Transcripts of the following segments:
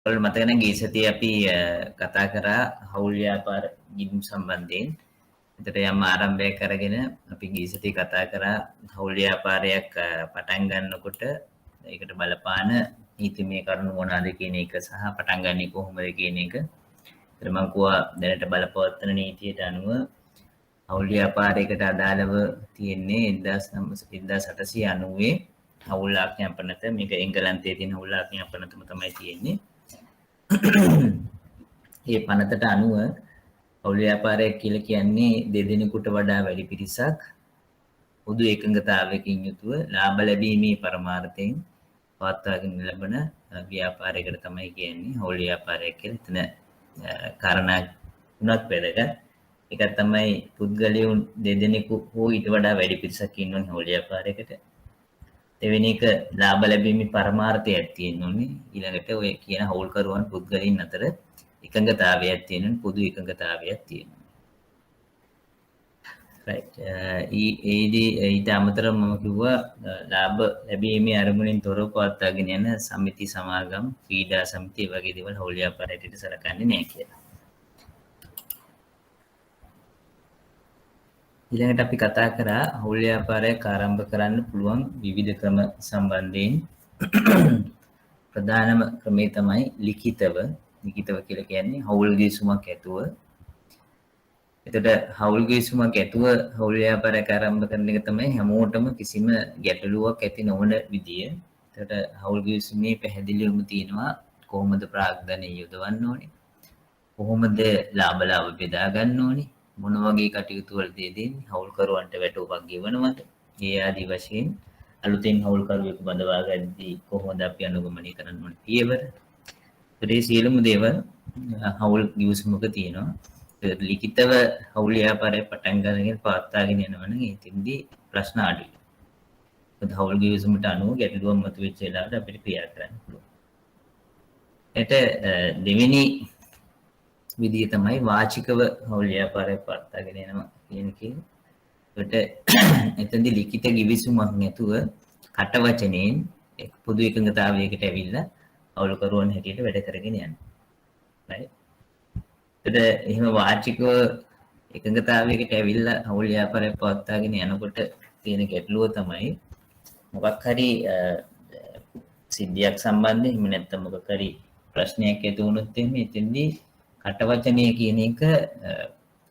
ඔයාලට මතක නම් ගිය සතියේ අපි කතා කරා හවුල් ව්‍යාපාර ගිණුම් සම්බන්ධයෙන්. එතකොට යම් ආරම්භයක් අරගෙන අපි ගිය සතියේ කතා කරා හවුල් ව්‍යාපාරයක් පටන් ගන්නකොට ඒකට බලපාන නීතිමය කරුණු මොනවාද කියන එක සහ පටන් ගන්නේ කොහොමද කියන එක. ඒතර මම කිව්වා දැනට බලපවත්වන නීතියට අනුව හවුල් ව්‍යාපාරයකට අදාළව තියෙන්නේ 1890 හවුල් ආඥා පනත. මේක එංගලන්තයේ තියෙන හවුල් ආඥා පනතම තමයි තියෙන්නේ. මේ පනතට අනුව හවුල් ව්‍යාපාරයක් කියලා කියන්නේ දෙදෙනෙකුට වඩා වැඩි පිරිසක් පොදු එකඟතාවයකින් යුතුව ලාභ ලැබීමේ පරමාර්ථයෙන් පවත්වාගෙන ලබන ව්‍යාපාරයකට තමයි කියන්නේ හවුල් ව්‍යාපාරයක් කියලා. එතන කාරණා තුනක් වැදගත්. එකක් තමයි පුද්ගලයන් දෙදෙනෙකු හෝ ඊට වඩා වැඩි පිරිසක් ඉන්නවනේ හවුල් ව්‍යාපාරයකට. දෙවෙනි එක ලාභ ලැබීමේ පරමාර්ථයක් තියෙනුනේ. ඊළඟට ඔය කියන හවුල්කරුවන් පුද්ගලයන් අතර එකඟතාවයක් තියෙනුනේ, පොදු එකඟතාවයක් තියෙනවා. right. ඊට අමතරව මම කිව්වා ලාභ ලැබීමේ අරමුණෙන් තොරව පවත්වාගෙන යන සමිති සමාගම්, ක්‍රීඩා සමිති වගේ දේවල් හවුල් ව්‍යාපාරයට සලකන්නේ නැහැ කියලා. ඊළඟට අපි කතා කරා හවුල් ව්‍යාපාරයක් ආරම්භ කරන්න පුළුවන් විවිධ ක්‍රම සම්බන්ධයෙන්. ප්‍රධානම ක්‍රමය තමයි ලිඛිතව කියලා කියන්නේ හවුල් ගිවිසුමක් ඇතුව. එතකොට හවුල් ගිවිසුමක් ඇතුව හවුල් ව්‍යාපාරයක් ආරම්භ කරන එක තමයි හැමෝටම කිසිම ගැටලුවක් ඇති නොවන විදිය. එතකොට හවුල් ගිවිසුමේ පැහැදිලිවම තියෙනවා කොහොමද ප්‍රාග්ධනය යොදවන්න ඕනේ, කොහොමද ලාභ බෙදා ගන්න ඕනේ, මොන වගේ කටයුතු වලදී දෙන්නේ, හවුල්කරුවන්ට වැටුපක් ගෙවනවද, ඒ ආදී වශයෙන් අලුතෙන් හවුල්කරුවෙකු බඳවා ගන්නදී කොහොමද අපි අනුගමනය කරන්න ඕනේ පියවර. ඒ සියලුම දේවල් හවුල් ගිවිසුමක තියෙනවා. ලිඛිතව හවුල් ව්‍යාපාරය පටන් ගන්නගෙන පවත්වාගෙන යනවා නම් එතෙන්දී ප්‍රශ්න අඩුයි. මොකද හවුල් ගිවිසුමට අනුව ගැටලුවක් මතුවෙච්ච වෙලාවට අපිට ක්‍රියා කරන්න පුළුවන්. දෙවෙනි විදිය තමයි වාචිකව හවුල් ව්‍යාපාරයක් පවත්වාගෙන යනවා කියන එක. එතෙන්දී ලිඛිත ගිවිසුමක් නැතුව කට වචනෙන් පොදු එකඟතාවයකට ඇවිල්ලා හවුල්කරුවන් හැටියට වැඩ කරගෙන යනවා. right. එහෙම වාචිකව එකඟතාවයකට ඇවිල්ලා හවුල් ව්‍යාපාරයක් පවත්වාගෙන යනකොට තියෙන ගැටලුව තමයි මොකක් හරි සිද්ධියක් සම්බන්ධයෙන් එහෙම නැත්නම් මොකක් හරි ප්‍රශ්නයක් ඇති වුණොත් එහෙම එතෙන්දී කටවචනය කියන එක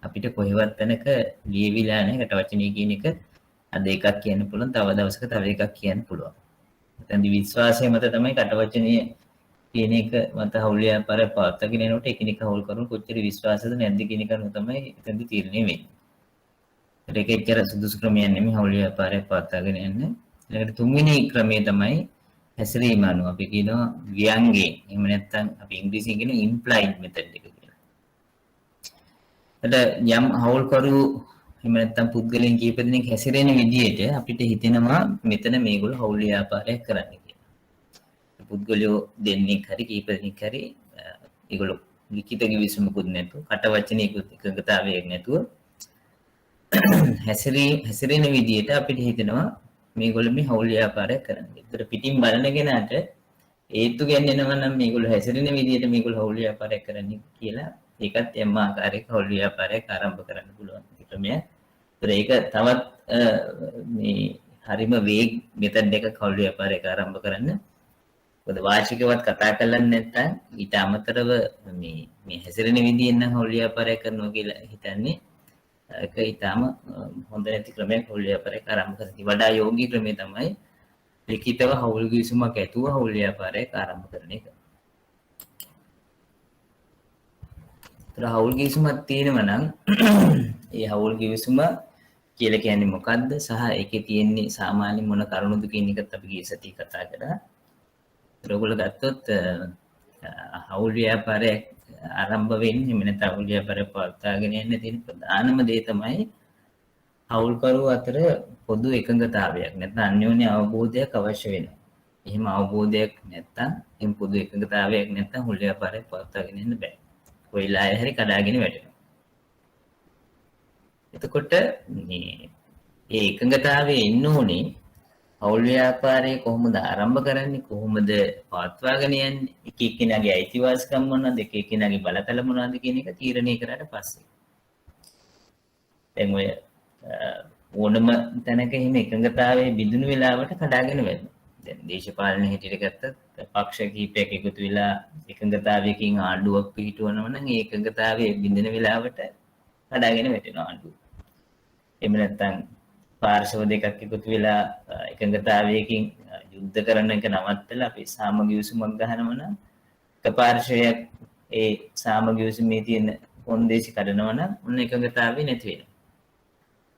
අපිට කොහෙවත් තැනක ලියවිලා නැහැ. කටවචනය කියන එක අද එකක් කියන්න පුළුවන්, තව දවසක තව එකක් කියන්න පුළුවන්. එතෙන්දී විශ්වාසය මත තමයි කටවචනය කියන එක මත හවුල් ව්‍යාපාරය පවත්වාගෙන යනකොට එකිනෙක හවුල්කරුවෝ කොච්චර විශ්වාසද නැද්ද කියන එක තමයි එතෙන්දී තීරණය වෙන්නේ. ඒක එච්චර සුදුසු ක්‍රමයක් නෙමෙයි හවුල් ව්‍යාපාරය පවත්වාගෙන යන්න. ඊළඟට තුන්වෙනි ක්‍රමය තමයි හැසිරීම අනුව අපි කියනවා ව්‍යංගයෙන්. එහෙම නැත්නම් අපි ඉංග්‍රීසියෙන් කියන implied method එක කියලා. යම් හවුල්කරු එහෙම නැත්නම් පුද්ගලයන් කීප දෙනෙක් හැසිරෙන විදිහට අපිට හිතෙනවා මෙතන මේගොල්ලෝ හවුල් ව්‍යාපාරයක් කරන්නේ කියලා. පුද්ගලයෝ දෙන්නෙක් හරි කීප දෙනෙක් හරි ඒගොල්ලෝ ලිඛිත ගිවිසුමකුත් නැතුව කට වචනයකුත් එකඟතාවයක් නැතුව හැසිරෙන විදිහට අපිට හිතෙනවා මේගොල්ලෝ මේ හවුල් ව්‍යාපාරයක් කරන්නේ. ඒතර පිටින් බලන කෙනාට ඒත්තු ගන්නනවා නම් මේගොල්ලෝ හැසිරෙන විදිහට මේගොල්ලෝ හවුල් ව්‍යාපාරයක් කරන්නේ කියලා ඒකත් එම් ආකාරයක හවුල් ව්‍යාපාරයක් ආරම්භ කරන්න පුළුවන් ක්‍රමයක්. ඒතර ඒක තවත් මේ හරිම වේග මෙතඩ් එකක් හවුල් ව්‍යාපාරයක් ආරම්භ කරන්න. මොකද වාචිකවත් කතා කරලා නැත්නම් ඊට අමතරව මේ හැසිරෙන විදිහෙන් නම් හවුල් ව්‍යාපාරයක් කරනවා කියලා හිතන්නේ ඒක ඊටම හොඳ නැති ක්‍රමයක් හවුල් ව්‍යාපාරයක් ආරම්භ කරන්නේ. වඩා යෝගී ක්‍රමය තමයි ලිඛිතව හවුල් ගිවිසුමක් ඇතුව හවුල් ව්‍යාපාරයක් ආරම්භ කරන එක. ඒතර හවුල් ගිවිසුමක් තියෙනවා නම් ඒ හවුල් ගිවිසුම කියලා කියන්නේ මොකද්ද සහ ඒකේ තියෙන්නේ සාමාන්‍ය මොන කරුණුද කියන එකත් අපි ගිය සතියේ කතා කරා. ඒගොල්ලෝ ගත්තොත් හවුල් ව්‍යාපාරයක් ආරම්භ වෙන්නේ එහෙම නැත්නම් හවුල් ව්‍යාපාරයක් පවත්වාගෙන යන්න තියෙන ප්‍රධානම දේ තමයි හවුල්කරුවෝ අතර පොදු එකඟතාවයක් නැත්නම් අන්‍යෝන්‍ය අවබෝධයක් අවශ්‍ය වෙනවා. එහෙම අවබෝධයක් නැත්නම් එහෙම පොදු එකඟතාවයක් නැත්නම් හවුල් ව්‍යාපාරයක් පවත්වාගෙන යන්න බෑ. කොයිලා හරි කඩාගෙන වැටෙනවා. එතකොට මේ එකඟතාවයේ ඉන්න ඕනේ හවුල් ව්‍යාපාරය කොහොමද ආරම්භ කරන්නේ? කොහොමද පවත්වාගෙන යන්නේ? එක එක්කෙනාගේ අයිතිවාසිකම් මොනවද? එක එක්කෙනාගේ බලතල මොනවද කියන එක තීරණය කරාට පස්සේ. දැන් ඔය ඕනම තැනක එහෙම එකඟතාවයේ බිඳුණු වෙලාවට කඩාගෙන වැටෙනවා. දැන් දේශපාලන හැටියට ගත්තත් පක්ෂ කිහිපයක් එකතු වෙලා එකඟතාවයකින් ආණ්ඩුවක් පිහිටවනවා නම් ඒ එකඟතාවයේ බිඳෙන වෙලාවට කඩාගෙන වැටෙනවා ආණ්ඩුව. එහෙම නැත්නම් පාර්ශව දෙකක් එකතු වෙලා එකඟතාවයකින් යුද්ධ කරන එක නවත්තලා අපි සාමගි විසුමක් ගහනවා නම් එක පාර්ශවයක් ඒ සාමගි විසුමේ තියෙන කොන්දේසි කඩනවා නම් ඔන්න එකඟතාවය නැති වෙනවා.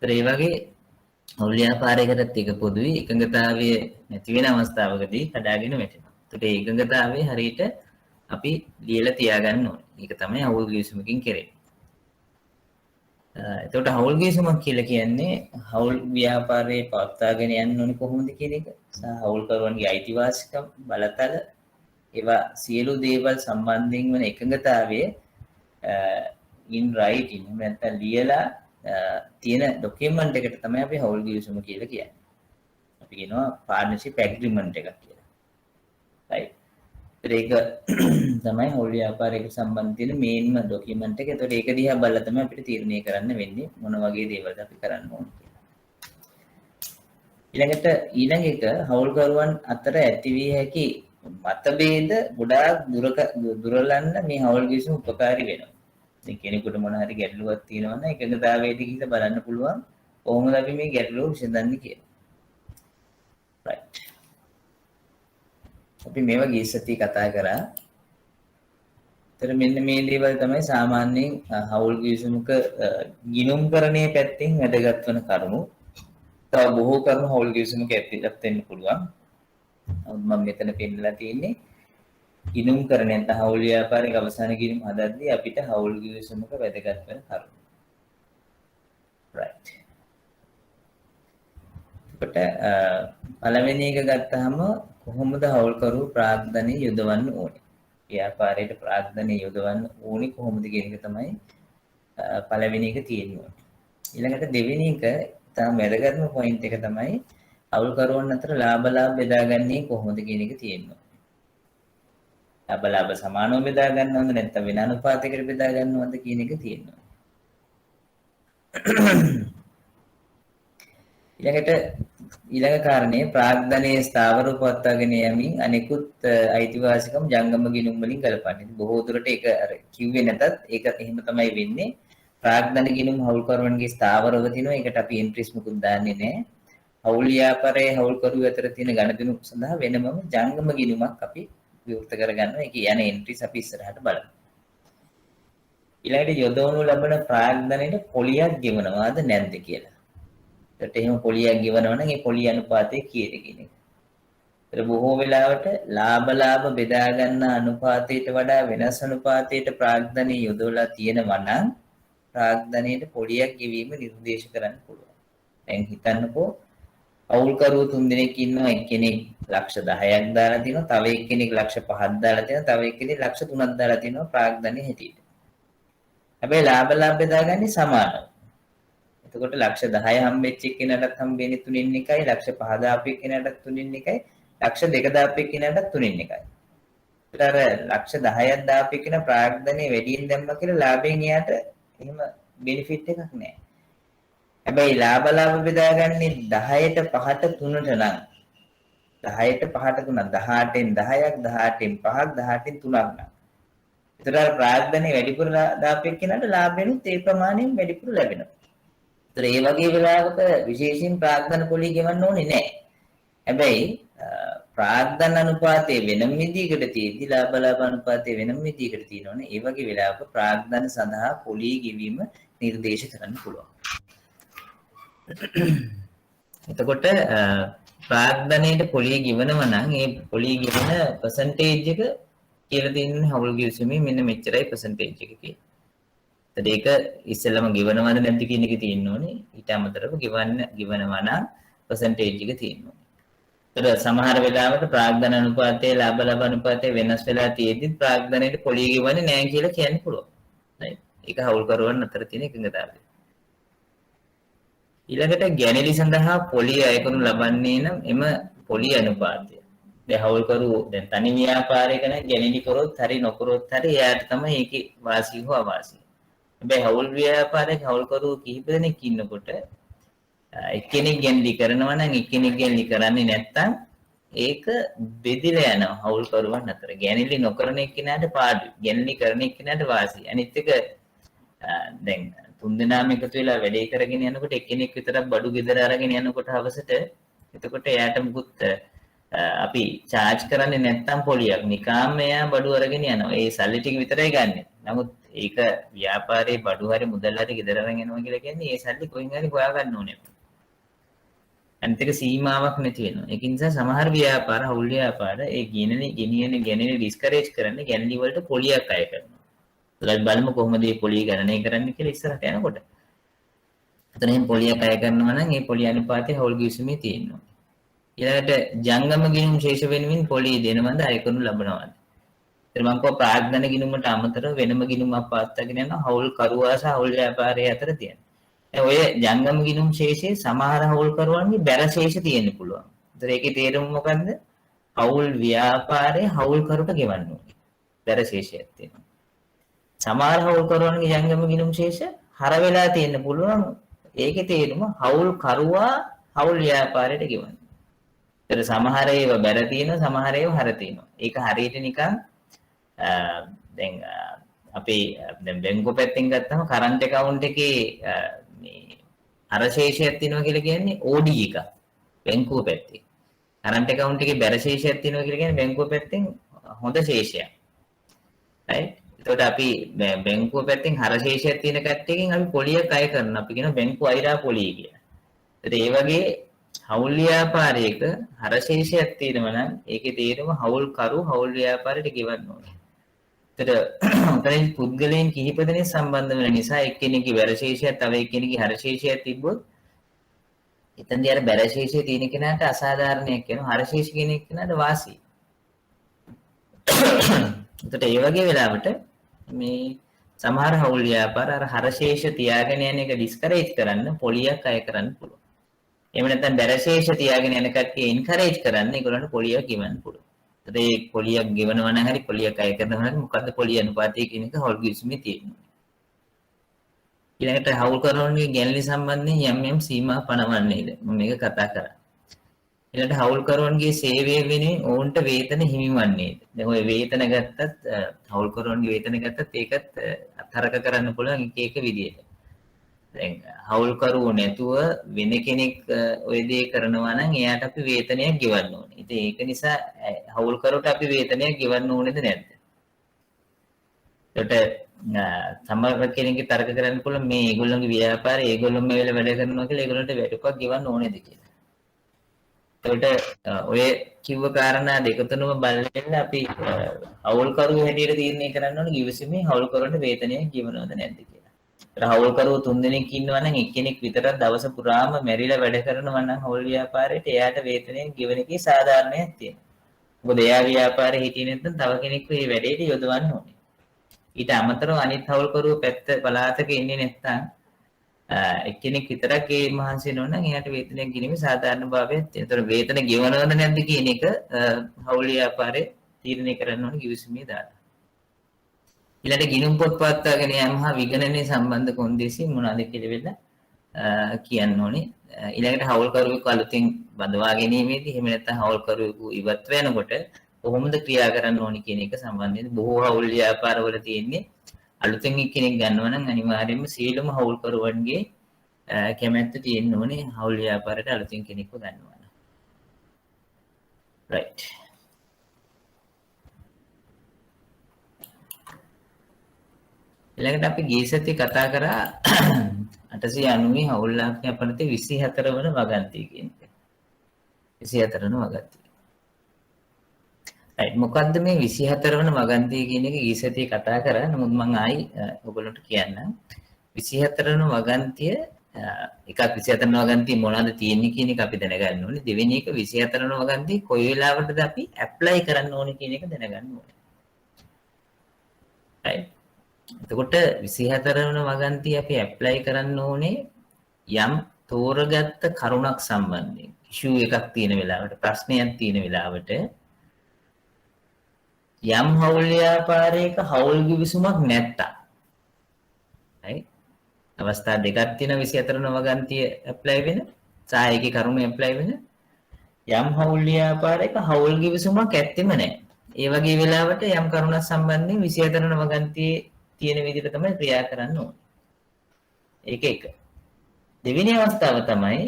ඒ වගේ හවුල් ව්‍යාපාරයකටත් එක පොදුයි එකඟතාවය නැති වෙන අවස්ථාවකදී කඩාගෙන වැටෙනවා. ඒකට ඒ එකඟතාවය හරියට අපි ලියලා තියාගන්න ඕනේ. ඒක තමයි හවුල් ගිවිසුමකින් කරන්නේ. එතකොට හවුල් ගිවිසුමක් කියලා කියන්නේ හවුල් ව්‍යාපාරයේ පවත්වාගෙන යන්න ඕනේ කොහොමද කියන එක. හවුල්කරුවන්ගේ අයිතිවාසිකම් බලතල ඒවා සියලු දේවල් සම්බන්ධයෙන් වන එකඟතාවය in writing නැත්නම් ලියලා තියෙන ડોකියුමන්ට් එකට තමයි අපි හවුල් ගිවිසුම කියලා කියන්නේ. අපි කියනවා පාර්ට්නර්ෂිප් ඇග්‍රීමන්ට් එකක් කියලා. right. ඒක තමයි හවුල් ව්‍යාපාරයකට සම්බන්ධ තියෙන මේන්ම ડોකියුමන්ට් එක. ඒතකොට ඒක දිහා බලලා තමයි අපිට තීරණය කරන්න වෙන්නේ මොන වගේ දේවල්ද අපි කරන්න ඕන කියලා. ඊළඟ එක හවුල්කරුවන් අතර ඇතිවිය හැකි මතභේද ගොඩාක් දුරලන්න මේ හවුල් ගිවිසුම උපකාරී වෙනවා. දැන් කෙනෙකුට මොන හරි ගැටලුවක් තියෙනවා නම් එකඟතාවයට ගිහිල්ලා බලන්න පුළුවන් කොහොමද අපි මේ ගැටලුව විසඳන්නේ කියලා. right. අපි මේවා ගිය සතියේ කතා කරා. ඒතර මෙන්න මේ දේවල් තමයි සාමාන්‍යයෙන් හවුල් ගිවිසුමක ගිණුම්කරණයේ පැත්තෙන් වැදගත් වෙන කරුණු. තව බොහෝ කරුණු හවුල් ගිවිසුමක ඇතුළත් වෙන්න පුළුවන්. මම මෙතන පෙන්නලා තියෙන්නේ ගිණුම් කරන නැත්නම් හවුල් ව්‍යාපාරයක අවසාන ගිණුම හදද්දී අපිට හවුල් ගිවිසුමක වැදගත් වෙන කරුණු. right. එතකොට පළවෙනි එක ගත්තාම කොහොමද හවුල්කරු ප්‍රාග්ධනය යොදවන්න ඕනේ? ව්‍යාපාරයට ප්‍රාග්ධනය යොදවන්න ඕනේ කොහොමද කියන එක තමයි පළවෙනි එක තියෙන්නේ. ඊළඟට දෙවෙනි එක තමයි වැදගත්ම පොයින්ට් එක තමයි හවුල්කරුවන් අතර ලාභ බෙදාගන්නේ කොහොමද කියන එක තියෙනවා. ලාභ සමානව බෙදා ගන්නවද නැත්නම් වෙන අනුපාතයකට බෙදා ගන්නවද කියන එක තියෙනවා. ඊළඟ කාරණේ ප්‍රාග්ධනයේ ස්ථාවරව පවත්වාගෙන යමින් අනෙකුත් අයිතිවාසිකම් ජංගම ගිණුම් වලින් ගලපන්නේ. බොහෝ දුරට ඒක අර කිව්වේ නැතත් ඒක එහෙම තමයි වෙන්නේ. ප්‍රාග්ධන ගිණුම් හවුල්කරුවන්ගේ ස්ථාවරව තියෙනවා. ඒකට අපි එන්ට්‍රීස් මුකුත් දාන්නේ නැහැ. හවුල් ව්‍යාපාරයේ හවුල්කරුවෝ අතර තියෙන ගණදිනු සඳහා වෙනමම ජංගම ගිණුමක් අපි විවෘත කරගන්නවා. ඒක යන එන්ට්‍රීස් අපි ඉස්සරහට බලමු. ඊළඟට යොදවනු ලබන ප්‍රාග්ධනයේ පොලියක් ගෙවනවාද නැද්ද කියලා. ඒකට එහෙම පොලියක් ගෙවනවා නම් ඒ පොලිය අනුපාතය කීයද කියන එක. ඒතර බොහෝ වෙලාවට ලාභ බෙදා ගන්න අනුපාතයට වඩා වෙනස් අනුපාතයකට ප්‍රාග්ධනයේ යොදවලා තියෙනවා නම් ප්‍රාග්ධනයේ පොලියක් ගෙවීම නිර්දේශ කරන්න පුළුවන්. දැන් හිතන්නකෝ අවුල්කරුවෝ 3 දෙනෙක් ඉන්නවා. එක්කෙනෙක් ලක්ෂ 10ක් දාලා තිනවා, තව එක්කෙනෙක් ලක්ෂ 5ක් දාලා තිනවා, තව එක්කෙනෙක් ලක්ෂ 3ක් දාලා තිනවා ප්‍රාග්ධනයේ හැටියට. හැබැයි ලාභ බෙදාගන්නේ සමානව. එතකොට ලක්ෂ 10 හම්බෙච්ච එක්කෙනාටත් හම්බෙන්නේ 3න් 1යි, ලක්ෂ 5 දාපු එක්කෙනාටත් 3න් 1යි, ලක්ෂ 2 දාපු එක්කෙනාටත් 3න් 1යි. ඒතර අර ලක්ෂ 10ක් දාපු එක්කෙනා ප්‍රාග්ධනයේ වැඩියෙන් දැම්මා කියලා ලාභයෙන් එයාට එහෙම බෙනිෆිට් එකක් නැහැ. හැබැයි ලාභ බෙදාගන්නේ 10ට 5ට 3ට නම් 10ට 5ට 3 18න් 10ක් 18න් 5ක් 18න් 3ක් නම් ඒතර ප්‍රාග්ධනයේ වැඩිපුර දාපු එක්කෙනාට ලාභෙනුත් ඒ ප්‍රමාණයෙන් වැඩිපුර ලැබෙනවා. ඒතර ඒ වගේ වෙලාවක විශේෂයෙන් ප්‍රාග්ධන පොලිය ගෙවන්න ඕනේ නැහැ. හැබැයි ප්‍රාග්ධන අනුපාතය වෙනම විදිහකට තියෙද්දි ලාභ අනුපාතය වෙනම විදිහකට තියෙනවනේ. ඒ වගේ වෙලාවක ප්‍රාග්ධන සඳහා පොලිය ගෙවීම නිර්දේශ කරන්න පුළුවන්. එතකොට ප්‍රාග්ධනයේ පොලිය ගෙවනවා නම් ඒ පොලිය ගෙවන percentage එක කියලා තියෙන්නේ හවුල් ගිවිසුමේ මෙන්න මෙච්චරයි percentage එක කියලා. ඒක ඉස්සෙල්ලම ගෙවනවද නැද්ද කියන එක තියෙන්න ඕනේ. ඊට අමතරව ගෙවනවා නම් percentage එක තියෙන්න ඕනේ. ඒතර සමහර වෙලාවට ප්‍රාග්ධන අනුපාතය ලාභ අනුපාතය වෙනස් වෙලා තියෙද්දි ප්‍රාග්ධනයේ පොලිය ගෙවන්නේ නැහැ කියලා කියන්න පුළුවන්. right. ඒක හවුල්කරුවන් අතර තියෙන එකඟතාවය. ඊළඟට ගැනෙලි සඳහා පොලිය අය කරනු ලබන්නේ නම් එම පොලිය අනුපාතය. දැන් හවුල්කරු දැන් තනි ව්‍යාපාරයක නම් ගැනෙලි කරොත් හරි නොකරොත් හරි එයාට තමයි ඒකේ වාසිය හෝ අවාසිය. හැබැයි හවුල් ව්‍යාපාරයක හවුල්කරු කිහිප දෙනෙක් ඉන්නකොට එක්කෙනෙක් ගැනලි කරනවා නම් එක්කෙනෙක් ගැනලි කරන්නේ නැත්නම් ඒක බෙදිලා යනවා හවුල්කරුවන් අතර. ගැනලි නොකරන එක්කෙනාට පාඩුයි. ගැනලි කරන එක්කෙනාට වාසිය. අනිත් එක දැන් තුන්දෙනාම එකතු වෙලා වැඩේ කරගෙන යනකොට එක්කෙනෙක් විතරක් බඩු ගෙදර අරගෙන යනකොට හවසට එතකොට එයාට මුකුත් අපි charge කරන්නේ නැත්නම් පොලියක්. නිකාම්ම එයා බඩු අරගෙන යනවා. ඒ සල්ලි ටික විතරයි ගන්නෙ. නමුත් ඒක ව්‍යාපාරයේ බඩු හරි මුදල් හරි ගෙදර අරන් යනවා කියලා කියන්නේ ඒ සල්ලි කොහෙන් හරි හොයා ගන්න ඕනේ. අනිත් එක සීමාවක් නැති වෙනවා. ඒක නිසා සමහර ව්‍යාපාර හවුල් ව්‍යාපාර ඒ ගෙනියන ඩිස්කරේජ් කරන්නේ ගැනලි වලට පොලියක් අය කරනවා. ඒත් බලමු කොහොමද මේ පොලිය ගණනය කරන්නේ කියලා ඉස්සරහට යනකොට. එතනින් පොලියක් අය කරනවා නම් ඒ පොලිය අනුපාතය හවුල් ගිවිසුමේ තියෙනවා. ඊළඟට ජංගම ගිණුම් ශේෂ වෙනුවෙන් පොලිය දෙනවද අය කරනු ලබනවාද? ඒත් මම කව ප්‍රාග්ධන ගිණුමට අමතරව වෙනම ගිණුමක් පවත්වාගෙන යනවා හවුල් කරුවා සහ හවුල් ව්‍යාපාරයේ අතර තියෙන. ඔය ජංගම ගිණුම් ශේෂයේ සමහර හවුල් කරුවන්ගේ බැර ශේෂ තියෙන්න පුළුවන්. ඒතර ඒකේ තේරුම මොකද්ද? හවුල් ව්‍යාපාරයේ හවුල් කරුට ගෙවන්න ඕනේ. බැර ශේෂයක් තියෙනවා. සමහර හවුල් කරුවන්ගේ ජංගම ගිණුම් ශේෂ හර වෙලා තියෙන්න පුළුවන්. ඒකේ තේරුම හවුල් කරුවා හවුල් ව්‍යාපාරයට ගෙවන්න. ඒතර සමහර ඒවා බැර තියෙනවා සමහර ඒවා හර තියෙනවා. ඒක හරියට නිකන් දැන් අපි දැන් බැංකුව පැත්තෙන් ගත්තම කරන්ට් account එකේ මේ අර ශේෂයක් තියෙනවා කියලා කියන්නේ OD එක. බැංකුව පැත්තේ. කරන්ට් account එකේ බැර ශේෂයක් තියෙනවා කියලා කියන්නේ බැංකුව පැත්තෙන් හොඳ ශේෂයක්. right? එතකොට අපි බැංකුව පැත්තෙන් හර ශේෂයක් තියෙන කට්ටියකින් අපි පොලියක් අය කරනවා. අපි කියනවා බැංකු අයිරා පොලිය කියලා. ඒත් ඒ වගේ හවුල් ව්‍යාපාරයක හර ශේෂයක් තියෙනවා නම් ඒකේ තේරුම හවුල් කරු හවුල් ව්‍යාපාරයට ගෙවන්න ඕනේ. උතරින් පුද්ගලයන් කිහිප දෙනෙක් සම්බන්ධ වෙන නිසා එක්කෙනෙක්ගේ බැරශේෂයක් තව එක්කෙනෙක්ගේ හරශේෂයක් තිබ්බොත් එතනදී අර බැරශේෂයේ තියෙන කෙනාට අසාධාරණයක් වෙනවා හරශේෂ කෙනාට වාසි. එතකොට ඒ වගේ වෙලාවට මේ සමහර හවුල් ව්‍යාපාර අර හරශේෂ තියාගෙන යන එක ඩිස්කරේජ් කරන්න පොලියක් අය කරන්න පුළුවන්. එහෙම නැත්නම් බැරශේෂ තියාගෙන යන කට්ටිය එන්කරේජ් කරන්න ඒගොල්ලන්ට පොලියක් ගෙවන්න පුළුවන්. ඒ පොලියක් ගෙවනවා නම් හරි පොලියක් අය කරනවා නම් මොකද්ද පොලිය අනුපාතය කියන එක හවුල් ගිවිසුමේ තියෙනවා. ඊළඟට හවුල් කරනෝන්ගේ ගැනලි සම්බන්ධයෙන් යම් සීමා පනවන්නේද මම මේක කතා කරා. ඊළඟට හවුල් කරනෝන්ගේ සේවය වෙනුවෙන් ඔවුන්ට වේතන හිමිවන්නේද? දැන් ඔය වේතන ගත්තත් හවුල් කරනෝන්ගේ වේතන ගත්තත් ඒකත් අත්හරක කරන්න පුළුවන් එක එක විදියට. දැන් හවුල් කරුවෝ නැතුව වෙන කෙනෙක් ওই දේ කරනවා නම් එයාට අපි වේතනයක් ගෙවන්න ඕනේ. ඉතින් ඒක නිසා හවුල් කරුවට අපි වේතනයක් ගෙවන්න ඕනේද නැද්ද? ඒකට සමහර කෙනෙක්ගේ තර්ක කරන්න පුළුවන් මේ ඒගොල්ලෝගේ ව්‍යාපාරය ඒගොල්ලොම මේ වෙලාව වැඩ කරනවා කියලා ඒගොල්ලන්ට වැටුපක් ගෙවන්න ඕනේද කියලා. ඒකට ඔය කිව්ව කාරණා දෙක තුනම බලන්න අපි හවුල් කරුවෝ හැටියට තීරණය කරන්න ඕනේ කිවිසුමේ හවුල් කරුවන්ට වේතනයක් ගෙවනවද නැද්ද කියලා. හවුල් කරුවෝ 3 දෙනෙක් ඉන්නවා නම් එක්කෙනෙක් විතරක් දවස පුරාම මැරිලා වැඩ කරනවා නම් හවුල් ව්‍යාපාරයට එයාට වේතනයක් ගෙවන එකේ සාධාරණයක් තියෙනවා. මොකද එයා ව්‍යාපාරේ හිටියේ නැත්නම් තව කෙනෙක් මේ වැඩේට යොදවන්න ඕනේ. ඊට අමතරව අනිත් හවුල් කරුවෝ පැත්ත පළාතක ඉන්නේ නැත්නම් එක්කෙනෙක් විතරක් ඒ මහන්සි වෙනවා නම් එයාට වේතනයක් ගෙනීමේ සාධාරණ භාවයක් තියෙනවා. ඒතර වේතන ගෙවනවද නැද්ද කියන එක හවුල් ව්‍යාපාරේ තීරණය කරන්න ඕනේ කිවිසුමේ දාලා. ඊළඟට ගිණුම් පොත් පවත්වාගෙන යාම හා විගණනයේ සම්බන්ධ කොන්දේසි මොනවාද කියලා වෙලා කියන්න ඕනේ. ඊළඟට හවුල් කරුවෙකු අලුතින් බඳවා ගැනීමේදී එහෙම නැත්නම් හවුල් කරුවෙකු ඉවත් වෙනකොට කොහොමද ක්‍රියා කරන්න ඕනේ කියන එක සම්බන්ධයෙන් බොහෝ හවුල් ව්‍යාපාරවල තියෙන්නේ අලුතෙන් කෙනෙක් ගන්නවා නම් අනිවාර්යයෙන්ම සියලුම හවුල් කරුවන්ගේ කැමැත්ත තියෙන්න ඕනේ හවුල් ව්‍යාපාරයට අලුතින් කෙනෙක්ව ගන්නවා නම්. right. ඊළඟට අපි ගිය සතියේ කතා කරා 890 හවුල් ලාභය අපරිත 24 වන වගන්තිය කියන එක. 24 වන වගන්තිය. right මොකද්ද මේ 24 වන වගන්තිය කියන එක ගිය සතියේ කතා කරා. නමුත් මම ආයි ඔයගොල්ලන්ට කියන්නම්. 24 වන වගන්තිය එකක් 24 වන වගන්තිය මොනවද තියෙන්නේ කියන එක අපි දැනගන්න ඕනේ. දෙවෙනි එක 24 වන වගන්තිය කොයි වෙලාවටද අපි ඇප්ලයි කරන්න ඕනේ කියන එක දැනගන්න ඕනේ. right එතකොට 24 වන වගන්තිය අපි ඇප්ලයි කරන්න ඕනේ යම් තෝරගත්ත කරුණක් සම්බන්ධයෙන් ඉෂුව එකක් තියෙන වෙලාවට ප්‍රශ්නයක් තියෙන වෙලාවට යම් හවුල් ව්‍යාපාරයක හවුල් කිවිසුමක් නැත්තම් right අවස්ථා දෙකක් තියෙන 24 නව ගන්තිය ඇප්ලයි වෙන සහ ඒකේ කරුණු ඇප්ලයි වෙන යම් හවුල් ව්‍යාපාරයක හවුල් කිවිසුමක් ඇත්තෙම නැහැ. ඒ වගේ වෙලාවට යම් කරුණක් සම්බන්ධයෙන් 24 නව ගන්තියේ තියෙන විදිහට තමයි ක්‍රියා කරන්න ඕනේ. ඒක එක. දෙවෙනි අවස්ථාව තමයි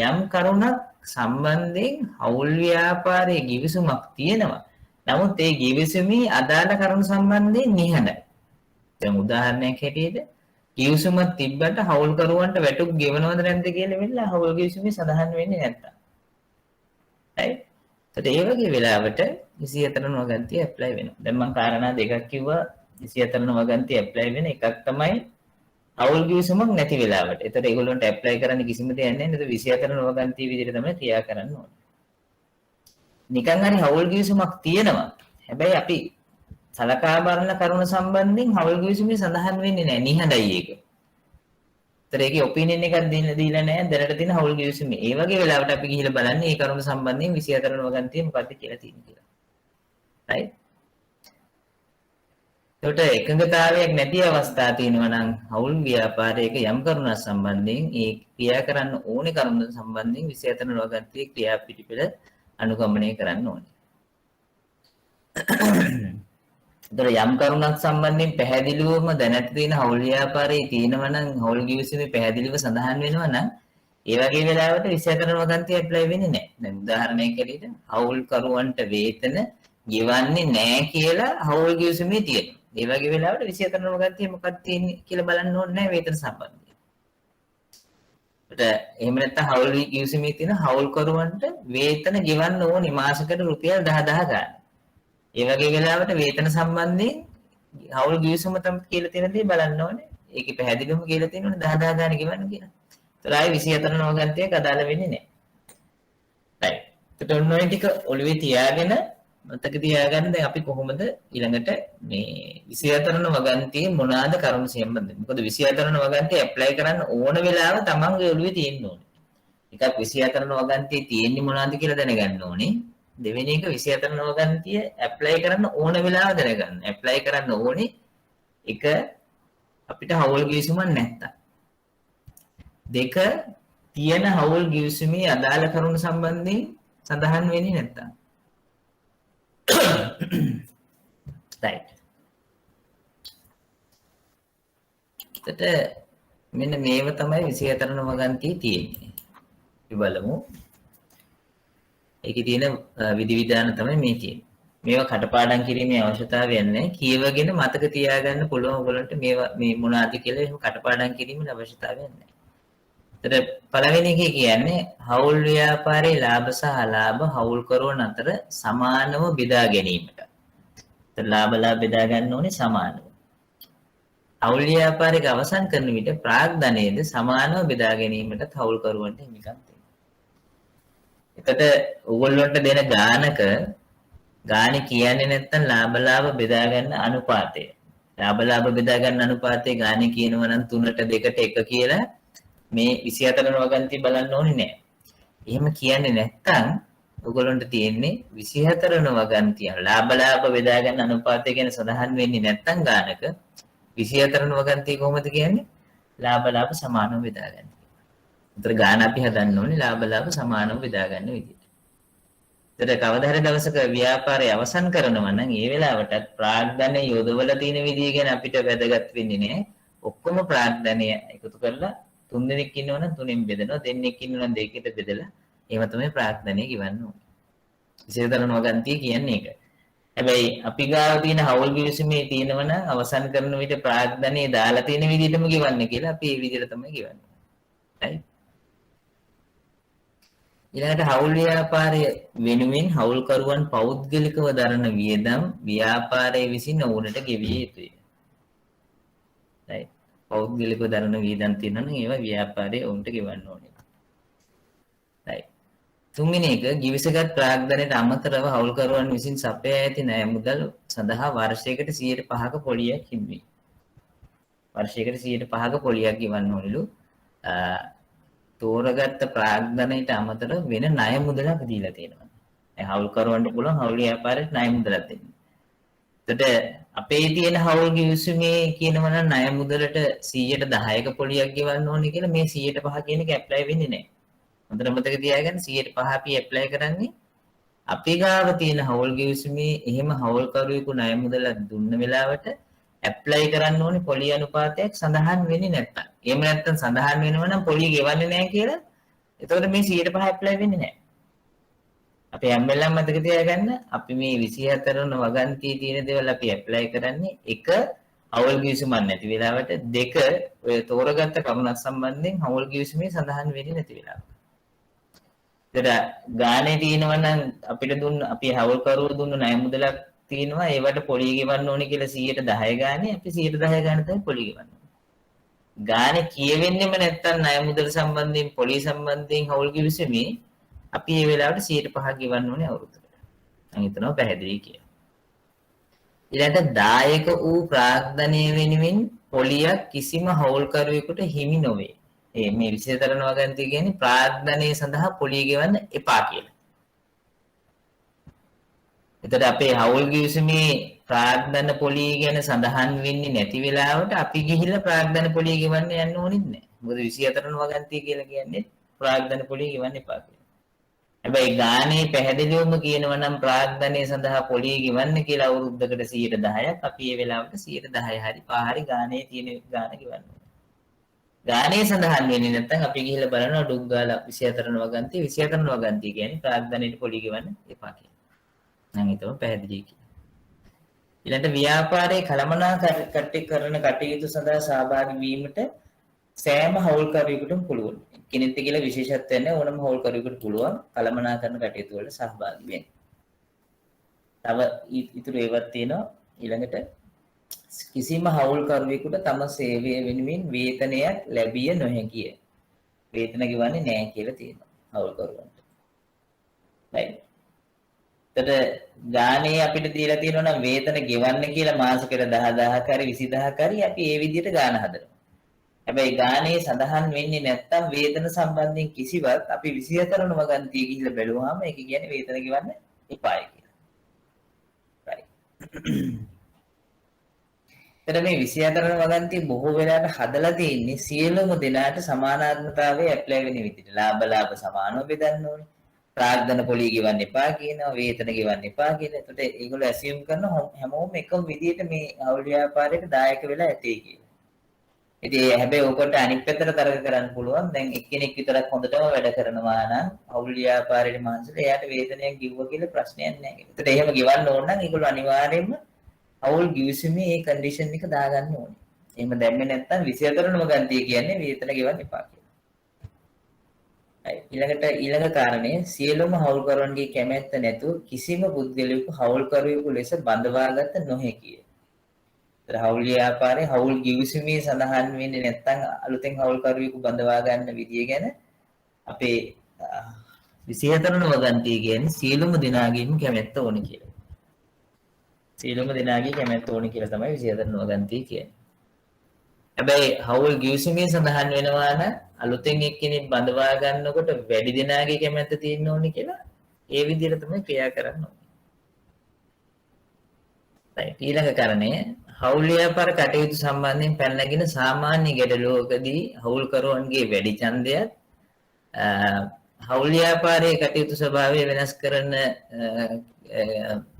යම් කරුණක් සම්බන්ධයෙන් හවුල් ව්‍යාපාරයේ කිවිසුමක් තියෙනවා. නමුත් ඒ කිවිසුමේ අදාළ කරුණු සම්බන්ධයෙන් නිහඬයි. දැන් උදාහරණයක් හැටියට කිවිසුමක් තිබ්බට හවුල්කරුවන්ට වැටුප් ගෙවනවද නැද්ද කියලා වෙලා හවුල් කිවිසුමේ සඳහන් වෙන්නේ නැත්තම්. right? ඒත් ඒ වගේ වෙලාවට 24 නවගන්තිය ඇප්ලයි වෙනවා. දැන් මම කාරණා දෙකක් කිව්වා 24 නවගන්තිය ඇප්ලයි වෙන එකක් තමයි හවුල් කිවිසුමක් නැති වෙලාවට. ඒතර ඒගොල්ලන්ට ඇප්ලයි කරන්න කිසිම දෙයක් නැහැ නේද? 24 නවගන්තිය විදිහට තමයි ක්‍රියා කරන්න ඕනේ. නිකන් හරි හවුල් කිවිසුමක් තියෙනවා. හැබැයි අපි සලකා බලන කරුණ සම්බන්ධයෙන් හවුල් කිවිසුමේ සඳහන් වෙන්නේ නැහැ. නිහඬයි ඒක. ඒතර ඒකේ ඔපිනියන් එකක් දීලා නැහැ දැනට තියෙන හවුල් කිවිසුමේ. ඒ වගේ වෙලාවට අපි ගිහිල්ලා බලන්නේ මේ කරුණ සම්බන්ධයෙන් 24 නවගන්තිය මොකක්ද කියලා තියෙන්නේ කියලා. right? ඒකට එකඟතාවයක් නැති අවස්ථා තියෙනවා නම් හවුල් ව්‍යාපාරයක යම් කරුණක් සම්බන්ධයෙන් ඒ ක්‍රියා කරන්න ඕනේ කරුණ සම්බන්ධයෙන් 24 නවගන්තියේ ක්‍රියා පිටිපෙළ අනුගමනය කරන්න ඕනේ. ඒතර යම් කරුණක් සම්බන්ධයෙන් පැහැදිලිවම දැනට තියෙන හවුල් ව්‍යාපාරයේ තියෙනවා නම් හවුල් කිවිසුමේ පැහැදිලිව සඳහන් වෙනවා නම් ඒ වගේ වෙලාවට 24 නවගන්තිය ඇප්ලයි වෙන්නේ නැහැ. දැන් උදාහරණයක් ඇරෙන්න හවුල් කරුවන්ට වේතන ගෙවන්නේ නැහැ කියලා හවුල් කිවිසුමේ තියෙනවා. ඒ වගේ වෙලාවට 24 නවගන්තිය මොකක්ද තියෙන්නේ කියලා බලන්න ඕනේ නැහැ වේතන සම්බන්ධයෙන්. එහෙම නැත්නම් හවුල් කිවිසුමේ තියෙන හවුල් කරුවන්ට වේතන ගෙවන්න ඕනේ මාසෙකට රුපියල් 10,000 ගන්න. ඒ වගේ වෙලාවට වේතන සම්බන්ධයෙන් හවුල් කිවිසුම තමයි කියලා තියෙන දේ බලන්න ඕනේ. ඒකේ පැහැදිලිවම කියලා තියෙනවනේ 10,000 ගන්න ගෙවන්න කියලා. ඒතර ආයේ 24 නවගන්තියක් අදාළ වෙන්නේ නැහැ. right. ඒකට ඔන්න ඔය ටික ඔළුවේ තියාගෙන මතක තියාගන්න දැන් අපි කොහොමද ඊළඟට මේ 24 නවගන්තියේ මොනවාද කරුණු සම්බන්ධ. මොකද 24 නවගන්තිය ඇප්ලයි කරන්න ඕන වෙලාව තමන්ගේ ඔළුවේ තියෙන්න ඕනේ. එකක් 24 නවගන්තියේ තියෙන්නේ මොනවාද කියලා දැනගන්න ඕනේ. දෙවෙනි එක 24 නවගන්තිය ඇප්ලයි කරන්න ඕන වෙලාව දැනගන්න. ඇප්ලයි කරන්න ඕනේ එක අපිට හවුල් කිවිසුමක් නැත්තම්. දෙක තියෙන හවුල් කිවිසුමේ අදාළ කරුණු සම්බන්ධයෙන් සඳහන් වෙන්නේ නැත්තම්. right. එතකොට මෙන්න මේව තමයි 24 නවගන්තියේ තියෙන්නේ. අපි බලමු. ඒකේ තියෙන විධිවිධාන තමයි මේ තියෙන්නේ. මේවා කටපාඩම් කිරීමේ අවශ්‍යතාවයක් නැහැ. කියවගෙන මතක තියාගන්න පුළුවන් ඔයගලන්ට මේවා මේ මොනවාද කියලා එහෙම කටපාඩම් කිරීමේ අවශ්‍යතාවයක් නැහැ. ඒතර පළවෙනි එකේ කියන්නේ හවුල් ව්‍යාපාරයේ ලාභ සහ අලාභ හවුල්කරුවන් අතර සමානව බෙදා ගැනීමට. ඒතර ලාභ බෙදා ගන්න ඕනේ සමානව. හවුල් ව්‍යාපාරයක අවසන් කරන විට ප්‍රාග්ධනයේද සමානව බෙදා ගැනීමට හවුල්කරුවන්ට හිමිකම් තියෙනවා. එතකොට ඕගොල්ලන්ට දෙන ගාණ කියන්නේ නැත්තම් ලාභ බෙදා ගන්න අනුපාතය. ලාභ බෙදා ගන්න අනුපාතය ගාණ කියනවා නම් 3ට 2ට 1 කියලා මේ 24 නවගන්තිය බලන්න ඕනේ නෑ. එහෙම කියන්නේ නැත්තම් ඔයගොල්ලන්ට තියෙන්නේ 24 නවගන්තිය ලාභ බෙදා ගන්න අනුපාතය ගැන සඳහන් වෙන්නේ නැත්තම් ගානක 24 නවගන්තිය කොහොමද කියන්නේ? ලාභ සමානව බෙදා ගන්න. උතර ගාන අපි හදන්න ඕනේ ලාභ සමානව බෙදා ගන්න විදිහට. ඒතර කවදා හරි දවසක ව්‍යාපාරය අවසන් කරනවා නම් ඒ වෙලාවටත් ප්‍රාග්ධනය යොදවලා තියෙන විදිය ගැන අපිට වැදගත් වෙන්නේ නෑ. ඔක්කොම ප්‍රාග්ධනය එකතු කරලා 3 දෙනෙක් ඉන්නවනම් 3ෙන් බෙදනවා දෙන්නෙක් ඉන්නවනම් 2කට බෙදලා එහෙම තමයි ප්‍රාග්ධනය ගෙවන්න ඕනේ. 24 නවගන්තිය කියන්නේ ඒක. හැබැයි අපි ගාව තියෙන හවුල් කිවිසුමේ තියෙනවනම් අවසන් කරන විට ප්‍රාග්ධනය දාලා තියෙන විදිහටම ගෙවන්න කියලා අපි ඒ විදිහට තමයි ගෙවන්නේ. right. ඊළඟට හවුල් ව්‍යාපාරය වෙනුවෙන් හවුල්කරුවන් පෞද්ගලිකව දරන වියදම් ව්‍යාපාරයේ විසින් ඔවුන්ට ගෙවිය යුතුය. right. පෞද්ගලිකව දරන වියදම් තියෙනවා නම් ඒවා ව්‍යාපාරයේ ඔවුන්ට ගෙවන්න ඕනේ. right. තුන්වෙනි එක givisගත් ප්‍රාග්ධනයට අමතරව හවුල්කරුවන් විසින් සපයා ඇති ණය මුදල් සඳහා වර්ෂයකට 105ක පොලියක් හිමිවේ. වර්ෂයකට 105ක පොලියක් ගෙවන්න ඕනලු තෝරගත්ත ප්‍රාග්ධනයට අමතරව වෙන ණය මුදලක් දීලා තියෙනවා. දැන් හවුල්කරුවන්ට පුළුවන් හවුල් ව්‍යාපාරයට ණය මුදලක් දෙන්න. එතකොට අපේ තියෙන හවුල් ගිවිසුමේ කියනවා නම් ණය මුදලට 110ක පොලියක් ගෙවන්න ඕනේ කියලා මේ 105 කියන එක ඇප්ලයි වෙන්නේ නැහැ. හොඳට මතක තියාගන්න 105 අපි ඇප්ලයි කරන්නේ අපි ගාව තියෙන හවුල් ගිවිසුමේ එහෙම හවුල්කරුවෙකු ණය මුදලක් දුන්න වෙලාවට ඇප්ලයි කරන්න ඕනේ පොලි අනුපාතයක් සඳහන් වෙන්නේ නැත්තම්. එහෙම නැත්තම් සඳහන් වෙනවා නම් පොලි ගෙවන්නේ නැහැ කියලා. එතකොට මේ 105 ඇප්ලයි වෙන්නේ නැහැ. අපි හැම වෙලාවෙම මතක තියාගන්න අපි මේ 24 වන වගන්තියේ තියෙන දේවල් අපි ඇප්ලයි කරන්නේ එක හවුල් ගිවිසුමක් නැති වෙලාවට දෙක ඔය තෝරගත්ත කරුණක් සම්බන්ධයෙන් හවුල් ගිවිසුමේ සඳහන් වෙන්නේ නැති වෙලාවට. ඒතර ගානේ තියෙනවා නම් අපිට දුන්න අපි හවුල්කරුවෝ දුන්න ණය මුදලක් තියෙනවා ඒවට පොලි ගෙවන්න ඕනේ කියලා 110 ගානේ අපි 110 ගාන තමයි පොලි ගෙවන්නේ. ගානේ කියවෙන්නෙම නැත්තම් ණය මුදල සම්බන්ධයෙන් පොලි සම්බන්ධයෙන් හවුල් ගිවිසුමේ අපි මේ වෙලාවට 105ක් ගෙවන්න ඕනේ අවුරුද්දකට. මම හිතනවා පැහැදිලි කියලා. ඊළඟට දායක වූ ප්‍රාග්ධනය වෙනුවෙන් පොලියක් කිසිම හවුල්කරුවෙකුට හිමි නොවේ. මේ 24 වන වගන්තිය කියන්නේ ප්‍රාග්ධනය සඳහා පොලිය ගෙවන්න එපා කියලා. එතකොට අපේ හවුල් ගිවිසුමේ ප්‍රාග්ධන පොලිය ගැන සඳහන් වෙන්නේ නැති වෙලාවට අපි ගිහිල්ලා ප්‍රාග්ධන පොලිය ගෙවන්න යන්න ඕනෙත් නැහැ. මොකද 24 වන වගන්තිය කියලා කියන්නේ ප්‍රාග්ධන පොලිය ගෙවන්න එපා කියලා. හැබැයි ගානේ පැහැදිලිවම කියනවා නම් ප්‍රාග්ධනය සඳහා පොලිය ගෙවන්න කියලා අවුරුද්දකට 110ක් අපි මේ වෙලාවට 110 හරි පාහරි ගානේ තියෙන ගාන ගෙවන්න ඕනේ. ගානේ සඳහන් වෙන්නේ නැත්නම් අපි ගිහිල්ලා බලනවා ඩුක් ගාලා 24 වන වගන්තිය 24 වන වගන්තිය කියන්නේ ප්‍රාග්ධනයට පොලිය ගෙවන්න එපා කියලා. නම් හිතමු පැහැදිලි කියලා. ඊළඟට ව්‍යාපාරයේ කළමනාකරණ කටයුතු සඳහා සහභාගී වීමට සෑම හවුල්කරුවෙකුටම පුළුවන්. කෙනෙක්ට කියලා විශේෂත්වයක් නැහැ ඕනම හවුල්කරුවෙකුට පුළුවන් කළමනාකරණ කටයුතු වලට සහභාගී වෙන්න. තව ඊටු ඒවත් තියෙනවා ඊළඟට කිසිම හවුල්කරුවෙකුට තම සේවය වෙනුවෙන් වේතනයක් ලැබිය නොහැකිය. වේතන ගෙවන්නේ නැහැ කියලා තියෙනවා හවුල්කරුවන්ට. right. එතකොට ගානේ අපිට දීලා තියෙනවා නම් වේතන ගෙවන්න කියලා මාසෙකට 10000ක් හරි 20000ක් හරි අපි ඒ විදිහට ගාන හදනවා. හැබැයි ගානේ සඳහන් වෙන්නේ නැත්තම් වේතන සම්බන්ධයෙන් කිසිවක් අපි 24 වන වගන්තිය ගිහිල්ලා බැලුවාම ඒක කියන්නේ වේතන ගෙවන්න එපායි කියලා. right. එතන මේ 24 වන වගන්තිය බොහෝ වෙලාවට හදලා තියෙන්නේ සියලුම දෙනාට සමානාත්මතාවයේ ඇප්ලයි වෙන විදිහට. ලාභ සමානව බෙදන්න ඕනේ. ප්‍රාග්ධන පොලිය ගෙවන්න එපා කියනවා වේතන ගෙවන්න එපා කියලා. එතකොට ඒගොල්ලෝ ඇසියුම් කරන හැමෝම එකම විදිහට මේ හවුල් ව්‍යාපාරයට දායක වෙලා ඇතේ කියලා. ඉතින් හැබැයි ඔකට අනිත් පැත්තට තරක කරන්න පුළුවන්. දැන් එක්කෙනෙක් විතරක් හොඳටම වැඩ කරනවා නම් හවුල් ව්‍යාපාරයේ මානසික එයාට වේතනයක් ගිව්වා කියලා ප්‍රශ්නයක් නැහැ. ඒකට එහෙම ගෙවන්න ඕන නම් ඒගොල්ලෝ අනිවාර්යයෙන්ම හවුල් ගිවිසුමේ මේ කන්ඩිෂන් එක දාගන්න ඕනේ. එහෙම දැම්මේ නැත්නම් 24 වන ගන්තිය කියන්නේ වේතන ගෙවන්න එපා කියලා. ඊළඟ කාරණේ සියලුම හවුල්කරුවන්ගේ කැමැත්ත නැතුව කිසිම පුද්ගලයෙකු හවුල්කරුවෙකු ලෙස බඳවාගත නොහැකිය. ඒතර හවුල් ව්‍යාපාරයේ හවුල් ගිවිසුමේ සඳහන් වෙන්නේ නැත්නම් අලුතෙන් හවුල්කරුවෙකු බඳවා ගන්න විදිය ගැන අපේ 24 වන වගන්තිය කියන්නේ සියලුම දෙනාගේම කැමැත්ත ඕන කියලා. සියලුම දෙනාගේ කැමැත්ත ඕන කියලා තමයි 24 වන වගන්තිය කියන්නේ. හැබැයි හවුල් ගිවිසුමේ සඳහන් වෙනවා නම් අලුතෙන් එක්කෙනෙක් බඳවා ගන්නකොට වැඩි දෙනාගේ කැමැත්ත තියෙන්න ඕනේ කියලා ඒ විදිහට තමයි ක්‍රියා කරන්න ඕනේ. ඊළඟ කාරණය හවුල් ව්‍යාපාර කටයුතු සම්බන්ධයෙන් පැනනගින සාමාන්‍ය ගැටලුවකදී හවුල්කරුවන්ගේ වැඩි ඡන්දයත් හවුල් ව්‍යාපාරයේ කටයුතු ස්වභාවය වෙනස් කරන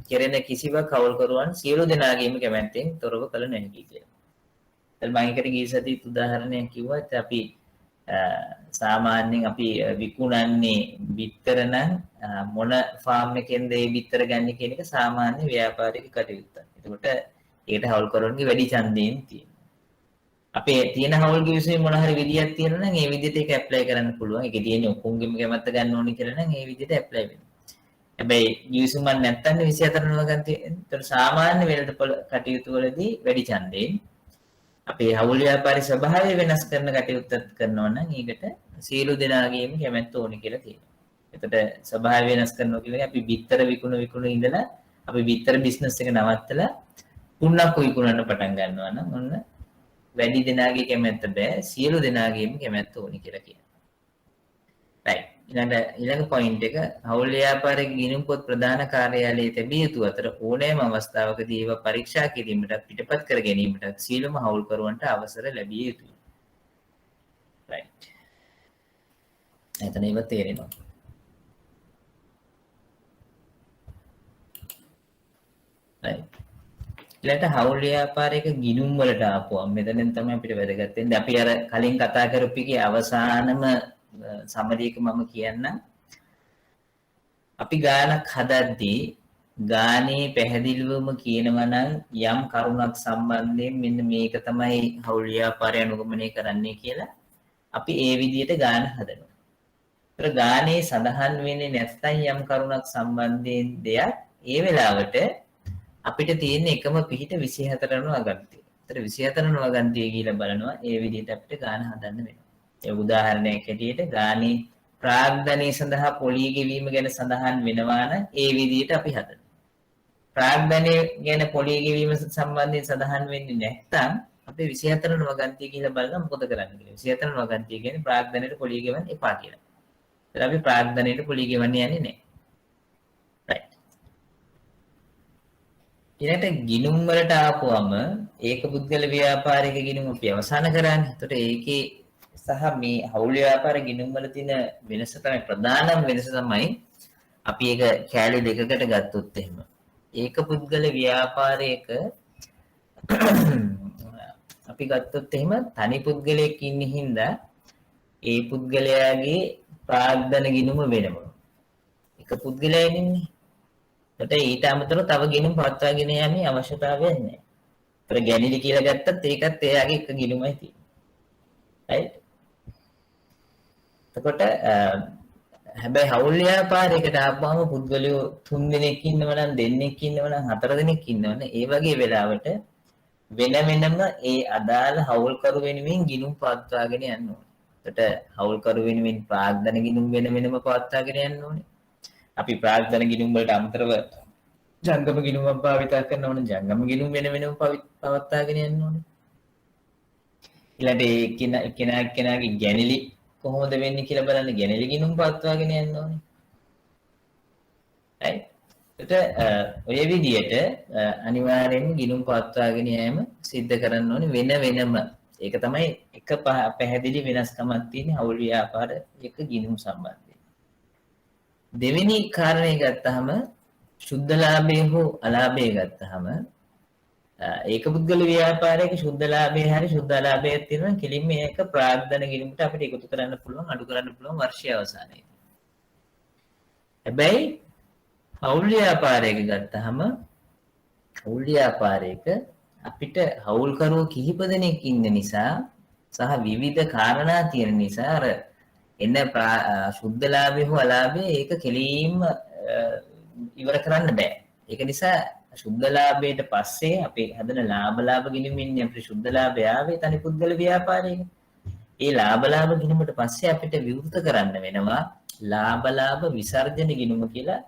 කෙරෙන කිසිවක් හවුල්කරුවන් සියලු දෙනාගේම කැමැත්තෙන් තොරව කළ නොහැකි කියලා. මම එකට ගිය සතියේ උදාහරණයක් කිව්වත් අපි සාමාන්‍යයෙන් අපි විකුණන්නේ බිත්තර නම් මොන ෆාම් එකෙන්ද ඒ බිත්තර ගන්න කියන එක සාමාන්‍ය ව්‍යාපාරික කටයුත්තක්. එතකොට ඒකට හවුල්කරුවන්ගේ වැඩි ඡන්දයෙන් තියෙනවා. අපේ තියෙන හවුල් ගිවිසුමේ මොන හරි විදියක් තියෙනවා නම් ඒ විදිහට ඒක ඇප්ලයි කරන්න පුළුවන්. ඒකේ තියෙන ඔක්කොගෙම කැමැත්ත ගන්න ඕනේ කියලා නම් ඒ විදිහට ඇප්ලයි වෙනවා. හැබැයි ගිවිසුමක් නැත්තම් 24 වන ගන්තිය. ඒතර සාමාන්‍ය වෙළඳපොළ කටයුතු වලදී වැඩි ඡන්දයෙන් අපේ හවුල් ව්‍යාපාරී ස්වභාවය වෙනස් කරන කටයුත්තක් කරනවා නම් ඒකට සියලු දෙනාගේම කැමැත්ත ඕනේ කියලා තියෙනවා. එතකොට ස්වභාවය වෙනස් කරනවා කියන්නේ අපි බිත්තර විකුණ ඉඳලා අපි බිත්තර බිස්නස් එක නවත්තලා පුන්නක් විකුණන්න පටන් ගන්නවා නම් ඔන්න වැඩි දෙනාගේ කැමැත්ත බෑ සියලු දෙනාගේම කැමැත්ත ඕනි කියලා කියනවා. right. ඊළඟ පොයින්ට් එක හවුල් ව්‍යාපාරයේ ගිණුම් පොත් ප්‍රධාන කාර්යාලයේ තැබිය යුතු අතර ඕනෑම අවස්ථාවකදී ඒවා පරීක්ෂා කිරීමට පිටපත් කර ගැනීමට සියලුම හවුල්කරුවන්ට අවසර ලැබිය යුතුයි. right. එතන ඒව තේරෙනවා. right. ඊළඟට හවුල් ව්‍යාපාරයක ගිණුම් වලට ආපුවම මෙතනින් තමයි අපිට වැදගත් වෙන්නේ. අපි අර කලින් කතා කරපු එකේ අවසානම සමරියක මම කියන්නම්. අපි ගානක් හදද්දී ගානේ පැහැදිලිවම කියනවා නම් යම් කරුණක් සම්බන්ධයෙන් මෙන්න මේක තමයි හවුල් ව්‍යාපාරය අනුගමනය කරන්නේ කියලා අපි ඒ විදිහට ගාන හදනවා. ඒතර ගානේ සඳහන් වෙන්නේ නැත්නම් යම් කරුණක් සම්බන්ධයෙන් දෙයක් ඒ වෙලාවට අපිට තියෙන එකම පිහිට 24 වෙනි වගන්තිය. ඒතර 24 වෙනි වගන්තිය කියලා බලනවා ඒ විදිහට අපිට ගාන හදන්න වෙනවා. ඒ උදාහරණයක් හැටියට ගානේ ප්‍රාග්ධනය සඳහා පොලී ගෙවීම ගැන සඳහන් වෙනවා නම් ඒ විදිහට අපි හදනවා. ප්‍රාග්ධනය ගැන පොලී ගෙවීම සම්බන්ධයෙන් සඳහන් වෙන්නේ නැත්නම් අපි 24 වෙනි වගන්තිය කියලා බලලා මොකද කරන්නේ කියලා. 24 වෙනි වගන්තිය කියන්නේ ප්‍රාග්ධනයට පොලී ගෙවන්න එපා කියලා. ඒතර අපි ප්‍රාග්ධනයට පොලී ගෙවන්න යන්නේ නැහැ. right. ඊළඟට ගිණුම් වලට ආපුවම ඒක පුද්ගල ව්‍යාපාරික ගිණුම් අපි අවසන් කරන්නේ. ඒතකොට ඒකේ සහ මේ හවුල් ව්‍යාපාර ගිණුම් වල තියෙන වෙනස තමයි ප්‍රධානම වෙනස තමයි අපි ඒක කැලේ දෙකකට ගත්තොත් එහෙම. ඒක පුද්ගල ව්‍යාපාරයක අපි ගත්තොත් එහෙම තනි පුද්ගලයෙක් ඉන්න හින්දා ඒ පුද්ගලයාගේ ප්‍රාග්ධන ගිණුම වෙනම. එක පුද්ගලයෙක් ඉන්නේ. ඒකට ඊට අමතරව තව ගිණුම් පවත්වාගෙන යන්නේ අවශ්‍යතාවයක් නැහැ. ඒතර ගැණිලි කියලා ගත්තත් ඒකත් එයාගේ එක ගිණුමයි තියෙන්නේ. right. එතකොට හැබැයි හවුල් ව්‍යාපාරයකට ආවම පුද්ගලයෝ 3 දෙනෙක් ඉන්නව නම් දෙන්නෙක් ඉන්නව නම් 4 දෙනෙක් ඉන්නව නම් ඒ වගේ වෙලාවට වෙන වෙනම ඒ අදාළ හවුල්කරු වෙනුවෙන් ගිණුම් පවත්වාගෙන යන්න ඕනේ. එතකොට හවුල්කරු වෙනුවෙන් ප්‍රාග්ධන ගිණුම් වෙන වෙනම පවත්වාගෙන යන්න ඕනේ. අපි ප්‍රාග්ධන ගිණුම් වලට අමතරව ජංගම ගිණුමක් භාවිත කරන්න ඕනේ. ජංගම ගිණුම් වෙන වෙනම පවත්වාගෙන යන්න ඕනේ. ඊළඟට එක්කෙනාගේ ගැණිලි කොහොමද වෙන්නේ කියලා බලන්න ගැණිලි ගිණුම් පවත්වාගෙන යන්න ඕනේ. right. එතකොට ඔය විදිහට අනිවාර්යෙන්ම ගිණුම් පවත්වාගෙන යෑම සිද්ධ කරන්න ඕනේ වෙන වෙනම. ඒක තමයි එක පැහැදිලි වෙනස්කමක් තියෙන්නේ හවුල් ව්‍යාපාර එක ගිණුම් සම්බන්ධයෙන්. දෙවෙනි කාරණේ ගත්තාම සුද්ධ ලාභය හෝ අලාභය ගත්තාම ඒක පුද්ගල ව්‍යාපාරයක සුද්ධ ලාභය හරි සුද්ධ අලාභයක් තියෙනවා. කෙලින්ම මේක ප්‍රාග්ධන ගිණුමට අපිට එකතු කරන්න පුළුවන් අඩු කරන්න පුළුවන් වර්ෂය අවසානයේදී. හැබැයි හවුල් ව්‍යාපාරයක ගත්තාම හවුල් ව්‍යාපාරයක අපිට හවුල්කරුවෝ කිහිප දෙනෙක් ඉන්න නිසා සහ විවිධ කාරණා තියෙන නිසා අර එන සුද්ධ ලාභය හෝ අලාභය ඒක කෙලින්ම ඉවර කරන්න බෑ. ඒක නිසා සුද්ධ ලාභයට පස්සේ අපි හදන ලාභ ගිණුමින් අපිට සුද්ධ ලාභය ආවේ තනි පුද්ගල ව්‍යාපාරයක. ඒ ලාභ ගිණුමට පස්සේ අපිට විවෘත කරන්න වෙනවා ලාභ විසර්ජන ගිණුම කියලා.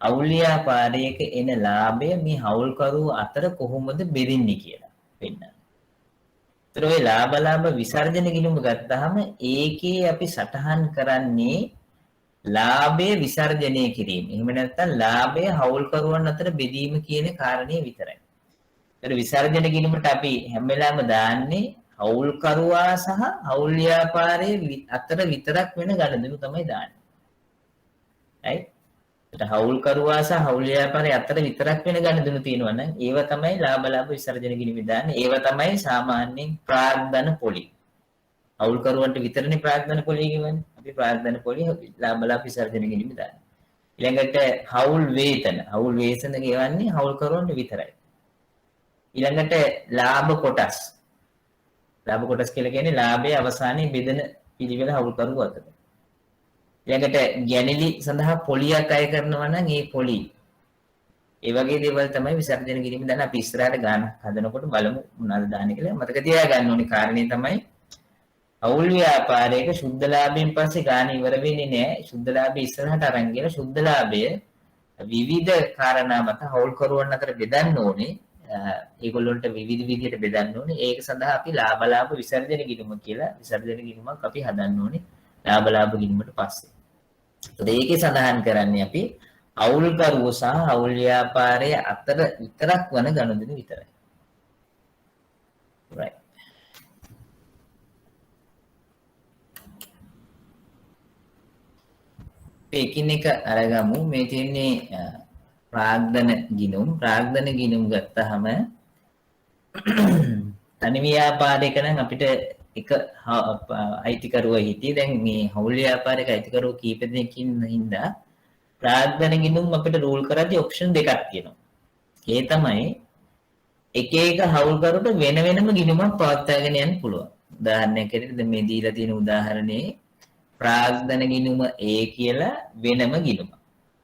හවුල් ව්‍යාපාරයක එන ලාභය මේ හවුල්කරුවෝ අතර කොහොමද බෙදෙන්නේ කියලා වෙන්න. ඒතර ඔය ලාභ විසර්ජන ගිණුම ගත්තාම ඒකේ අපි සටහන් කරන්නේ ලාභය විසර්ජනය කිරීම. එහෙම නැත්නම් ලාභය හවුල්කරුවන් අතර බෙදීම කියන කාරණේ විතරයි. ඒතර විසර්ජන ගිණුමට අපි හැම වෙලාවෙම දාන්නේ හවුල්කරුවා සහ හවුල් ව්‍යාපාරයේ අතර විතරක් වෙන ගණදෙනු තමයි දාන්නේ. right. ඒත් හවුල්කරුවා සහ හවුල් ව්‍යාපාරයේ අතර විතරක් වෙන ගණදෙනු තියෙනවා නම් ඒව තමයි ලාභ විසර්ජන ගිණුමේ දාන්නේ. ඒව තමයි සාමාන්‍යයෙන් ප්‍රාග්ධන පොලි. හවුල්කරුවන්ට විතරනේ ප්‍රාග්ධන පොලි කියවන්නේ. අපි ප්‍රාග්ධන පොලි ලාභ විසර්ජන ගිණුමේ දාන්නේ. ඊළඟට හවුල් වේතන. හවුල් වේතන ගෙවන්නේ හවුල්කරුවන්ට විතරයි. ඊළඟට ලාභ කොටස්. ලාභ කොටස් කියලා කියන්නේ ලාභයේ අවසානයේ බෙදෙන පිළිවෙල හවුල්කරුවෝ අතර. ඊළඟට ගැණිලි සඳහා පොලියක් අය කරනවා නම් ඒ පොලි. ඒ වගේ දේවල් තමයි විසර්ජන කිරීම දැන් අපි ඉස්සරහට ගන්න හදනකොට බලමු මොනවද දාන්නේ කියලා. මතක තියාගන්න ඕනේ කාරණේ තමයි හවුල් ව්‍යාපාරයක සුද්ධ ලාභයෙන් පස්සේ ගාන ඉවර වෙන්නේ නැහැ. සුද්ධ ලාභය ඉස්සරහට අරන් ගිහලා සුද්ධ ලාභය විවිධ කාරණා මත හවුල්කරුවන් අතර බෙදන්න ඕනේ. ඒගොල්ලොන්ට විවිධ විදිහට බෙදන්න ඕනේ. ඒක සඳහා අපි ලාභ විසර්ජන ගිණුම කියලා විසර්ජන ගිණුමක් අපි හදන්න ඕනේ. ලාභ ගිණුමට පස්සේ. ඒතකොට ඒකේ සඳහන් කරන්නේ අපි අවුල්කරුව සහ අවුල් ව්‍යාපාරයේ අතර විතරක් වන ගනුදෙනු විතරයි. right. එකින් එක අරගමු. මේ තියෙන්නේ ප්‍රාග්ධන ගිණුම් ගත්තාම තනි ව්‍යාපාරයක නම් අපිට එක අයිතිකරුව හිටියේ. දැන් මේ හවුල් ව්‍යාපාරයක අයිතිකරුව කීප දෙනෙකින් හින්දා ප්‍රාග්ධන ගිණුම් අපිට රූල් කරද්දී ඔප්ෂන් දෙකක් තියෙනවා. ඒ තමයි එක එක හවුල්කරුට වෙන වෙනම ගිණුමක් පවත්වාගෙන යන්න පුළුවන්. උදාහරණයක් ඇරෙන්න දැන් මේ දීලා තියෙන උදාහරණේ ප්‍රාග්ධන ගිණුම A කියලා වෙනම ගිණුමක්.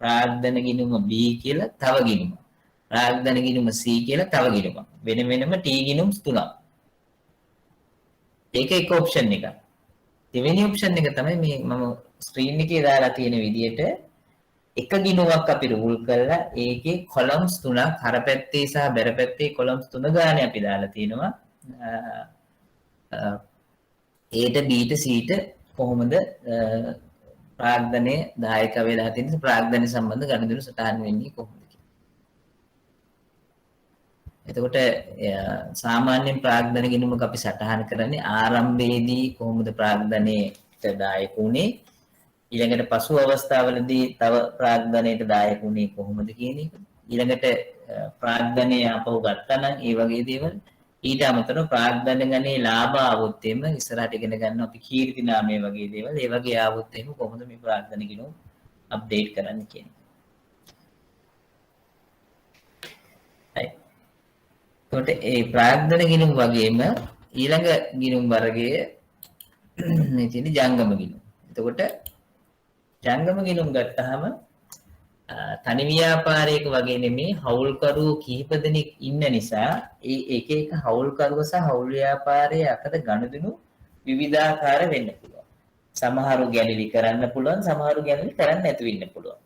ප්‍රාග්ධන ගිණුම B කියලා තව ගිණුමක්. ප්‍රාග්ධන ගිණුම C කියලා තව ගිණුමක්. වෙන වෙනම T ගිණුම් තුනක්. ඒක එක ඔප්ෂන් එකක්. දෙවෙනි ඔප්ෂන් එක තමයි මේ මම ස්ක්‍රීන් එකේ දාලා තියෙන විදිහට එක ගිණුමක් අපි රූල් කරලා ඒකේ කොලම්ස් තුනක් හර පැත්තේ සහ බැර පැත්තේ කොලම්ස් තුන ගානේ අපි දාලා තියෙනවා. A ට B ට C ට කොහොමද ප්‍රාග්ධනයේ දායක වෙලා තියෙන ප්‍රාග්ධන සම්බන්ධ ගනුදෙනු සටහන් වෙන්නේ කොහොමද කියලා. එතකොට සාමාන්‍යයෙන් ප්‍රාග්ධන ගිණුමක අපි සටහන් කරන්නේ ආරම්භයේදී කොහොමද ප්‍රාග්ධනයට දායක වුනේ, ඊළඟට පසු අවස්ථාවලදී තව ප්‍රාග්ධනයට දායක වුනේ කොහොමද කියන එක. ඊළඟට ප්‍රාග්ධනය ආපහු ගත්තා නම් ඒ වගේ දේවල්. ඊට අමතරව ප්‍රාග්ධන ගණේ ලාභ ආවොත් එම ඉස්සරහට ඉගෙන ගන්න අපි කීර්ති නාමය වගේ දේවල්. ඒ වගේ ආවොත් එම කොහොමද මේ ප්‍රාග්ධන ගිණුම අප්ඩේට් කරන්න කියන්නේ. හරි. එතකොට ඒ ප්‍රාග්ධන ගිණුම් වගේම ඊළඟ ගිණුම් වර්ගයේ මේ තියෙන ජංගම ගිණුම්. එතකොට ජංගම ගිණුම් ගත්තාම තනි ව්‍යාපාරයක වගේ නෙමේ හවුල්කරුවෝ කිහිප දෙනෙක් ඉන්න නිසා ඒ එක එක හවුල්කරුව සහ හවුල් ව්‍යාපාරයේ අතර ගනුදෙනු විවිධාකාර වෙන්න පුළුවන්. සමහරු ගැළලි කරන්න පුළුවන්, සමහරු ගැළලි කරන්න නැතුව ඉන්න පුළුවන්.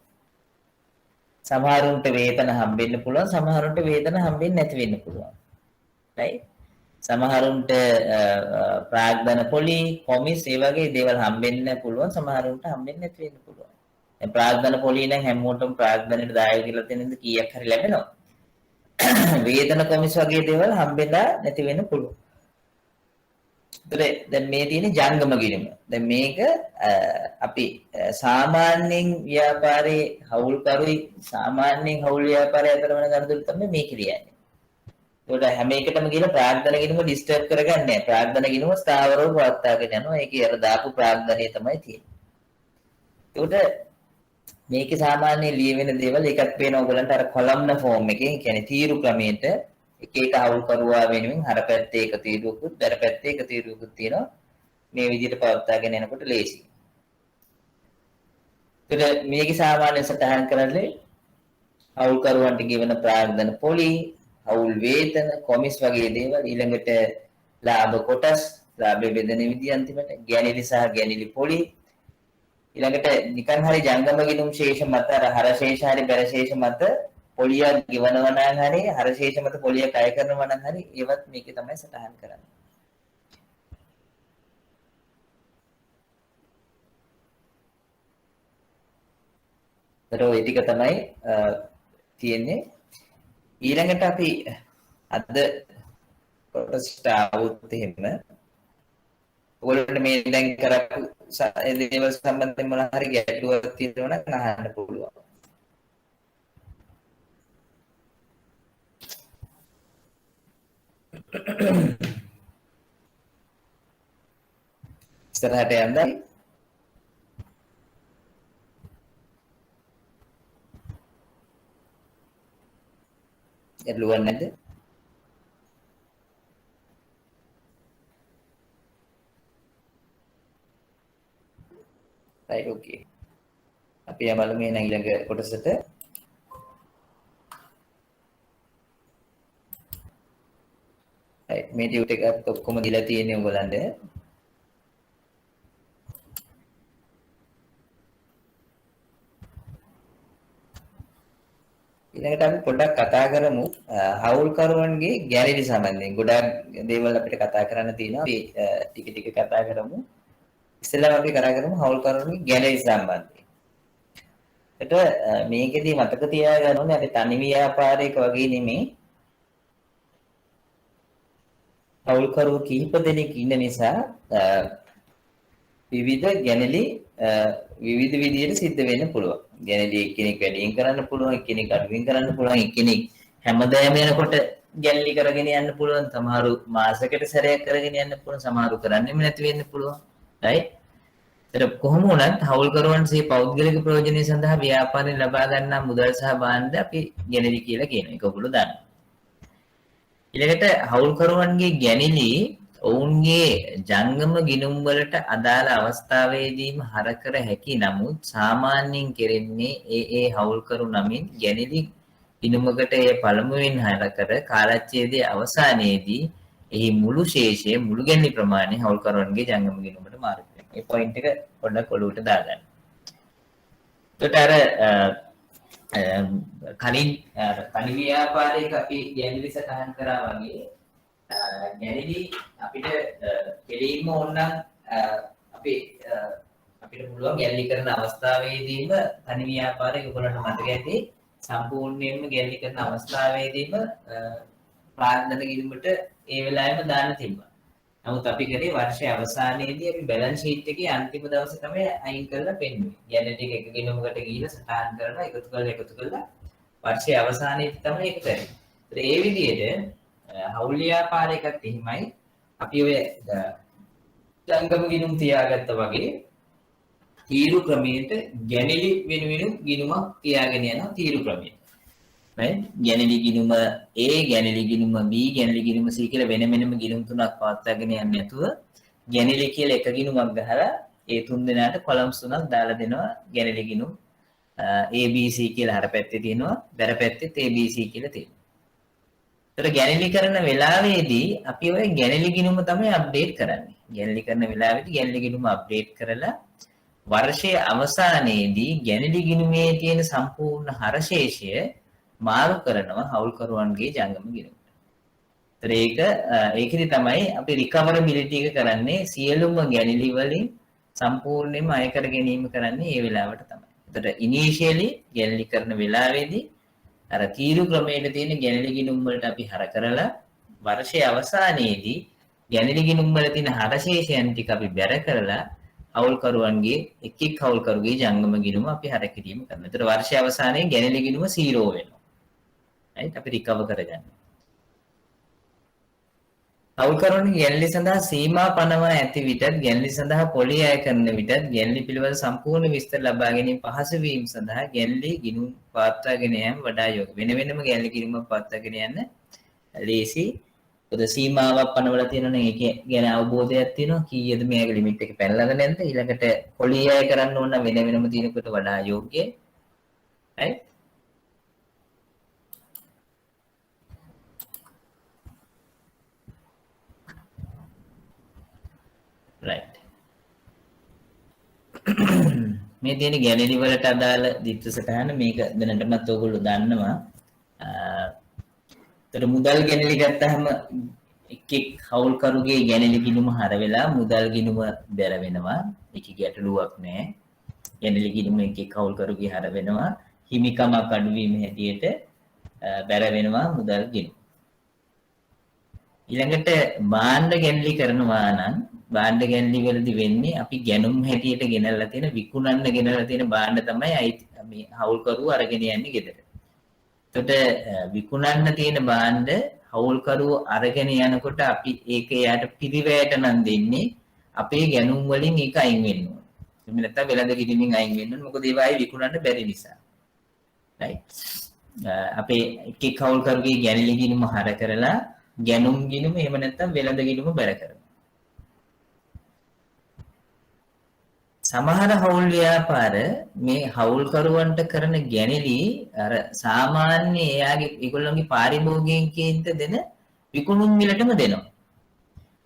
සමහරුන්ට වේතන හම්බෙන්න පුළුවන්, සමහරුන්ට වේතන හම්බෙන්නේ නැති වෙන්න පුළුවන්. right? සමහරුන්ට ප්‍රාග්ධන පොලි, කොමිස් ඒ වගේ දේවල් හම්බෙන්න පුළුවන්, සමහරුන්ට හම්බෙන්නේ නැති වෙන්න පුළුවන්. දැන් ප්‍රාග්ධන පොලි නම් හැමෝටම ප්‍රාග්ධනයට දායක කියලා තියෙනද කීයක් හරි ලැබෙනවා. වේතන කොමිස් වගේ දේවල් හම්බෙලා නැති වෙන්න පුළුවන්. දැන් මේ තියෙන ජංගම ගිණුම. දැන් මේක අපි සාමාන්‍යයෙන් ව්‍යාපාරයේ හවුල්කරුයි සාමාන්‍යයෙන් හවුල් ව්‍යාපාරය අතර වෙන ගනුදෙනු තමයි මේ කියන්නේ. ඒකට හැම එකටම ගිහලා ප්‍රාග්ධන ගිණුම ඩිස්ටර්බ් කරගන්නේ නැහැ. ප්‍රාග්ධන ගිණුම ස්ථාවරව පවත්වාගෙන යනවා. ඒකේ අර දාපු ප්‍රාග්ධනය තමයි තියෙන්නේ. ඒකට මේකේ සාමාන්‍ය ලියවෙන දේවල් එකක් පේනවා ඔයගලන්ට අර කොලම්න ෆෝම් එකේ කියන්නේ තීරු ක්‍රමයට එක එක හවුල්කරුවා වෙනුවෙන් හර පැත්තේ එක තීරුවකුත් බැර පැත්තේ එක තීරුවකුත් තියෙනවා. මේ විදිහට පවත්වාගෙන යනකොට ලේසි. ඒකට මේකේ සාමාන්‍ය සටහන් කරන්නේ හවුල්කරුවන්ට ගෙවන ප්‍රාග්ධන පොලි, හවුල් වේතන, කොමිස් වගේ දේවල්. ඊළඟට ලාභ කොටස්, ලාභ බෙදෙන විදිහ අන්තිමට ගැණිලි සහ ගැණිලි පොලි. ඊළඟට නිකන් හරි ජංගම ගිණුම් ශේෂ මත අර හර ශේෂ හරි බැර ශේෂ මත පොලියක් ගෙවනවා නම් හරි හර ශේෂ මත පොලියක් අය කරනවා නම් හරි ඒවත් මේකේ තමයි සටහන් කරන්නේ. ඒතර ওই ටික තමයි තියෙන්නේ. ඊළඟට අපි අද කොටසට આવුත් එහෙම ඔයගොල්ලන්ට මේ දැන් කරපු දේවල් සම්බන්ධයෙන් මොනවා හරි ගැටලුවක් තියෙනවා නම් අහන්න පුළුවන්. ඉස්සරහට යන්නයි. ගැටලුවක් නැද්ද? right okay. අපි යමු මේ ඊළඟ කොටසට. right මේ ටියුට් එකත් ඔක්කොම දීලා තියෙන්නේ ඔයගලන්ට. ඊළඟට අපි පොඩ්ඩක් කතා කරමු හවුල්කරුවන්ගේ ගැරඬි සම්බන්ධයෙන්. ගොඩාක් දේවල් අපිට කතා කරන්න තියෙනවා. අපි ටික ටික කතා කරමු. ඉස්සෙල්ලාම අපි කතා කරමු හවුල්කරුවන්ගේ ගැරඬි සම්බන්ධයෙන්. එතකොට මේකෙදී මතක තියාගන්න ඕනේ අපි තනි ව්‍යාපාරයක වගේ නෙමෙයි. හවුල්කරුවෝ කිහිප දෙනෙක් ඉන්න නිසා විවිධ ගැනලි විවිධ විදියට සිද්ධ වෙන්න පුළුවන්. ගැනලි එක්කෙනෙක් වැඩියෙන් කරන්න පුළුවන්, එක්කෙනෙක් අඩුවෙන් කරන්න පුළුවන්, එක්කෙනෙක් හැමදාම යනකොට ගැනලි කරගෙන යන්න පුළුවන්, සමහරු මාසයකට සැරයක් කරගෙන යන්න පුළුවන්, සමහරු කරන්නෙම නැති වෙන්න පුළුවන්. right? ඒතර කොහොම වුණත් හවුල්කරුවන්සේ පෞද්ගලික ප්‍රයෝජනය සඳහා ව්‍යාපාරයෙන් ලබා ගන්නා මුදල් සහ භාණ්ඩ අපි ගැනලි කියලා කියනවා. ඒක ඔයගොල්ලෝ දන්නවා. ඊළඟට හවුල්කරුවන්ගේ ගැනලි ඔවුන්ගේ ජංගම ගිණුම් වලට අදාළ අවස්ථාවේදීම හර කර හැකි නමුත් සාමාන්‍යයෙන් කෙරෙන්නේ ඒ හවුල්කරු නමින් ගැනලි ගිණුමකට එය පළමුවෙන් හර කර කාලච්ඡේදයේ අවසානයේදී එහි මුළු ශේෂය මුළු ගැනලි ප්‍රමාණය හවුල්කරුවන්ගේ ජංගම ගිණුමට මාරු කරනවා. මේ පොයින්ට් එක පොඩ්ඩක් ඔලුවට දාගන්න. එතකොට අර කලින් තනි ව්‍යාපාරයක අපි ගැනලි සටහන් කරා වගේ ගැනලි අපිට කෙලින්ම ඕනනම් අපිට පුළුවන් ගැනලි කරන අවස්ථාවේදීම තනි ව්‍යාපාරයක ඔයගොල්ලන්ට මතක ඇති සම්පූර්ණයෙන්ම ගැනලි කරන අවස්ථාවේදීම ප්‍රාර්ථන ගිණුමට ඒ වෙලාවෙම දාන්න තිබ්බා. නමුත් අපි කරේ වර්ෂයේ අවසානයේදී අපි බැලන්ස් ෂීට් එකේ අන්තිම දවසේ තමයි අයින් කරලා පෙන්වන්නේ. ගැනලි ටික එක ගිණුමකට ගිහිල්ලා සටහන් කරලා එකතු කරලා වර්ෂයේ අවසානයේදී තමයි ඒක කරන්නේ. ඒ විදිහට හවුල් ව්‍යාපාරයකත් එහෙමයි. අපි ඔය ජංගම ගිණුම් තියාගත්තා වගේ තීරු ක්‍රමයට ගැනලි වෙනුවෙන් ගිණුමක් තියාගෙන යනවා තීරු ක්‍රමයට. right? ගැනලි ගිණුම A, ගැනලි ගිණුම B, ගැනලි ගිණුම C කියලා වෙන වෙනම ගිණුම් තුනක් පවත්වාගෙන යන්නේ නැතුව ගැනලි කියලා එක ගිණුමක් ගහලා ඒ තුන් දෙනාට කොලම්ස් තුනක් දාලා දෙනවා ගැනලි ගිණුම් A, B, C කියලා හර පැත්තේ තියෙනවා. බැර පැත්තෙත් A, B, C කියලා තියෙනවා. ඒතර ගැනලි කරන වෙලාවේදී අපි ඔය ගැනලි ගිණුම තමයි අප්ඩේට් කරන්නේ. ගැනලි කරන වෙලාවේදී ගැනලි ගිණුම අප්ඩේට් කරලා වර්ෂයේ අවසානයේදී ගැනලි ගිණුමේ තියෙන සම්පූර්ණ හරශේෂය මාරු කරනවා හවුල්කරුවන්ගේ ජංගම ගිණුමට. ඒතර ඒකෙදි තමයි අපි රිකවරබිලිටි එක කරන්නේ සියලුම ගැනලි වලින් සම්පූර්ණයෙන්ම අය කර ගැනීම කරන්නේ ඒ වෙලාවට තමයි. ඒතර ඉනිෂියලි ගැනලි කරන වෙලාවේදී අර තීරු ක්‍රමයට තියෙන ගැනලි ගිණුම් වලට අපි හර කරලා වර්ෂයේ අවසානයේදී ගැනලි ගිණුම් වල තියෙන හරශේෂයන් ටික අපි බැර කරලා හවුල්කරුවන්ගේ එක් හවුල්කරුගේ ජංගම ගිණුම අපි හර කිරීම කරනවා. ඒතර වර්ෂයේ අවසානයේ ගැනලි ගිණුම 0 වෙනවා. right? අපි රිකවර් කරගන්න. හවුල්කරුවන්ගේ ගැනලි සඳහා සීමා පනවා ඇති විටත් ගැනලි සඳහා පොලි අය කරන විටත් ගැනලි පිළිබඳ සම්පූර්ණ විස්තර ලබා ගැනීම පහසු වීම සඳහා ගැනලි ගිණුම් පවත්වාගෙන යාම වඩා යෝග්‍ය. වෙන වෙනම ගැනලි ගිණුමක් පවත්වාගෙන යන්න ලේසි. පොද සීමාවක් පනවලා තියෙනවනේ ඒක ගැන අවබෝධයක් තියෙනවා. කීයද මේකේ ලිමිට් එක පැනලාද නැද්ද? ඊළඟට පොලි අය කරන්න ඕන වෙන වෙනම තියෙනකොට වඩා යෝග්‍යයි. right? right. මේ තියෙන ගැලරි වලට අදාළ දිත්ත සටහන මේක දැනටමත් ඔයගොල්ලෝ දන්නවා. ඒතර මුදල් ගැනලි ගත්තාම එක් හවුල්කරුගේ ගැනලි ගිණුම හර වෙලා මුදල් ගිණුම බැර වෙනවා. ඒක ගැටලුවක් නෑ. ගැනලි ගිණුම එක් හවුල්කරුගේ හර වෙනවා. හිමිකමක් අඩුවීම හැටියට බැර වෙනවා මුදල් ගිණුම. ඊළඟට භාණ්ඩ ගැනලි කරනවා නම් භාණ්ඩ ගැනලි වලදී වෙන්නේ අපි ගැනුම් හැටියට ගෙනල්ලා තියෙන විකුණන්න ගෙනල්ලා තියෙන භාණ්ඩ තමයි මේ හවුල්කරුව අරගෙන යන්නේ ගෙදර. එතකොට විකුණන්න තියෙන භාණ්ඩ හවුල්කරුව අරගෙන යනකොට අපි ඒක එයාට පිරිවැයට නම් දෙන්නේ අපේ ගැනුම් වලින් ඒක අයින් වෙන්න ඕනේ. එහෙම නැත්නම් වෙළඳ කිරීමෙන් අයින් වෙන්න ඕනේ. මොකද ඒවායි විකුණන්න බැරි නිසා. right. අපේ එක් හවුල්කරුගේ ගැනලි ගිණුම හර කරලා ගැනුම් ගිණුම එහෙම නැත්නම් වෙළඳ ගිණුම බැර කරනවා. සමහර හවුල් ව්‍යාපාර මේ හවුල්කරුවන්ට කරන ගැනලි අර සාමාන්‍ය එයාගේ ඒගොල්ලන්ගේ පාරිභෝගිකයින්ට දෙන විකුණුම් මිලටම දෙනවා.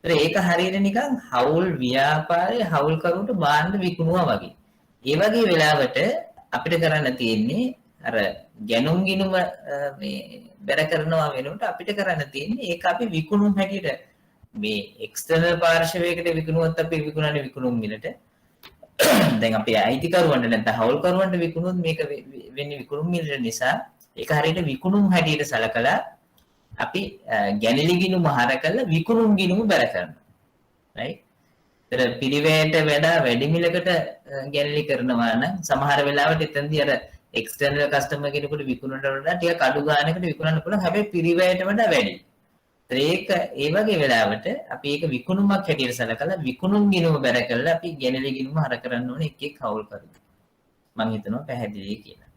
ඒතර ඒක හරියට නිකන් හවුල් ව්‍යාපාරයේ හවුල්කරුවන්ට භාණ්ඩ විකුණුවා වගේ. ඒ වගේ වෙලාවට අපිට කරන්න තියෙන්නේ අර ගැනුම් ගිනුම මේ බැර කරනවා වෙනුවට අපිට කරන්න තියෙන්නේ ඒක අපි විකුණුම් හැටියට මේ එක්ස්ටර්නල් පාර්ශවයකට විකුණුවත් අපි විකුණන්නේ විකුණුම් මිලට. දැන් අපි අයිතිකරුවන්ට නැත්නම් හවුල්කරුවන්ට විකුණුවොත් මේක වෙන්නේ විකුණුම් මිල නිසා ඒක හරියට විකුණුම් හැටියට සලකලා අපි ගැනලි ගිණුම හර කරලා විකුණුම් ගිණුම බැර කරනවා. right? ඒතර පිළිවෙලට වඩා වැඩි මිලකට ගැනලි කරනවා නම් සමහර වෙලාවට එතනදී අර එක්ස්ටර්නල් කස්ටමර් කෙනෙකුට විකුණනට වඩා ටිකක් අඩු ගාණකට විකුණන්න පුළුවන්. හැබැයි පිළිවෙලට වඩා වැඩි. ඒක ඒ වගේ වෙලාවට අපි ඒක විකුණුමක් හැටියට සලකලා විකුණුම් ගිණුම බැර කරලා අපි ගැනලි ගිණුම හර කරන්න ඕනේ එක් එක් හවුල් කරුට. මම හිතනවා පැහැදිලි කියලා.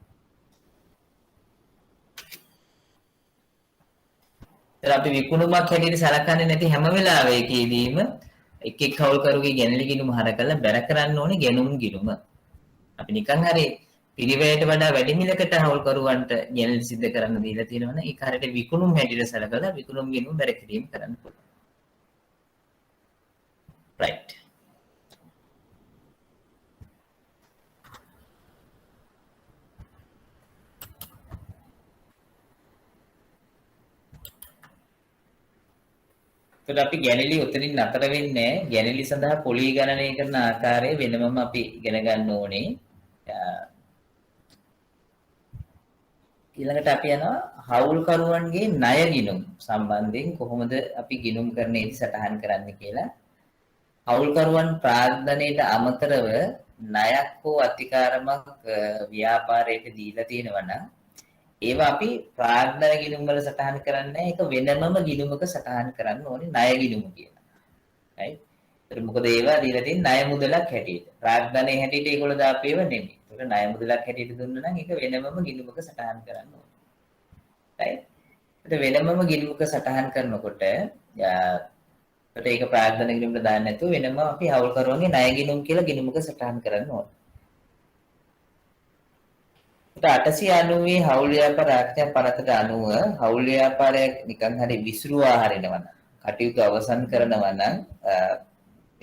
ඒත් අපි විකුණුමක් හැටියට සලකන්නේ නැති හැම වෙලාවෙකදීම එක් එක් හවුල් කරුගේ ගැනලි ගිණුම හර කරලා බැර කරන්න ඕනේ ගැනුම් ගිණුම. අපි නිකන් හරි පිළිවෙලට වඩා වැඩි මිලකට හවුල් කරුවන්ට ගැනලි සිද්ධ කරන්න දීලා තියෙනවනේ ඒක හරියට විකුණුම් හැටියට සලකලා විකුණුම් ගිණුම බැර කිරීම කරන්න පුළුවන්. right. ඒත් අපි ගැනලි උතනින් නතර වෙන්නේ ගැනලි සඳහා පොලි ගණනය කරන ආකාරය වෙනමම අපි ඉගෙන ගන්න ඕනේ. ඊළඟට අපි යනවා හවුල්කරුවන්ගේ ණය ගිණුම් සම්බන්ධයෙන් කොහොමද අපි ගිණුම් කරන ඉදි සටහන් කරන්න කියලා. හවුල්කරුවන් ප්‍රාර්ථනයට අමතරව ණයක් හෝ අතිකාරමක් ව්‍යාපාරයට දීලා තියෙනවා නම් ඒවා අපි ප්‍රාර්ථනා ගිණුම් වල සටහන් කරන්නේ ඒක වෙනමම ගිණුමක සටහන් කරන්න ඕනේ ණය ගිණුම කියලා. right? ඒක මොකද ඒවා දීලා තියෙන ණය මුදලක් හැටියට. ප්‍රාර්ථනාවේ හැටියට ඒගොල්ලෝ දාපේව නෙමෙයි. ඒක ණය මුදලක් හැටියට දුන්නා නම් ඒක වෙනමම ගිණුමක සටහන් කරන්න ඕනේ. right? ඒක වෙනමම ගිණුමක සටහන් කරනකොට ඒක ප්‍රාර්ථනා ගිණුමට දාන්න නැතුව වෙනම අපි හවුල්කරුවන්ගේ ණය ගිණුම් කියලා ගිණුමක සටහන් කරන්න ඕනේ. 890 හවුල් ව්‍යාපාර ආඥා පනතට අනුව හවුල් ව්‍යාපාරයක් නිකන් හරි විසිරුවා හරිනවා නම් කටයුතු අවසන් කරනවා නම්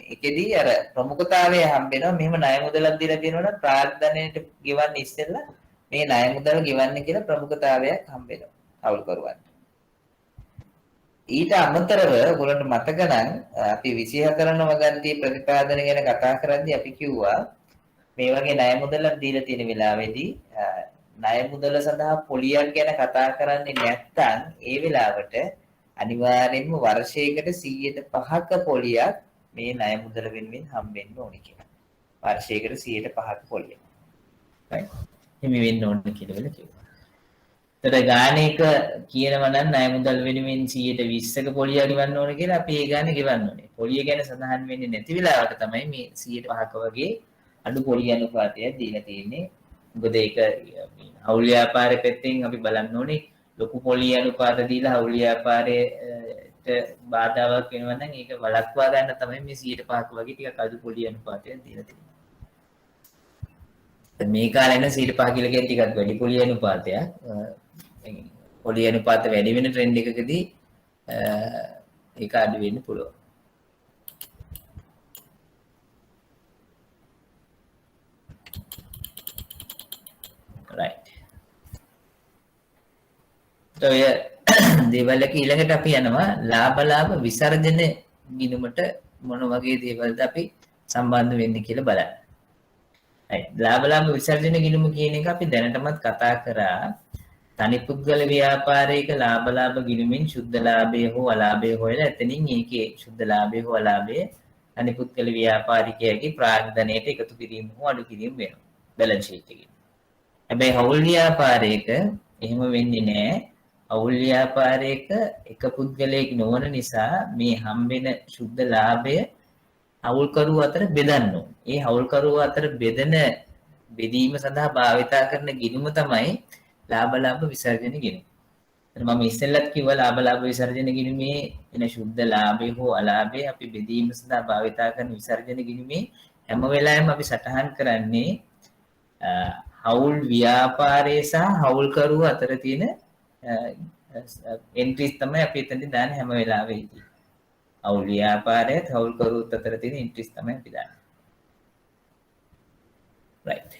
ඒකෙදී අර ප්‍රමුඛතාවය හම්බෙනවා මෙහෙම ණය මුදලක් දීලා තියෙනවා නම් ප්‍රාර්ථනයට ගෙවන්න ඉස්සෙල්ලා මේ ණය මුදල ගෙවන්න කියලා ප්‍රමුඛතාවයක් හම්බෙනවා හවුල් කරුවන්ට. ඊට අමතරව ඔයගොල්ලන්ට මතක නම් අපි 24 වගන්තිය ප්‍රතිපාදන ගැන කතා කරද්දී අපි කිව්වා මේ වගේ ණය මුදලක් දීලා තියෙන වෙලාවේදී ණය මුදල සඳහා පොලියක් ගැන කතා කරන්නේ නැත්නම් ඒ වෙලාවට අනිවාර්යෙන්ම වර්ෂයකට 105ක පොලියක් මේ ණය මුදල වෙනුවෙන් හම්බෙන්න ඕනේ කියලා. වර්ෂයකට 105ක පොලියක්. right? හිමි වෙන්න ඕනේ කියලා කිව්වා. ඒතර ගාණේක කියනවා නම් ණය මුදල් වෙනුවෙන් 120ක පොලිය ගෙවන්න ඕනේ කියලා අපි ඒ ගානේ ගෙවන්න ඕනේ. පොලිය ගැන සඳහන් වෙන්නේ නැති වෙලාවට තමයි මේ 105ක වගේ අඩු පොලිය අනුපාතයක් දීලා තියෙන්නේ. මොකද ඒක හවුල් ව්‍යාපාරයේ පැත්තෙන් අපි බලන්න ඕනේ ලොකු පොලිය අනුපාත දීලා හවුල් ව්‍යාපාරයට බාධාවක් වෙනවා නම් ඒක වළක්වා ගන්න තමයි මේ 105ක වගේ ටිකක් අඩු පොලිය අනුපාතයක් දීලා තියෙන්නේ. මේ කාලේ නම් 105 කියලා කියන්නේ ටිකක් වැඩි පොලිය අනුපාතයක්. පොලිය අනුපාත වැඩි වෙන ට්‍රෙන්ඩ් එකකදී ඒක අඩු වෙන්න පුළුවන්. right. ඔය දේවල් එක ඊළඟට අපි යනවා ලාභ විසර්ජන ගිණුමට මොන වගේ දේවල්ද අපි සම්බන්ධ වෙන්නේ කියලා බලන්න. right. ලාභ විසර්ජන ගිණුම කියන එක අපි දැනටමත් කතා කරා. තනි පුද්ගල ව්‍යාපාරයක ලාභ ගිණුමින් ශුද්ධ ලාභය හෝ අලාභය හොයලා එතනින් ඒකේ ශුද්ධ ලාභය හෝ අලාභය තනි පුද්ගල ව්‍යාපාරිකයාගේ ප්‍රාග්ධනයට එකතු කිරීම හෝ අඩු කිරීම වෙනවා. බැලන්ස් ෂීට් එකේ. හැබැයි හවුල් ව්‍යාපාරයක එහෙම වෙන්නේ නැහැ. හවුල් ව්‍යාපාරයක එක පුද්ගලයෙක් නොවන නිසා මේ හම්බෙන ශුද්ධ ලාභය හවුල්කරුවෝ අතර බෙදන්න ඕනේ. ඒ හවුල්කරුවෝ අතර බෙදීම සඳහා භාවිතා කරන ගිණුම තමයි ලාභ විසර්ජන ගිණුම. මම ඉස්සෙල්ලත් කිව්වා ලාභ විසර්ජන ගිණුමේ එන ශුද්ධ ලාභය හෝ අලාභය අපි බෙදීම සඳහා භාවිතා කරන විසර්ජන ගිණුමේ හැම වෙලාවෙම අපි සටහන් කරන්නේ හවුල් ව්‍යාපාරයේ සහ හවුල්කරුවෝ අතර තියෙන එන්ට්‍රීස් තමයි අපි එතනදී දාන්නේ හැම වෙලාවෙදී. හවුල් ව්‍යාපාරයත් හවුල්කරුවොත් අතර තියෙන එන්ට්‍රීස් තමයි අපි දාන්නේ. right.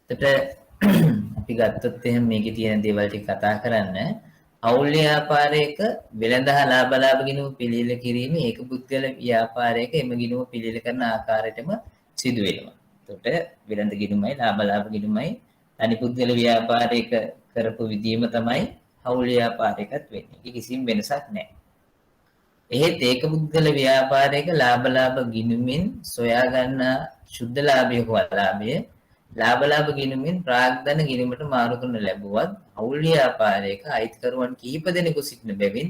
එතකොට අපි ගත්තොත් එහෙනම් මේකේ තියෙන දේවල් ටික කතා කරන්න. අවුල් ව්‍යාපාරයක වෙළඳ ලාභ ගිණුම පිළියෙල කිරීම ඒක පුද්ගල ව්‍යාපාරයක එම ගිණුම පිළියෙල කරන ආකාරයටම සිදු වෙනවා. එතකොට වෙළඳ ගිණුමයි ලාභ ගිණුමයි තනි පුද්ගල ව්‍යාපාරයක කරපු විදිහම තමයි අවුල් ව්‍යාපාරයකත් වෙන්නේ. ඒක කිසිම වෙනසක් නැහැ. එහෙත් ඒක පුද්ගල ව්‍යාපාරයක ලාභ ගිණුමින් සොයා ගන්න ශුද්ධ ලාභය හෝ අලාභය ලාභ ගිණුමින් ප්‍රාග්ධන ගිණුමට මාරු කරනු ලැබුවත් අවුල් ව්‍යාපාරයක අයිතිකරුවන් කිහිප දෙනෙකු සිටින බැවින්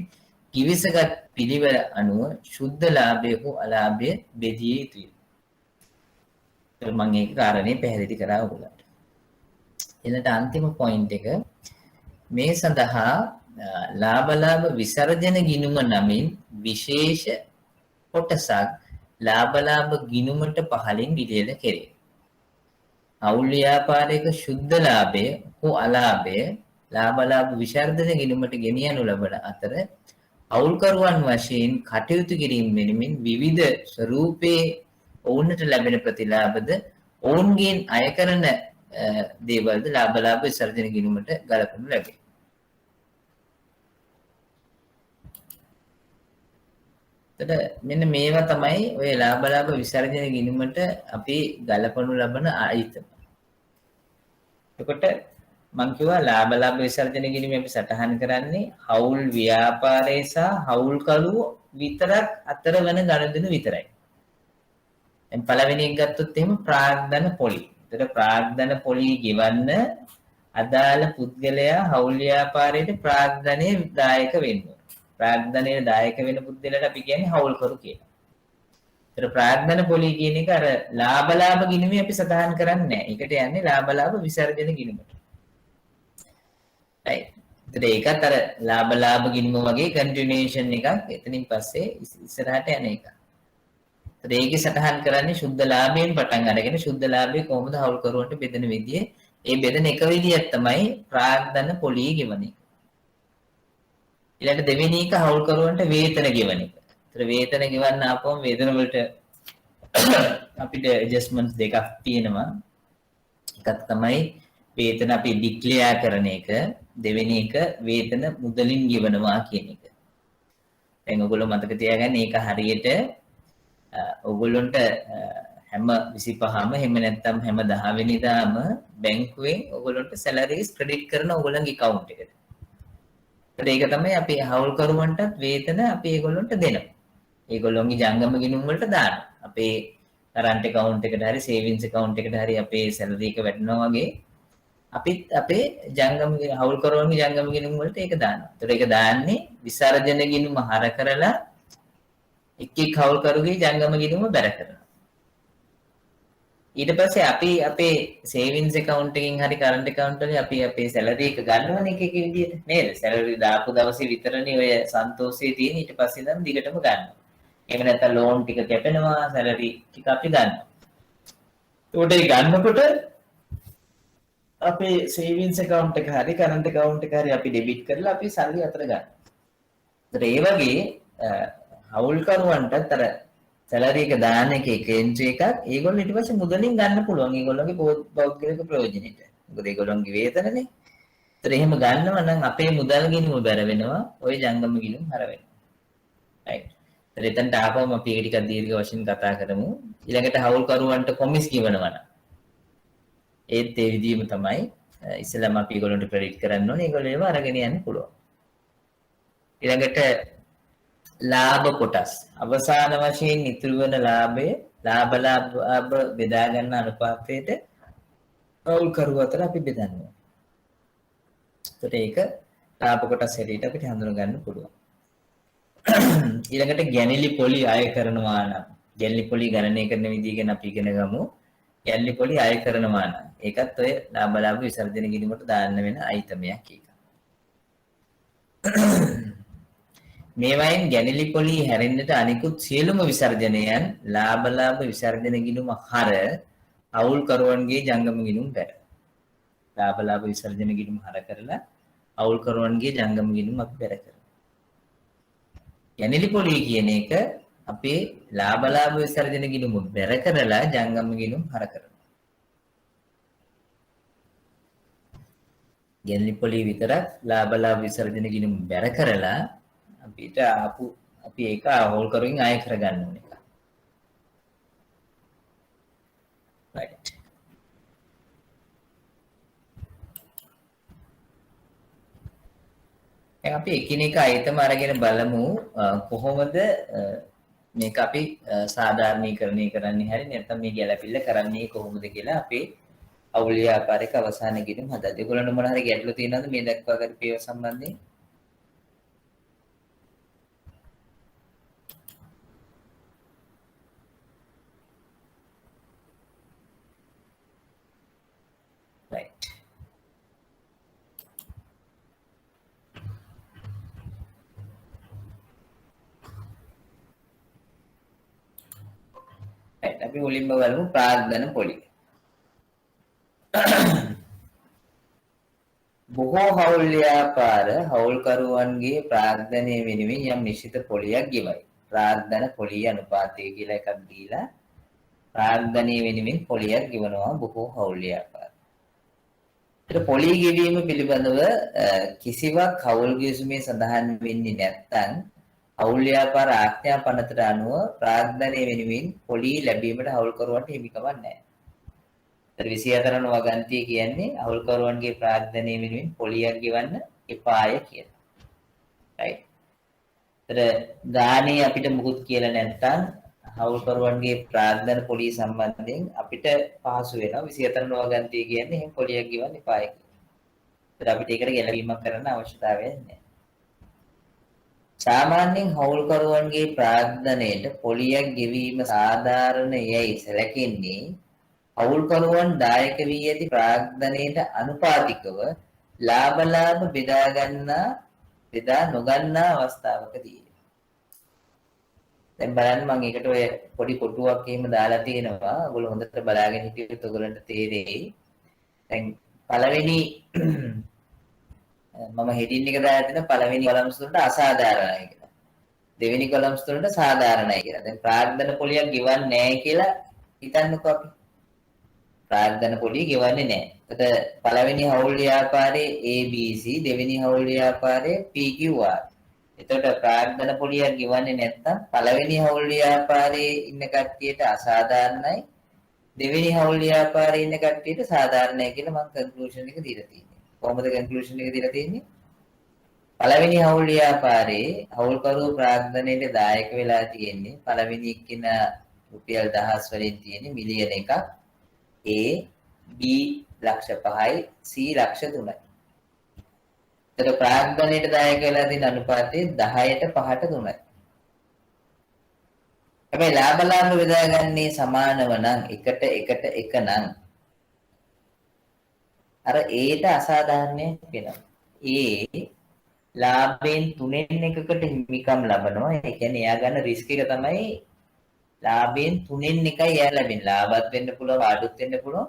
කිවිසගත් පිළිවෙල අනුව ශුද්ධ ලාභය හෝ අලාභය බෙදිය යුතුය. මම ඒක කාරණේ පැහැදිලි කරා ඔයගොල්ලන්ට. ඊළඟට අන්තිම පොයින්ට් එක මේ සඳහා ලාභ විසර්ජන ගිණුම නමින් විශේෂ කොටසක් ලාභ ගිණුමට පහළින් පිළියෙල කෙරේ. අවුල් ව්‍යාපාරයක ශුද්ධ ලාභය හෝ අලාභය ලාභ විසර්ජන ගිණුමට ගෙනියනු ලබන අතර අවුල්කරුවන් වශයෙන් කටයුතු කිරීම වෙනුමින් විවිධ ස්වරූපයේ ඔවුන්ට ලැබෙන ප්‍රතිලාභද ඔවුන්ගෙන් අය කරන දේවල්ද ලාභ විසර්ජන ගිණුමට ගලපනු ලැබේ. එතකොට මෙන්න මේවා තමයි ඔය ලාභ විසර්ජන ගිණුමට අපි ගලපනු ලබන අයිතම. එතකොට මම කිව්වා ලාභ විසර්ජන ගිණුම අපි සටහන් කරන්නේ හවුල් ව්‍යාපාරය සහ හවුල් කළුව විතරක් අතර වෙන ගනුදෙනු විතරයි. දැන් පළවෙනි එක ගත්තොත් එහෙම ප්‍රාග්ධන පොලි. එතකොට ප්‍රාග්ධන පොලි ගෙවන්න අදාළ පුද්ගලයා හවුල් ව්‍යාපාරයේ ප්‍රාග්ධනයේ දායක වෙන්න ඕන. ප්‍රාග්ධනයේ දායක වෙන පුද්ගලයාට අපි කියන්නේ හවුල්කරු කියලා. ඒතර ප්‍රාග්ධන පොලි කියන එක අර ලාභ ගිණුමේ අපි සටහන් කරන්නේ නැහැ. ඒකට යන්නේ ලාභ විසර්ජන ගිණුමට. right. ඒතර ඒකත් අර ලාභ ගිණුම වගේ කන්ටිනියුේෂන් එකක් එතනින් පස්සේ ඉස්සරහට යන එක. ඒතර ඒකේ සටහන් කරන්නේ සුද්ධ ලාභයෙන් පටන් අරගෙන සුද්ධ ලාභය කොහොමද හවුල්කරුවන්ට බෙදෙන විදිය. ඒ බෙදෙන එක විදියක් තමයි ප්‍රාග්ධන පොලි ගෙවන එක. ඊළඟ දෙවෙනි එක හවුල්කරුවන්ට වේතන ගෙවන එක. ඒතර වේතන ගෙවන්න ආපුවම වේතන වලට අපිට ඇඩ්ජස්ට්මන්ට්ස් දෙකක් තියෙනවා. එකක් තමයි වේතන අපි ඩික්ලෙයාර් කරන එක. දෙවෙනි එක වේතන මුදලින් ගෙවනවා කියන එක. දැන් ඔයගොල්ලෝ මතක තියාගන්න මේක හරියට ඔයගොල්ලොන්ට හැම 25ම එහෙම නැත්නම් හැම 10 වෙනිදාම බැංකුවෙන් ඔයගොල්ලොන්ට සැලරිස් ක්‍රෙඩිට් කරන ඔයගොල්ලන්ගේ account එකට. ඒක තමයි අපි හවුල්කරුවන්ටත් වේතන අපි ඒගොල්ලන්ට දෙනවා. ඒගොල්ලොන්ගේ ජංගම ගිණුම් වලට දානවා. අපේ කරන්ට් account එකට හරි සේවිංස් account එකට හරි අපේ සැලරි එක වැටෙනවා වගේ අපිත් අපේ ජංගම හවුල්කරුවන්ගේ ජංගම ගිණුම් වලට ඒක දානවා. ඒතර ඒක දාන්නේ විසර්ජන ගිණුම හර කරලා එක් එක් හවුල්කරුගේ ජංගම ගිණුම බැර කරනවා. ඊට පස්සේ අපි අපේ සේවිංස් account එකකින් හරි කරන්ට් account වලින් අපි අපේ සැලරි එක ගන්නවනේ එක එක විදියට නේද? සැලරි දාපු දවසේ විතරනේ ඔය සන්තෝෂයේ තියෙන ඊට පස්සේ නම් දිගටම ගන්නවා. එහෙම නැත්නම් ලෝන් ටික කැපෙනවා සැලරි ටික අපි ගන්නවා. ඒකට ඒ ගන්නකොට අපේ සේවිංස් account එක හරි කරන්ට් account එක හරි අපි ඩෙබිට් කරලා අපි සල්ලි අතර ගන්නවා. ඒත් ඒ වගේ හවුල්කරුවන්ටත් අර සැලරි එක දාන එකේ එන්ට්‍රි එකක් ඒගොල්ලෝ ඊට පස්සේ මුදලින් ගන්න පුළුවන් ඒගොල්ලෝගේ පෞද්ගලික ප්‍රයෝජනෙට. මොකද ඒගොල්ලෝගේ වේතනනේ. ඒතර එහෙම ගන්නව නම් අපේ මුදල් ගිණුම බැර වෙනවා, ওই ජංගම ගිණුම හර වෙනවා. right. ඒතර එතනට ආපුවම අපි ඒක ටිකක් දීර්ඝ වශයෙන් කතා කරමු. ඊළඟට හවුල්කරුවන්ට කොමිස් ගෙවනවා නම් ඒත් ඒ විදිහම තමයි ඉස්සෙල්ලාම අපි ඒගොල්ලන්ට ක්‍රෙඩිට් කරන්න ඕනේ. ඒගොල්ලෝ ඒව අරගෙන යන්න පුළුවන්. ඊළඟට ලාභ කොටස් අවසාන වශයෙන් ඉතුරු වෙන ලාභය ලාභ බෙදා ගන්න අනුපාතයට හවුල්කරුව අතර අපි බෙදනවා. ඒකට ඒක ලාභ කොටස් හැටියට අපිට හඳුනා ගන්න පුළුවන්. ඊළඟට ගැනිලි පොලි අය කරනවා නම් ගැනිලි පොලි ගණනය කරන විදිහ ගැන අපි ඉගෙන ගමු. ගැනිලි පොලි අය කරනවා නම් ඒකත් ඔය ලාභ විසර්ජන ගිණුමට දාන්න වෙන අයිතමයක් එක. මේවායින් ගැනිලි පොලි හැරෙන්නට අනිකුත් සියලුම විසර්ජනයන් ලාභ විසර්ජන ගිණුම හර අවුල්කරුවන්ගේ ජංගම ගිණුම් බැර. ලාභ විසර්ජන ගිණුම හර කරලා අවුල්කරුවන්ගේ ජංගම ගිණුම් අපි බැර කරනවා. ගැනිලි පොලි කියන එක අපේ ලාභ විසර්ජන ගිණුම බැර කරලා ජංගම ගිණුම් හර කරනවා. ගෙල්ලි පොලි විතරක් ලාබලා විසර්ජන ගිණුම් බැර කරලා අපිට අපි ඒක හෝල් කරුවෙන් ආයෙ කරගන්න ඕන එක. right. දැන් අපි එකිනෙක අයිතම අරගෙන බලමු කොහොමද මේක අපි සාධාරණීකරණය කරන්නේ හරි නැත්නම් මේ ගැළපිල්ල කරන්නේ කොහොමද කියලා අපේ අවුල් ව්‍යාපාරික අවසාන ගිණුම් හදද්දී. ඒගොල්ලන්ට මොන හරි ගැටලු තියෙනවද මේ දක්වා ගන්න පේව සම්බන්ධයෙන්? right. right. අපි මුලින්ම බලමු ප්‍රාග්ධන පොලි. බොහෝ හවුල් ව්‍යාපාර හවුල්කරුවන්ගේ ප්‍රාග්ධනය වෙනුවෙන් යම් නිශ්චිත පොලියක් ගෙවයි. ප්‍රාග්ධන පොලිය අනුපාතය කියලා එකක් දීලා ප්‍රාග්ධනය වෙනුවෙන් පොලියක් ගෙවනවා බොහෝ හවුල් ව්‍යාපාර. ඒත් පොලි ගෙවීම පිළිබඳව කිසිවක් හවුල් ගිවිසුමේ සඳහන් වෙන්නේ නැත්නම් හවුල් ව්‍යාපාර ආඥා පනතට අනුව ප්‍රාග්ධනය වෙනුවෙන් පොලි ලැබීමට හවුල්කරුවන්ට හිමිකමක් නැහැ. 24 වගන්තිය කියන්නේ හවුල්කරුවන්ගේ ප්‍රාග්ධනය වෙනුවෙන් පොලියක් ගෙවන්න එපාය කියලා. right. ගානේ අපිට මුකුත් කියලා නැත්නම් හවුල්කරුවන්ගේ ප්‍රාග්ධන පොලිය සම්බන්ධයෙන් අපිට පහසු වෙනවා 24 වගන්තිය කියන්නේ එහෙම පොලියක් ගෙවන්න එපාය කියලා. අපිට ඒකට ගැළවීමක් කරන්න අවශ්‍යතාවයක් නැහැ. සාමාන්‍යයෙන් හවුල්කරුවන්ගේ ප්‍රාග්ධනයට පොලියක් ගෙවීම සාධාරණ යයි සැලකෙන්නේ හවුල්කරුවන් දායක වී ඇති ප්‍රාග්ධනයට අනුපාතිකව ලාභ බෙදා නොගන්නා අවස්ථාවකදී. දැන් බලන්න මම ඒකට ඔය පොඩි කොටුවක් එහෙම දාලා තියෙනවා. ඔයගොල්ලෝ හොඳට බලාගෙන හිටියොත් ඔයගොල්ලන්ට තේරෙයි. දැන් පළවෙනි මම හෙඩින් එක දාලා තියෙන පළවෙනි කොලම්ස් වලට අසාධාරණයි කියලා. දෙවෙනි කොලම්ස් වලට සාධාරණයි කියලා. දැන් ප්‍රාග්ධන පොලියක් ගෙවන්නේ නැහැ කියලා හිතන්නකෝ අපි. ප්‍රාග්ධන පොලිය ගෙවන්නේ නැහැ. එතකොට පළවෙනි හවුල් ව්‍යාපාරයේ ABC, දෙවෙනි හවුල් ව්‍යාපාරයේ PQR. එතකොට ප්‍රාග්ධන පොලියක් ගෙවන්නේ නැත්නම් පළවෙනි හවුල් ව්‍යාපාරයේ ඉන්න කට්ටියට අසාධාරණයි. දෙවෙනි හවුල් ව්‍යාපාරයේ ඉන්න කට්ටියට සාධාරණයි කියලා මම කන්ක්ලූෂන් එක දීලා තියෙනවා. කොහොමද කන්ක්ලූෂන් එක දීලා තියෙන්නේ? පළවෙනි හවුල් ව්‍යාපාරයේ හවුල්කරුවෝ ප්‍රාග්ධනයේ දායක වෙලා තියෙන්නේ පළවෙනි එක්කිනා රුපියල් 1000 වලින් තියෙන්නේ මිලියන එකක්. A B ලක්ෂ 5යි C ලක්ෂ 3යි. එතකොට ප්‍රාග්ධනයට දායක වෙලා තියෙන අනුපාතය 10ට 5ට 3යි. හැබැයි ලාභ බෙදාගන්නේ සමානව නම් එකට නම් අර Aට අසාධාරණයක් වෙනවා. A ලාභයෙන් 3න් එකකට හිමිකම් ලබනවා. ඒ කියන්නේ එයා ගන්න රිස්ක් එක තමයි ලාභයෙන් 3න් එකයි එයා ලැබෙන්නේ. ලාභත් වෙන්න පුළුවන්, පාඩුත් වෙන්න පුළුවන්.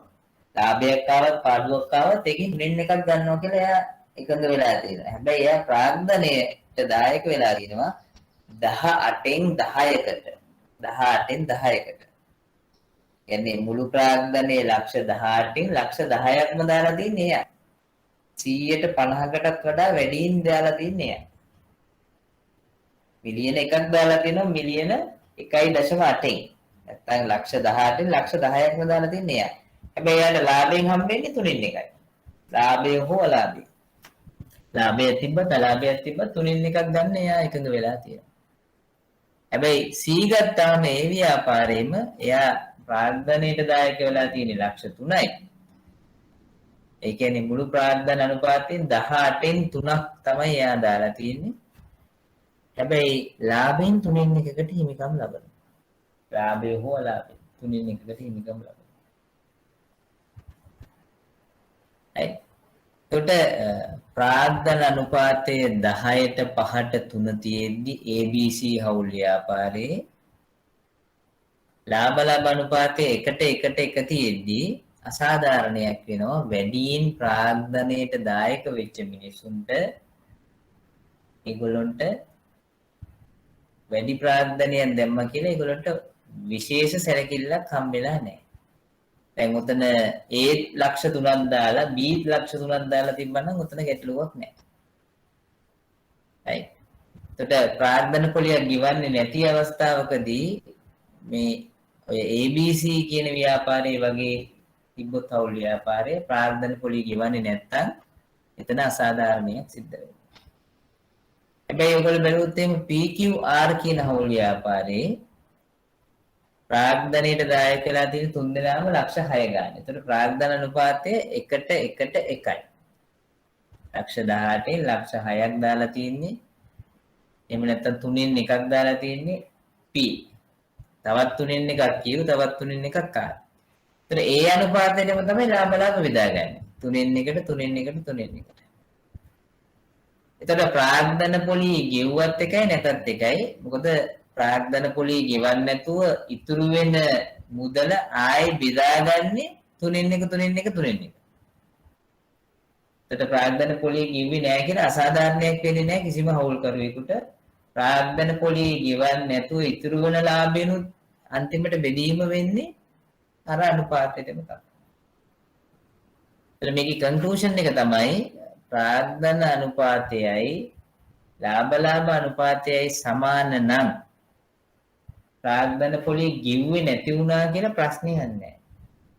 ලාභයක් ආවත් පාඩුවක් ආවත් ඒකෙන් 3න් එකක් ගන්නවා කියලා එයා එකඟ වෙලා තියෙනවා. හැබැයි එයා ප්‍රාග්ධනයට දායක වෙලා තියෙනවා 18න් 10කට. 18න් 10කට. කියන්නේ මුළු ප්‍රාග්ධනයේ ලක්ෂ 18න් ලක්ෂ 10ක්ම දාලා තින්නේ එයා. 150කටත් වඩා වැඩියෙන් දාලා තින්නේ එයා. මිලියන එකක් දාලා තිනවා මිලියන 1.8න්. නැත්නම් ලක්ෂ 18න් ලක්ෂ 10ක්ම දාලා තින්නේ එයා. හැබැයි එයාට ලාභයෙන් හම්බෙන්නේ 3න් එකයි. ලාභය හෝ අලාභය. ලාභය තිබ්බත් අලාභයක් තිබ්බත් 3න් එකක් ගන්න එයා එකඟ වෙලා තියෙනවා. හැබැයි C ගත්තාම ඒ ව්‍යාපාරේම එයා ප්‍රාග්ධනයට දායක වෙලා තියෙන්නේ ලක්ෂ 3යි. ඒ කියන්නේ මුළු ප්‍රාග්ධන අනුපාතයෙන් 18න් 3ක් තමයි එයා දාලා තියෙන්නේ. හැබැයි ලාභයෙන් 3න් එකකට හිමිකම් ලබනවා. ලාභය හෝ අලාභය 3න් එකකට හිමිකම් ලබනවා. එතකොට ප්‍රාග්ධන අනුපාතය 10ට 5ට 3 තියෙද්දි ABC හවුල් ව්‍යාපාරයේ ලාභ අනුපාතය 1ට 1 තියෙද්දි අසාධාරණයක් වෙනවා. වැඩියෙන් ප්‍රාග්ධනයට දායක වෙච්ච මිනිසුන්ට ඒගොල්ලන්ට වැඩි ප්‍රාග්ධනයක් දැම්ම කියලා ඒගොල්ලන්ට විශේෂ සැලකිල්ලක් හම්බෙලා නැහැ. දැන් උතන A ලක්ෂ 3ක් දාලා B ලක්ෂ 3ක් දාලා තිබ්බනම් උතන ගැටලුවක් නැහැ. right. එතකොට ප්‍රාර්ථන පොලියක් ගෙවන්නේ නැති අවස්ථාවකදී මේ ඔය ABC කියන ව්‍යාපාරයේ වගේ තිබ්බොත් හවුල් ව්‍යාපාරයේ ප්‍රාර්ථන පොලිය ගෙවන්නේ නැත්තම් එතන අසාධාරණයක් සිද්ධ වෙනවා. හැබැයි ඔයගොල්ලෝ බැලුවොත් එහෙම PQR කියන හවුල් ව්‍යාපාරයේ ප්‍රාග්ධනයට දායක වෙලා තියෙන තුන් දෙනාම ලක්ෂ 6 ගන්න. ඒතර ප්‍රාග්ධන අනුපාතය 1ට 1ට 1යි. ලක්ෂ 18න් ලක්ෂ 6ක් දාලා තියෙන්නේ. එහෙම නැත්නම් තුනෙන් එකක් දාලා තියෙන්නේ P. තවත් තුනෙන් එකක් Q, තවත් තුනෙන් එකක් R. ඒතර ඒ අනුපාතයෙන්ම තමයි ලාභ ලාභ බෙදාගන්නේ. තුනෙන් එකට තුනෙන් එකට තුනෙන් එකට. එතකොට ප්‍රාග්ධන පොලිය ගෙව්වත් එකයි නැතත් එකයි. මොකද ප්‍රාග්ධන පොලිය ගෙවන්නේ නැතුව ඉතුරු වෙන මුදල ආයෙ බෙදාගන්නේ තුනෙන් එක තුනෙන් එක තුනෙන් එක. එතකොට ප්‍රාග්ධන පොලිය ගෙව්වේ නැහැ කියලා අසාධාරණයක් වෙන්නේ නැහැ කිසිම හවුල්කරුවෙකුට. ප්‍රාග්ධන පොලිය ගෙවන්නේ නැතුව ඉතුරු වෙන ලාභෙනුත් අන්තිමට බෙදීම වෙන්නේ අර අනුපාතයටම තමයි. එතන මේකේ කන්ක්ලූෂන් එක තමයි ප්‍රාග්ධන අනුපාතයයි ලාභ අනුපාතයයි සමාන නම් ප්‍රාග්ධන පොලිය ගෙව්වේ නැති වුණා කියලා ප්‍රශ්නයක් නැහැ.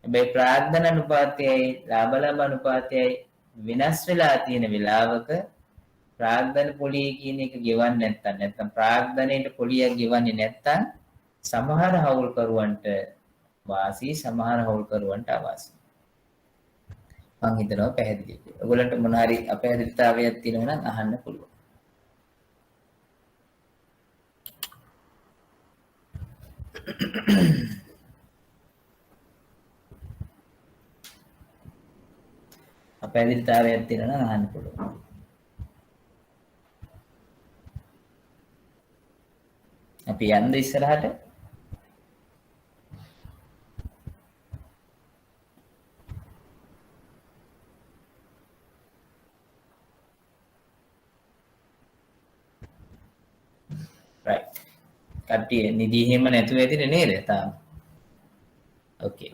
හැබැයි ප්‍රාග්ධන අනුපාතයයි ලාභ අනුපාතයයි වෙනස් වෙලා තියෙන වෙලාවක ප්‍රාග්ධන පොලිය කියන එක ගෙවන්නේ නැත්තම් ප්‍රාග්ධනයේ පොලියක් ගෙවන්නේ නැත්තම් සමහර හවුල්කරුවන්ට වාසි සමහර හවුල්කරුවන්ට අවාසි. මම හිතනවා පැහැදිලි කියලා. ඔයගොල්ලන්ට මොන හරි අපැහැදිලිතාවයක් තියෙනවා නම් අහන්න පුළුවන්. අපැහැදිලිතාවයක් තියෙනවා නම් අහන්න පුළුවන්. අපි යන්න ඉස්සරහට right. කට්ටිය නිදි එහෙම නැතුව ඇතිනේ නේද තාම? okay.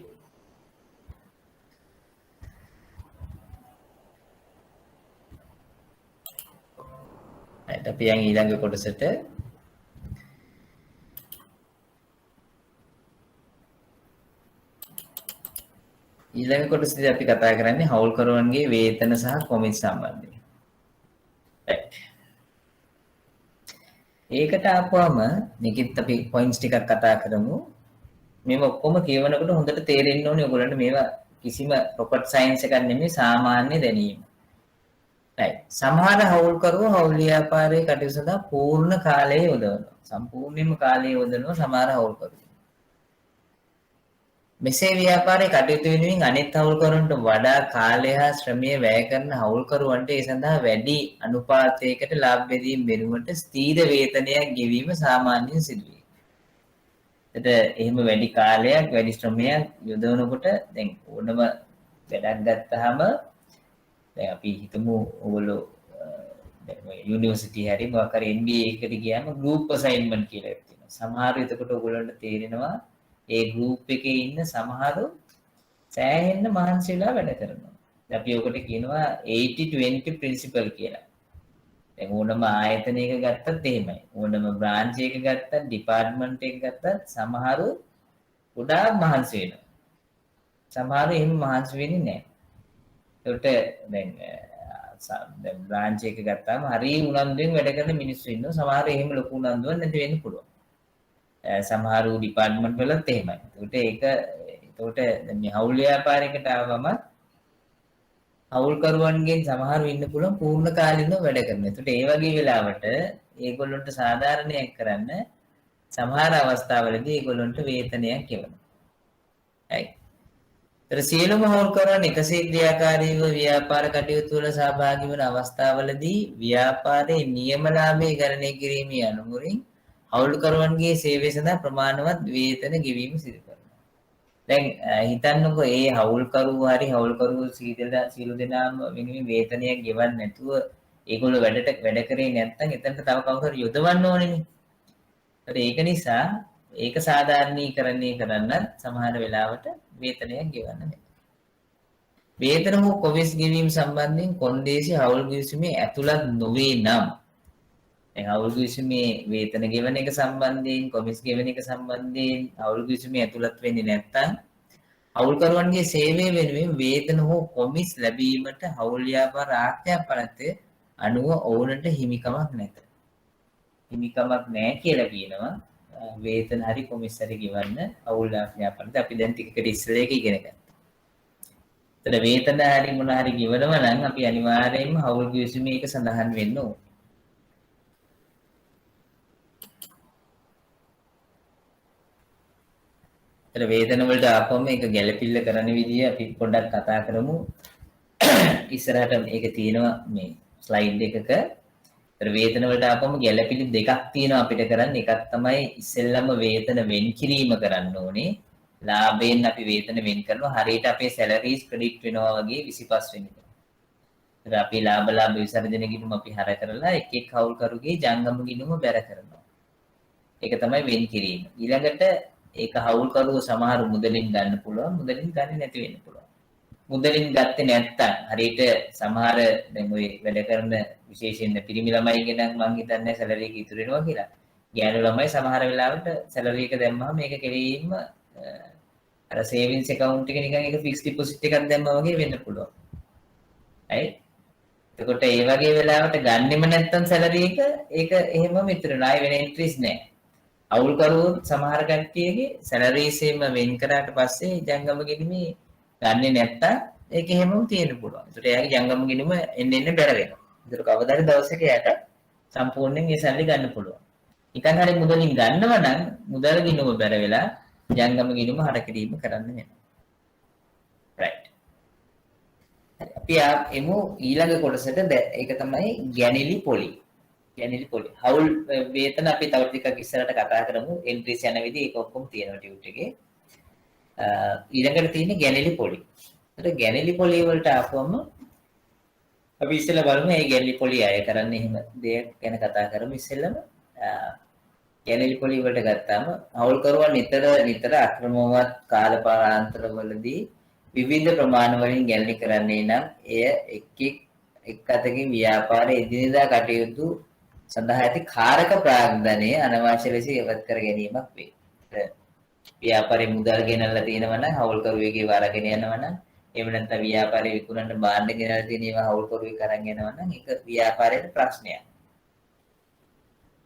right. අපි යන් ඊළඟ කොටසට ඊළඟ කොටසදී අපි කතා කරන්නේ හවුල්කරුවන්ගේ වේතන සහ කොමිස් සම්බන්ධයෙන්. right. ඒකට ආපුවම මේකෙත් අපි පොයින්ට්ස් ටිකක් කතා කරමු. මේව ඔක්කොම කියවනකොට හොඳට තේරෙන්න ඕනේ ඔයගොල්ලන්ට මේවා කිසිම රොකට් සයන්ස් එකක් නෙමෙයි සාමාන්‍ය දැනීම. right. සමහර හවුල්කරුවෝ හවුල් ව්‍යාපාරයේ කටයුතු සඳහා පූර්ණ කාලය යොදවනවා. සම්පූර්ණයෙන්ම කාලය යොදවනවා සමහර හවුල්කරුවෝ. මෙසේ ව්‍යාපාරයේ කටයුතු වෙනුවෙන් අනෙක් හවුල්කරුවන්ට වඩා කාලය හා ශ්‍රමය වැය කරන හවුල්කරුවන්ට ඒ සඳහා වැඩි අනුපාතයකට ලාභ බෙදීම වෙනුවට ස්ථීර වේතනයක් ගෙවීම සාමාන්‍යයෙන් සිදු වේ. එහෙම වැඩි කාලයක් වැඩි ශ්‍රමයක් යොදවනකොට දැන් ඕනම වැඩක් ගත්තාම දැන් අපි හිතමු ඔයගොල්ලෝ දැන් යුනිවර්සිටි හරි මොකක් හරි MBA එකට ගියාම ගෲප් අසයින්මන්ට් කියලා එකක් තියෙනවා. සමහර එතකොට ඔයගොල්ලන්ට තේරෙනවා ඒ ගෲප් එකේ ඉන්න සමහරු සෑහෙන්න මහන්සි වෙලා වැඩ කරනවා. දැන් අපි ඔකට කියනවා 80-20 principle කියලා. දැන් ඕනම ආයතනයක ගත්තත් එහෙමයි. ඕනම බ්‍රාන්ච් එකක ගත්තත්, ඩිපාර්ට්මන්ට් එකක ගත්තත් සමහරු ගොඩාක් මහන්සි වෙනවා. සමහරු එහෙම මහන්සි වෙන්නේ නැහැ. ඒකට දැන් බ්‍රාන්ච් එක ගත්තාම හරි උනන්දුවෙන් වැඩ කරන මිනිස්සු ඉන්නවා. සමහර එහෙම ලොකු උනන්දුවක් නැති වෙන්න පුළුවන්. සමහරු ඩිපාර්ට්මන්ට් වලත් එහෙමයි. ඒකට දැන් මේ හවුල් ව්‍යාපාරයකට ආවම හවුල්කරුවන්ගෙන් සමහරු ඉන්න පුළුවන් පූර්ණ කාලිනව වැඩ කරන. ඒකට ඒ වගේ වෙලාවට ඒගොල්ලන්ට සාධාරණයක් කරන්න සමහර අවස්ථාවලදී ඒගොල්ලන්ට වේතනයක් එවනවා. right. සියලුම හවුල්කරුවන් එකසේ ක්‍රියාකාරීව ව්‍යාපාර කටයුතු වල සහභාගී වන අවස්ථාවලදී ව්‍යාපාරයේ නියම ලාභය ගණනය කිරීමේ අනුමුරින් හවුල්කරුවන්ගේ සේවය සඳහා ප්‍රමාණවත් වේතන ගෙවීම සිදු කරනවා. දැන් හිතන්නකෝ ඒ හවුල්කරුවෝ හරි හවුල්කරුවෝ සියලු දෙනාම වෙනුවෙන් වේතනයක් ගෙවන්නේ නැතුව ඒගොල්ලෝ වැඩ කරේ නැත්නම් එතනට තව කවුරු හරි යොදවන්න ඕනේනේ. ඒක නිසා ඒක සාධාරණීකරණය කරන්නත් සමහර වෙලාවට වේතනයක් ගෙවන්න බෑ. වේතන හෝ කොමිස් ගෙවීම සම්බන්ධයෙන් කොන්දේසි හවුල් ගිවිසුමේ ඇතුළත් නොවේ නම් දැන් හවුල් ගිවිසුමේ වේතන ගෙවන එක සම්බන්ධයෙන් කොමිස් ගෙවන එක සම්බන්ධයෙන් හවුල් ගිවිසුමේ ඇතුළත් වෙන්නේ නැත්නම් හවුල්කරුවන්ගේ සේවය වෙනුවෙන් වේතන හෝ කොමිස් ලැබීමට හවුල් ව්‍යාපාර ආඥා පනත අනුව ඔවුන්ට හිමිකමක් නැත. හිමිකමක් නැහැ කියලා කියනවා. වේතන හරි කොමිස් හරි ගෙවන්න හවුල් ආඥා පනත අපි දැන් ටිකකට ඉස්සෙල්ලා ඒක ඉගෙන ගත්තා. එතන වේතන හරි මොන හරි ගෙවනවා නම් අපි අනිවාර්යයෙන්ම හවුල් ගිවිසුමේ ඒක සඳහන් වෙන්න ඕන. එතන වේතන වලට ආපම ඒක ගැළපිල්ල කරන විදිය අපි පොඩ්ඩක් කතා කරමු. ඉස්සරහට මේක තියෙනවා මේ ස්ලයිඩ් එකක. එතන වේතන වලට ආපම ගැළපිලි දෙකක් තියෙනවා අපිට කරන්න. එකක් තමයි ඉස්සෙල්ලම වේතන වෙන් කිරීම කරන්න ඕනේ. ලාභයෙන් අපි වේතන වෙන් කරනවා. හරියට අපේ සැලරිස් ක්‍රෙඩිට් වෙනවා වගේ 25 වෙනි එක. එතන අපි ලාභ විසර්ජන ගිණුම අපි හර කරලා එක් එක් හවුල්කරුගේ ජංගම ගිණුම බැර කරනවා. ඒක තමයි වෙන් කිරීම. ඊළඟට ඒක හවුල්කරුව සමහර මුදලින් ගන්න පුළුවන්, මුදලින් ගන්නේ නැති වෙන්න පුළුවන්. මුදලින් ගත්තේ නැත්තම් හරියට සමහර දැන් ඔය වැඩ කරන විශේෂයෙන් පිරිමි ළමයිගේ නම් මං හිතන්නේ සැලරි එක ඉතුරු වෙනවා කියලා. ගෑනු ළමයි සමහර වෙලාවට සැලරි එක දැම්මම මේක කෙලින්ම අර සේවිංස් account එකේ නිකන් ඒක ෆික්ස් ඩිපොසිට් එකක් දැම්මා වගේ වෙන්න පුළුවන්. හරි? එතකොට ඒ වගේ වෙලාවට ගන්නෙම නැත්තම් සැලරි එක ඒක එහෙමම ඉතුරු වෙනවා. ආයෙ වෙන එන්ට්‍රීස් නැහැ. අවුල්කරුවෝ සමහර කට්ටියගේ සැලරිසෙම වෙන් කරාට පස්සේ ජංගම ගිණුමේ ගන්නෙ නැත්තම් ඒක එහෙමම තියෙන්න පුළුවන්. ඒකට එයාගේ ජංගම ගිණුම එන්න බැර වෙනවා. ඒකට කවදාද දවසක එයාට සම්පූර්ණයෙන් ඒ සල්ලි ගන්න පුළුවන්. නිකන් හරි මුදලින් ගන්නවා නම් මුදල් ගිණුම බැර වෙලා ජංගම ගිණුම හර කිරීම කරන්න වෙනවා. රයිට්. අපි එමු ඊළඟ කොටසට. ඒක තමයි ගැනිලි පොලි. ගැනිලි පොලි. හවුල් වේතන අපි තව ටිකක් ඉස්සරහට කතා කරමු. එන්ට්‍රීස් යන විදිහ ඒක ඔක්කොම තියෙනවා ටියුට් එකේ. ඊළඟට තියෙන්නේ ගැනිලි පොලි. ඒතර ගැනිලි පොලි වලට ආපුවම අපි ඉස්සෙල්ලා බලමු මේ ගැනිලි පොලි අය කරන්නේ එහෙම දෙයක් ගැන කතා කරමු ඉස්සෙල්ලම. ගැනිලි පොලි වලට ගත්තාම හවුල්කරුවන් නිතර අක්‍රමවත් කාලපාරාන්තරවලදී විවිධ ප්‍රමාණ වලින් ගැනිලි කරන්නේ නම් එය එක් අතකින් ව්‍යාපාරයේ එදිනෙදා කටයුතු සඳහා ඇති කාරක ප්‍රාග්ධනය අනවශ්‍ය ලෙස ඉවත් කර ගැනීමක් වේ. ව්‍යාපාරයේ මුදල් ගෙනල්ලා තියෙනවා නම් හවුල්කරුවෙගේ වරගෙන යනවා නම් එහෙම නැත්නම් ව්‍යාපාරයේ විකුණන්න භාණ්ඩ ගෙනල්ලා තියෙනවා හවුල්කරුවෙක් අරන් යනවා නම් ඒක ව්‍යාපාරයේ ප්‍රශ්නයක්.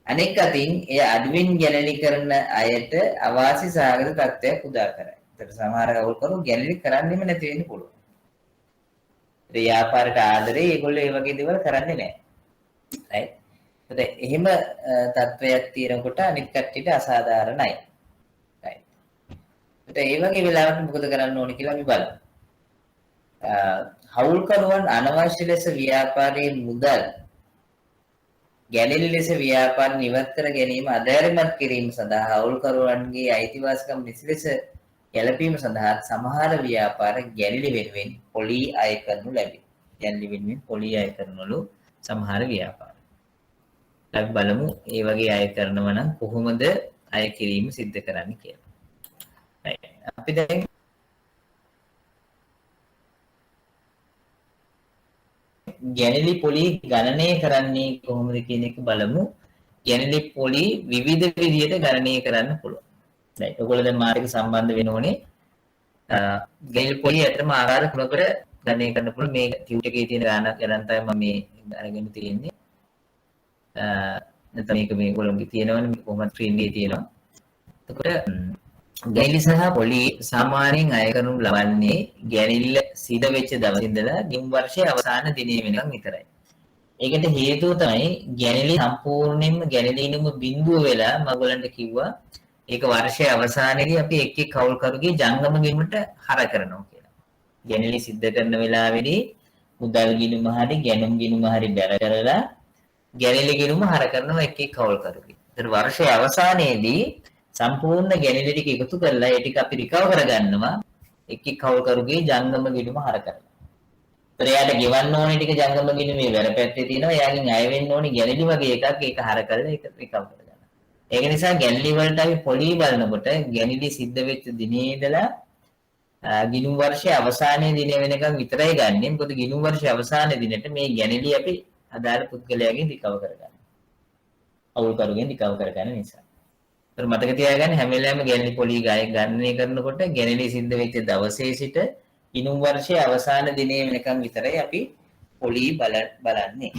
අනෙක් අතින් එය අඩුවෙන් ගැනලි කරන අයට අවාසි සාගත තත්ත්වයක් උදා කරයි. ඒතර සමහර හවුල්කරුවෝ ගැනලි කරන්නෙම නැති වෙන්න පුළුවන්. ව්‍යාපාරයට ආදරේ ඒගොල්ලෝ ඒ වගේ දේවල් කරන්නේ නැහැ. right? එහෙම තත්වයක් තියෙනකොට අනිත් කට්ටියට අසාධාරණයි. right? ඒ වගේ වෙලාවට මොකද කරන්න ඕනේ කියලා අපි බලමු. හවුල්කරුවන් අනවශ්‍ය ලෙස ව්‍යාපාරයේ මුදල් ගැනීම ලෙස ව්‍යාපාර නිවත් කර ගැනීම අධෛර්යමත් කිරීම සඳහා හවුල්කරුවන්ගේ අයිතිවාසිකම් නිසි ලෙස ගැළපීම සඳහා සමහර ව්‍යාපාර ගැනීම වෙනුවෙන් පොලි අය කරනු ලැබේ. ගැනීම වෙනුවෙන් පොලි අය කරනලු සමහර ව්‍යාපාර. අපි බලමු ඒ වගේ අය කරනවා නම් කොහොමද අය කිරීම සිද්ධ කරන්නේ කියලා. අපි දැන් ගැනීම පොලි ගණනය කරන්නේ කොහොමද කියන එක බලමු. ගැනීම පොලි විවිධ විදිහට ගණනය කරන්න පුළුවන්. right. ඔයගොල්ලෝ දැන් මාර්ග සම්බන්ධ වෙන ඕනේ. ගැනීම පොලි අතරම ආකාර තුනකට ගණනය කරන්න පුළුවන්. මේ ටියුට් එකේ තියෙන ගණන් තමයි මම මේ අරගෙන තියෙන්නේ. නැත්නම් මේක මේගොල්ලෝගේ තියෙනවනේ මේ කොහොමද ස්ක්‍රීන් එකේ තියෙනවා. එතකොට ගැනිලි සහ පොලි සාමාන්‍යයෙන් අය කරනු ලබන්නේ ගැනිල්ල සිද්ධ වෙච්ච දවසේ ඉඳලා ගෙම් වර්ෂයේ අවසාන දිනේ වෙනකන් විතරයි. ඒකට හේතුව තමයි ගැනිලි සම්පූර්ණයෙන්ම ගැනිලිනුම බිඳුව වෙලා මම ඔයගලන්ට කිව්වා ඒක වර්ෂයේ අවසානයේදී අපි එක් එක් කවුල්කරුගේ ජංගම ගිණුමට හර කරනවා කියලා. ගැනිලි සිද්ධ කරන වෙලාවේදී මුදල් ගිණුම හරි ගැනුම් ගිණුම හරි බැර කරලා ගැනිලි ගිණුම හර කරනවා එක් එක් කවුල්කරුගේ. ඒතර වර්ෂයේ අවසානයේදී සම්පූර්ණ ගැනිලි ටික එකතු කරලා ඒ ටික අපි රිකවර් කරගන්නවා එක් එක් කවුල්කරුගේ ජංගම ගිණුම හර කරලා. ඒතර එයාට ගෙවන්න ඕනේ ටික ජංගම ගිණුමේ වැරපැත්තේ තියෙනවා. එයාගෙන් අය වෙන්න ඕනේ ගැනිලි වගේ එකක් ඒක හර කරලා ඒක රිකවර් කරගන්න. ඒක නිසා ගැනලි වලට අපි පොලි බලනකොට ගැනලි සිද්ධ වෙච්ච දිනේ ඉඳලා ගිණුම් වර්ෂයේ අවසානයේ දින වෙනකන් විතරයි ගන්නෙ. මොකද ගිණුම් වර්ෂයේ අවසානයේ දිනට මේ ගැනලි අපි අදාළ පුද්ගලයාගෙන් රිකවර් කරගන්නවා. අවුල්කරුගෙන් රිකවර් කරගන්න නිසා. ඒතර මතක තියාගන්න හැම වෙලාවෙම ගැනලි පොලි ගණනය කරනකොට ගැනලි සිද්ධ වෙච්ච දවසේ සිට ගිණුම් වර්ෂයේ අවසාන දිනේ වෙනකන් විතරයි අපි පොලි බලන්නේ.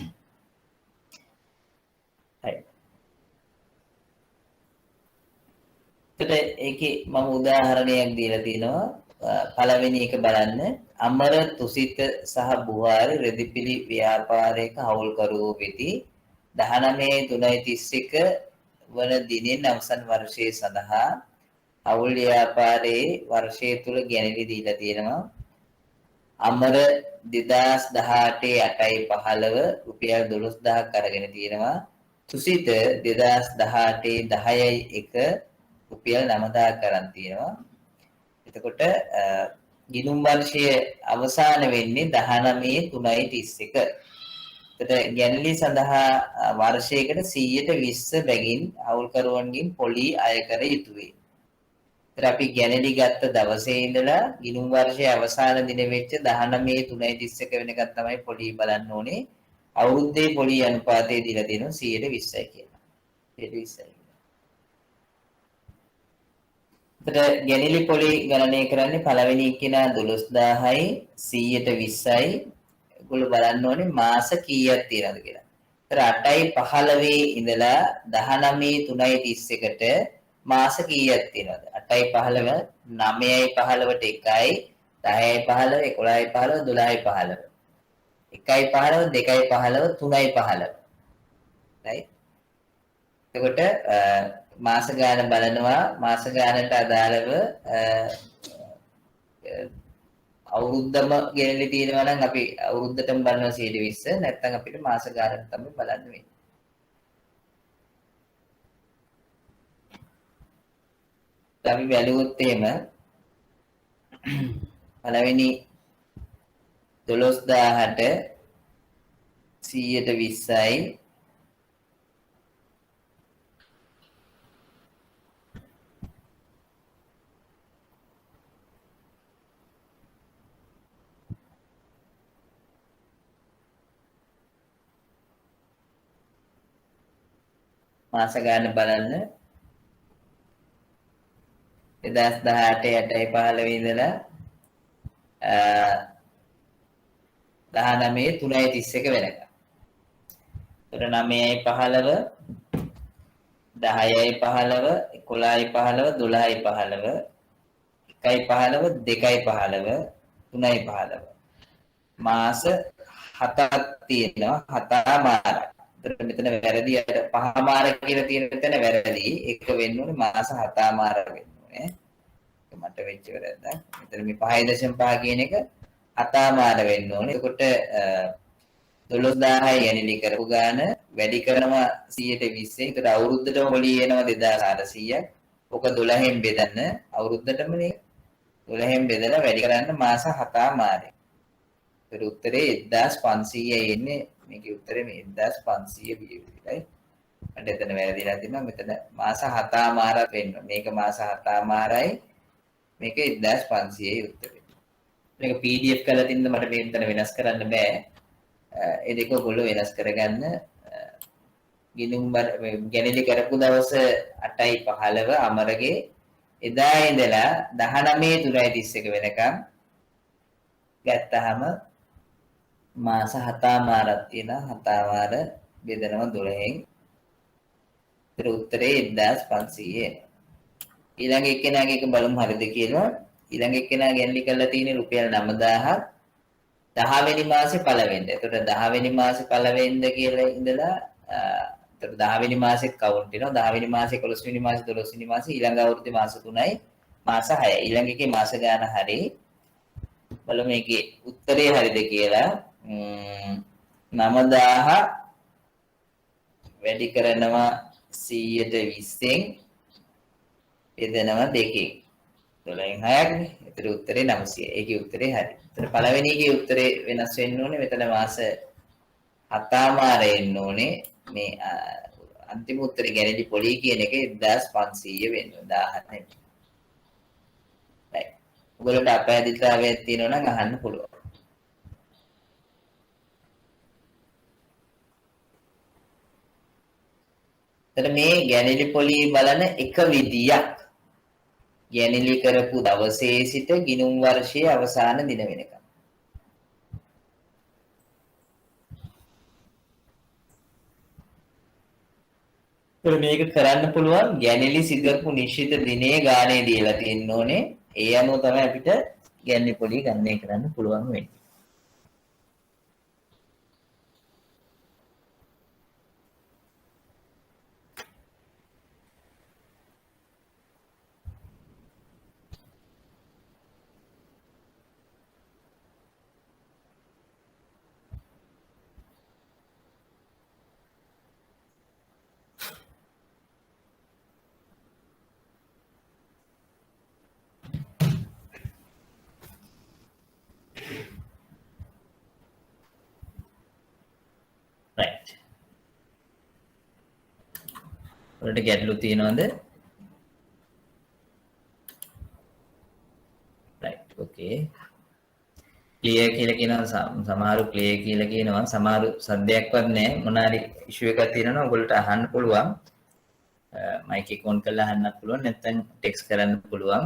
හරි. ඒකේ මම උදාහරණයක් දීලා තිනවා. පළවෙනි එක බලන්න අමර තුසිත සහ බුහාරි රෙදිපිලි ව්‍යාපාරයක හවුල්කරුවෝ වෙති 19/3/31 වන දිනෙන් අවසන් වර්ෂයේ සඳහා හවුල් ව්‍යාපාරයේ වර්ෂය තුල ගැනලි දීලා තියෙනවා. අමර 2018 8.15 රුපියල් 12000ක් අරගෙන තියෙනවා. තුසිත 2018 10.1 රුපියල් 9000ක් අරන් තියෙනවා. එතකොට ගිණුම් වර්ෂයේ අවසාන වෙන්නේ 19/3/31. එතකොට ගැනලි සඳහා වර්ෂයකට 120 බැගින් හවුල්කරුවන්ගෙන් පොලි අය කර යුතුය. ඒතර අපි ගැනලි ගත්ත දවසේ ඉඳලා ගිණුම් වර්ෂයේ අවසාන දින වෙච්ච 19/3/31 වෙනකන් තමයි පොලි බලන්න ඕනේ. අවුරුද්දේ පොලි අනුපාතය දීලා තියෙනවා 120යි කියලා. 120යි. එතකොට ගැනලි පොලි ගණනය කරන්නේ පළවෙනි එක්කෙනා 12000යි 120යි. ඒගොල්ලෝ බලන්න ඕනේ මාස කීයක් තියෙනවද කියලා. ඒතර 8.15 ඉඳලා 19/3/31ට මාස කීයක් තියෙනවද? 8.15 9.15ට 1යි 10.15 11.15 12.15 1.15 2.15 3.15 right. එතකොට මාස ගාන බලනවා මාස ගානට අදාළව අවුරුද්දම ගෙනලි තියෙනවා නම් අපි අවුරුද්දටම බලනවා 120 නැත්නම් අපිට මාස ගානට තමයි බලන්න වෙන්නේ. අපි බැලුවොත් එහෙම පළවෙනි 12000ට 120යි මාස ගාන බලන්න 2018 8.15 ඉඳලා 19/3/31 වෙනකම්. ඒතර 9.15 10.15 11.15 12.15 1.15 2.15 3.15 මාස 7ක් තියෙනවා 7මාරක්. ඒතර මෙතන වැරදි අර 5මාර කියලා තියෙන තැන වැරදි. ඒක වෙන්න ඕනේ මාස 7මාර වෙන්න ඕනේ. මට වෙච්ච වැරද්දක්. මෙතන මේ 5.5 කියන එක 7මාර වෙන්න ඕනේ. එතකොට 12000යි ගැනලි කරපු ගාන වැඩි කරනවා 120. ඒතර අවුරුද්දටම පොලි එනවා 2400ක්. ඔක 12න් බෙදන්න අවුරුද්දටමනේ 12න් බෙදලා වැඩි කරන්න මාස 7මාරයි. ඒතර උත්තරේ 1500යි එන්නේ. මේකේ උත්තරේ මේ 1500 බියවිලයි. අන්න එතන වැරදිලා තිනවා. මෙතන මාස 7මාරක් වෙන්න. මේක මාස 7මාරයි. මේක 1500යි උත්තරේ. මේක PDF කරලා තින්න මට මෙතන වෙනස් කරන්න බෑ. ඒ දෙක ඔයගොල්ලෝ වෙනස් කරගන්න. ගිණුම් ගැනලි කරපු දවස 8.15 අමරගේ එදා ඉඳලා 19/3/31 වෙනකම් ගත්තාම මාස 7මාරක් තියෙනවා. 7මාර බෙදනවා 12න්. ඒතර උත්තරේ 1500 එනවා. ඊළඟ එක්කෙනාගේ එක බලමු හරිද කියලා. ඊළඟ එක්කෙනා ගැනලි කරලා තියෙන්නේ රුපියල් 9000ක් 10 වෙනි මාසේ පළවෙනිද. එතකොට 10 වෙනි මාසේ පළවෙනිද කියලා ඉඳලා එතකොට 10 වෙනි මාසෙත් කවුන්ට් වෙනවා. 10 වෙනි මාසේ 11 වෙනි මාසේ 12 වෙනි මාසේ ඊළඟ අවුරුද්දේ මාස 3යි මාස 6යි. ඊළඟ එකේ මාස ගාන හරියි. බලමු මේකේ උත්තරේ හරිද කියලා. 9000 වැඩි කරනවා 120න් බෙදනවා 2කින් 12න් 6ක්නේ. ඒතර උත්තරේ 900. ඒකේ උත්තරේ හරි. ඒතර පළවෙනි එකේ උත්තරේ වෙනස් වෙන්න ඕනේ. මෙතන මාස 7මාර එන්න ඕනේ. මේ අන්තිම උත්තරේ ගැනීම පොලි කියන එක 1500 වෙන්න 17 නෙමෙයි. right. ඔයගොල්ලන්ට අපහැදිලිතාවයක් තියෙනවා නම් අහන්න පුළුවන්. එතන මේ ගැනීම පොලි බලන එක විදියක්. ගැනීම කරපු දවසේ සිට ගිණුම් වර්ෂයේ අවසාන දින වෙනකම්. මේක කරන්න පුළුවන් ගැනීම සිදුවපු නිශ්චිත දිනේ ගානේ දීලා තියෙන්න ඕනේ. ඒ අනුව තමයි අපිට ගැනීම පොලි ගණනය කරන්න පුළුවන් වෙන්නේ. right. වලට ගැටලු තියෙනවද? right. okay. clear කියලා කියනවා සමහරු clear කියලා කියනවා සමහරු සද්දයක්වත් නැහැ මොනාරි issue එකක් තියෙනවා ඔයගොල්ලන්ට අහන්න පුළුවන් mic එක on කරලා අහන්නත් පුළුවන් නැත්නම් text කරන්න පුළුවන්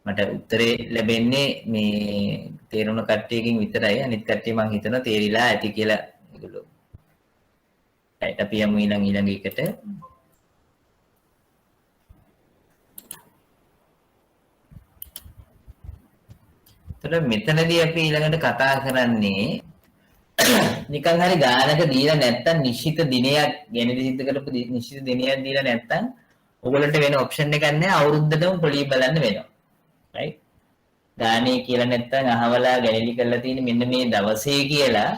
මට උත්තරේ ලැබෙන්නේ මේ තේරුණ කට්ටියකින් විතරයි අනිත් කට්ටිය මං හිතනවා තේරිලා ඇති කියලා ඒගොල්ලෝ right අපි යමු ඊළඟ එකට එතකොට මෙතනදී අපි ඊළඟට කතා කරන්නේ නිකන් හරි ගානක දීලා නැත්තම් නිශ්චිත දිනයක් ගැනීම සිද්ධ කරපු නිශ්චිත දිනයක් දීලා නැත්තම් ඔයගොල්ලන්ට වෙන ඔප්ෂන් එකක් නැහැ අවුරුද්දටම පොලි බලන්න වෙනවා right ගානේ කියලා නැත්තම් අහවලා ගැනීම කරලා තියෙන මෙන්න මේ දවසේ කියලා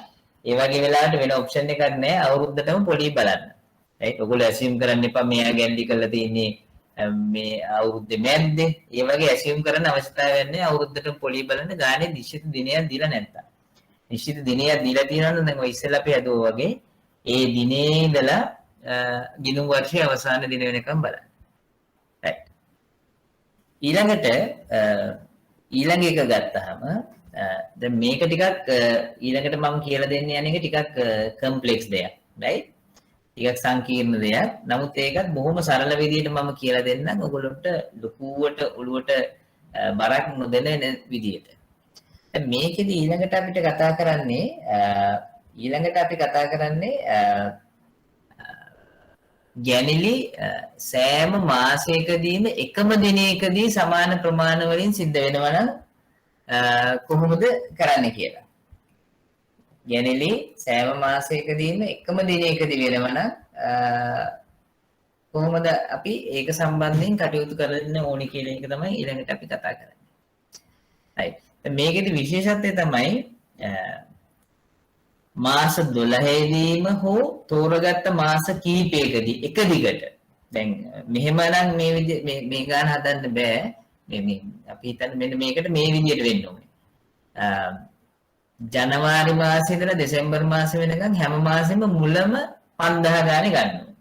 ඒ වගේ වෙලාවට වෙන ඔප්ෂන් එකක් නැහැ අවුරුද්දටම පොලි බලන්න right ඔයගොල්ලෝ ඇසියුම් කරන්න එපා මෙයා ගැනීම කරලා තියෙන්නේ මේ අවුරුද්දේ මැද්දේ ඒ වගේ ඇසියුම් කරන්න අවශ්‍යතාවයක් නැහැ අවුරුද්දටම පොලි බලන්න ගානේ නිශ්චිත දිනයක් දීලා නැත්තම් නිශ්චිත දිනයක් දීලා තියෙනවා නම් දැන් ඔය ඉස්සෙල්ලා අපි හදුවා වගේ ඒ දිනේ ඉඳලා ගිණුම් වර්ෂයේ අවසාන දින වෙනකම් බලන්න. right. ඊළඟට ඊළඟ එක ගත්තාම දැන් මේක ටිකක් ඊළඟට මම කියලා දෙන්න යන එක ටිකක් කම්ප්ලෙක්ස් දෙයක්. right. ටිකක් සංකීර්ණ දෙයක්. නමුත් ඒකත් බොහොම සරල විදිහට මම කියලා දෙන්නම් ඔයගොල්ලන්ට ලොකුවට ඔළුවට බරක් නොදෙන විදිහට. මේකෙදි ඊළඟට අපි කතා කරන්නේ ගැනිලි සෑම මාසයකදීම එකම දිනයකදී සමාන ප්‍රමාණ වලින් සිද්ධ වෙනවා නම් කොහොමද කරන්න කියලා. ගැනිලි සෑම මාසයකදීම එකම දිනයකදී වෙනවා නම් කොහොමද අපි ඒක සම්බන්ධයෙන් කටයුතු කරන්න ඕනේ කියන එක තමයි ඊළඟට අපි කතා කරන්නේ. right. මේකෙදි විශේෂත්වය තමයි මාස 12 හෝ තෝරගත්ත මාස කිහිපයකදී එක දිගට දැන් මෙහෙමනම් මේ ගාන හදන්න බෑ මේ අපි හිතන්නේ මෙන්න මේකට මේ විදිහට වෙන්න ඕනේ ජනවාරි මාසේ ඉඳලා දෙසැම්බර් මාසේ වෙනකන් හැම මාසෙම මුලම 5000 ගානේ ගන්න ඕනේ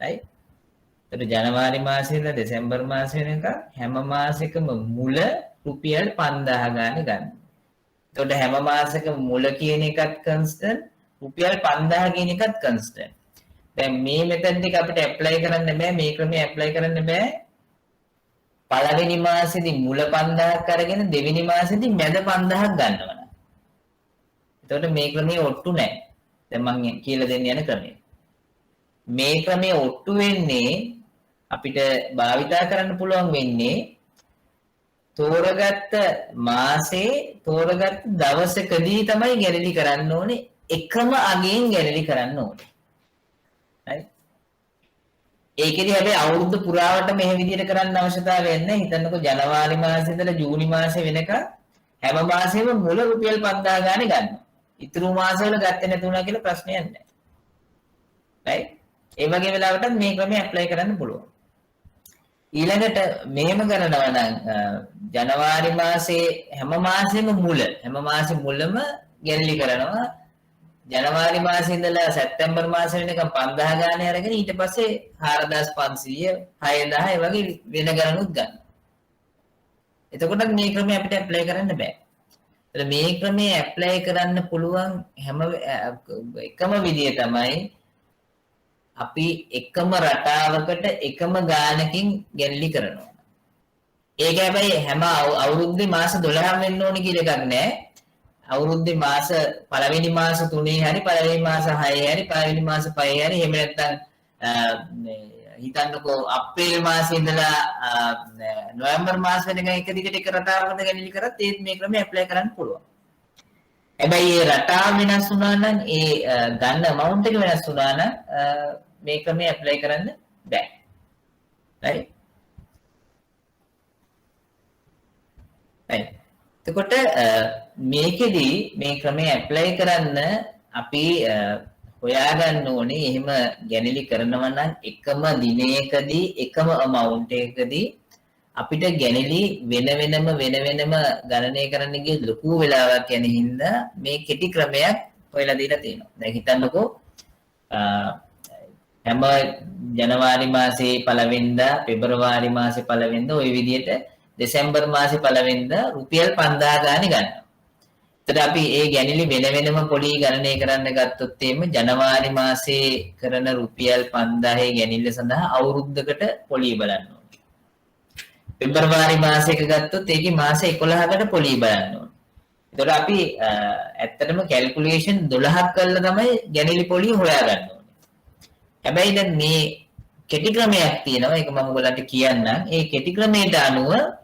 right එතකොට ජනවාරි මාසේ ඉඳලා දෙසැම්බර් මාසේ වෙනකන් හැම මාසෙකම මුල රුපියල් 5000 ගානේ ගන්න. එතකොට හැම මාසෙකම මුල කියන එකත් කන්ස්ටන්ට් රුපියල් 5000 කියන එකත් කන්ස්ටන්ට්. දැන් මේ මෙතෙන්ට එක අපිට ඇප්ලයි කරන්න බෑ මේ ක්‍රමය ඇප්ලයි කරන්න බෑ. පළවෙනි මාසෙදි මුල 5000ක් අරගෙන දෙවෙනි මාසෙදි මැද 5000ක් ගන්නවා. එතකොට මේ ක්‍රමයේ ඔට්ටු නැහැ. දැන් මම කියලා දෙන්න යන ක්‍රමය. මේ ක්‍රමයේ ඔට්ටු වෙන්නේ අපිට භාවිතා කරන්න පුළුවන් වෙන්නේ තෝරගත්ත මාසේ තෝරගත්ත දවසකදී තමයි ගැලලි කරන්න ඕනේ එකම අගෙන් ගැලලි කරන්න ඕනේ. right ඒකෙදි හැබැයි අවුරුදු පුරාවට මෙහෙ විදිහට කරන්න අවශ්‍යතාවයක් නැහැ. හිතන්නකෝ ජනවාරි මාසේ ඉඳලා ජූනි මාසේ වෙනකන් හැම මාසෙම මුල රුපියල් 5000 ගානේ ගන්නවා. ඉතුරු මාසවල ගත්තේ නැතුණා කියලා ප්‍රශ්නයක් නැහැ. right ඒ වගේ වෙලාවටත් මේ ක්‍රමය ඇප්ලයි කරන්න පුළුවන්. ඊළඟට මෙහෙම කරනවා නම් ජනවාරි මාසේ හැම මාසෙම මුලම ගැලලි කරනවා ජනවාරි මාසේ ඉඳලා සැප්තැම්බර් මාසෙ වෙනකම් 5000 ගානේ අරගෙන ඊට පස්සේ 4500 6000 ඒ වගේ වෙන ගණනුත් ගන්න. එතකොට මේ ක්‍රමය අපිට ඇප්ලයි කරන්න බෑ. ඒත් මේ ක්‍රමය ඇප්ලයි කරන්න පුළුවන් එකම විදිය තමයි අපි එකම රටාවකට එකම ගානකින් ගැනලි කරනවා. ඒක හැබැයි හැම අවුරුද්දේ මාස 12ක් වෙන්න ඕනේ කියලා එකක් නෑ. අවුරුද්දේ මාස පළවෙනි මාස 3 හරි පළවෙනි මාස 6 හරි පළවෙනි මාස 5 හරි එහෙම නැත්නම් හිතන්නකෝ අප්‍රේල් මාසයේ ඉඳලා නොවැම්බර් මාස වෙනකන් එක දිගට එක රටාවකට ගැනීම කරත් ඒත් මේ ක්‍රමය ඇප්ලයි කරන්න පුළුවන්. හැබැයි ඒ රටාව වෙනස් වුණා නම් ඒ ගන්න amount එක වෙනස් වුණා නම් මේ ක්‍රමය ඇප්ලයි කරන්න බෑ. හරි. හරි. එතකොට මේකෙදි මේ ක්‍රමය ඇප්ලයි කරන්න අපි හොයාගන්න ඕනේ එහෙම ගැනලි කරනවා නම් එකම දිනයකදී එකම amount එකකදී අපිට ගැනලි වෙන වෙනම ගණනය කරන්න ගිය ලොකු වෙලාවක් යන හින්දා මේ කෙටි ක්‍රමයක් හොයලා දීලා තියෙනවා. දැන් හිතන්නකෝ හැම ජනවාරි මාසේ පළවෙනිදා පෙබරවාරි මාසේ පළවෙනිදා ওই විදිහට දෙසැම්බර් මාසේ පළවෙනිදා රුපියල් 5000 ගානේ ගන්නවා. එතකොට අපි ඒ ගැනලි වෙනම පොලි ගණනය කරන්න ගත්තොත් එimhe ජනවාරි මාසේ කරන රුපියල් 5000 ගැනල්ල සඳහා අවුරුද්දකට පොලි බලන්න ඕනේ. පෙබරවාරි මාසයක ගත්තොත් ඒකේ මාස 11කට පොලි බලන්න ඕනේ. එතකොට අපි ඇත්තටම කැල්කියුලේෂන් 12ක් කරලා තමයි ගැනලි පොලි හොයාගන්න ඕනේ. හැබැයි දැන් මේ කෙටි ක්‍රමයක් තියෙනවා. ඒක මම ඔයගලන්ට කියන්නම්. ඒ කෙටි ක්‍රමයට අනුව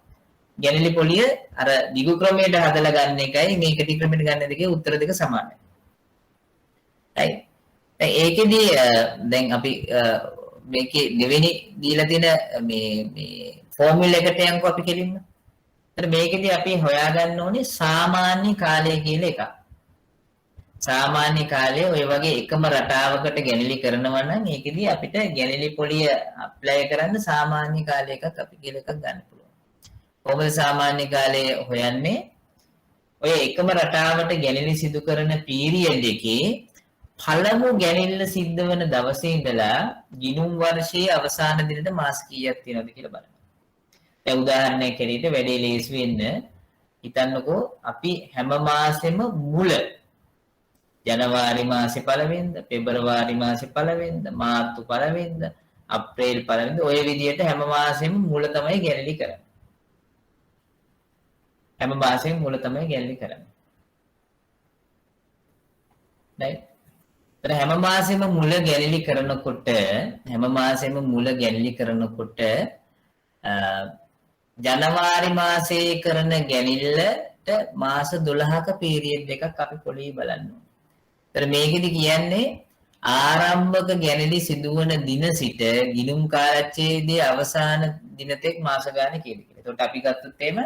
ගැනලි පොලිය අර දිගු ක්‍රමයට හදලා ගන්න එකයි මේ කෙටි ක්‍රමයට ගන්න දෙකේ උත්තර දෙක සමානයි. right. දැන් ඒකෙදි දැන් අපි මේකේ දෙවෙනි දීලා තියෙන මේ ෆෝමියුලා එකට යන්කෝ අපි කෙලින්ම. එතන මේකෙදි අපි හොයාගන්න ඕනේ සාමාන්‍ය කාලය කියලා එකක්. සාමාන්‍ය කාලයේ ඔය වගේ එකම රටාවකට ගැනලි කරනවා නම් ඒකෙදි අපිට ගැනලි පොලිය ඇප්ලයි කරන්න සාමාන්‍ය කාලය එකක් අපි කියලා එකක් ගන්න පුළුවන්. කොහොමද සාමාන්‍ය කාලය හොයන්නේ? ඔය එකම රටාවට ගැනලි සිදු කරන පීරියඩ් එකේ පළමු ගැනල්ල සිද්ධ වෙන දවසේ ඉඳලා ගිණුම් වර්ෂයේ අවසාන දිනට මාස කීයක් තියෙනවද කියලා බලන්න. දැන් උදාහරණයක් ඇරෙන්න වැඩේ ලේසි වෙන්න හිතන්නකෝ අපි හැම මාසෙම මුල ජනවාරි මාසේ පළවෙනිදා, පෙබරවාරි මාසේ පළවෙනිදා, මාර්තු පළවෙනිදා, අප්‍රේල් පළවෙනිදා ඔය විදිහට හැම මාසෙම මුල තමයි ගැනලි කරන්නේ. හැම මාසෙම මුල තමයි ගැනලි කරන්නේ. right. හැම මාසෙම මුල ගැනලි කරනකොට ජනවාරි මාසයේ කරන ගැනල්ලට මාස 12ක පීරියඩ් එකක් අපි පොලි බලන්න ඕනේ. ඒතර මේකෙදි කියන්නේ ආරම්භක ගැනලි සිදුවන දින සිට ගිණුම් කාලච්ඡේදයේ අවසාන දිනතෙක් මාස ගානේ කියලා. ඒකට අපි ගත්තොත් එහෙම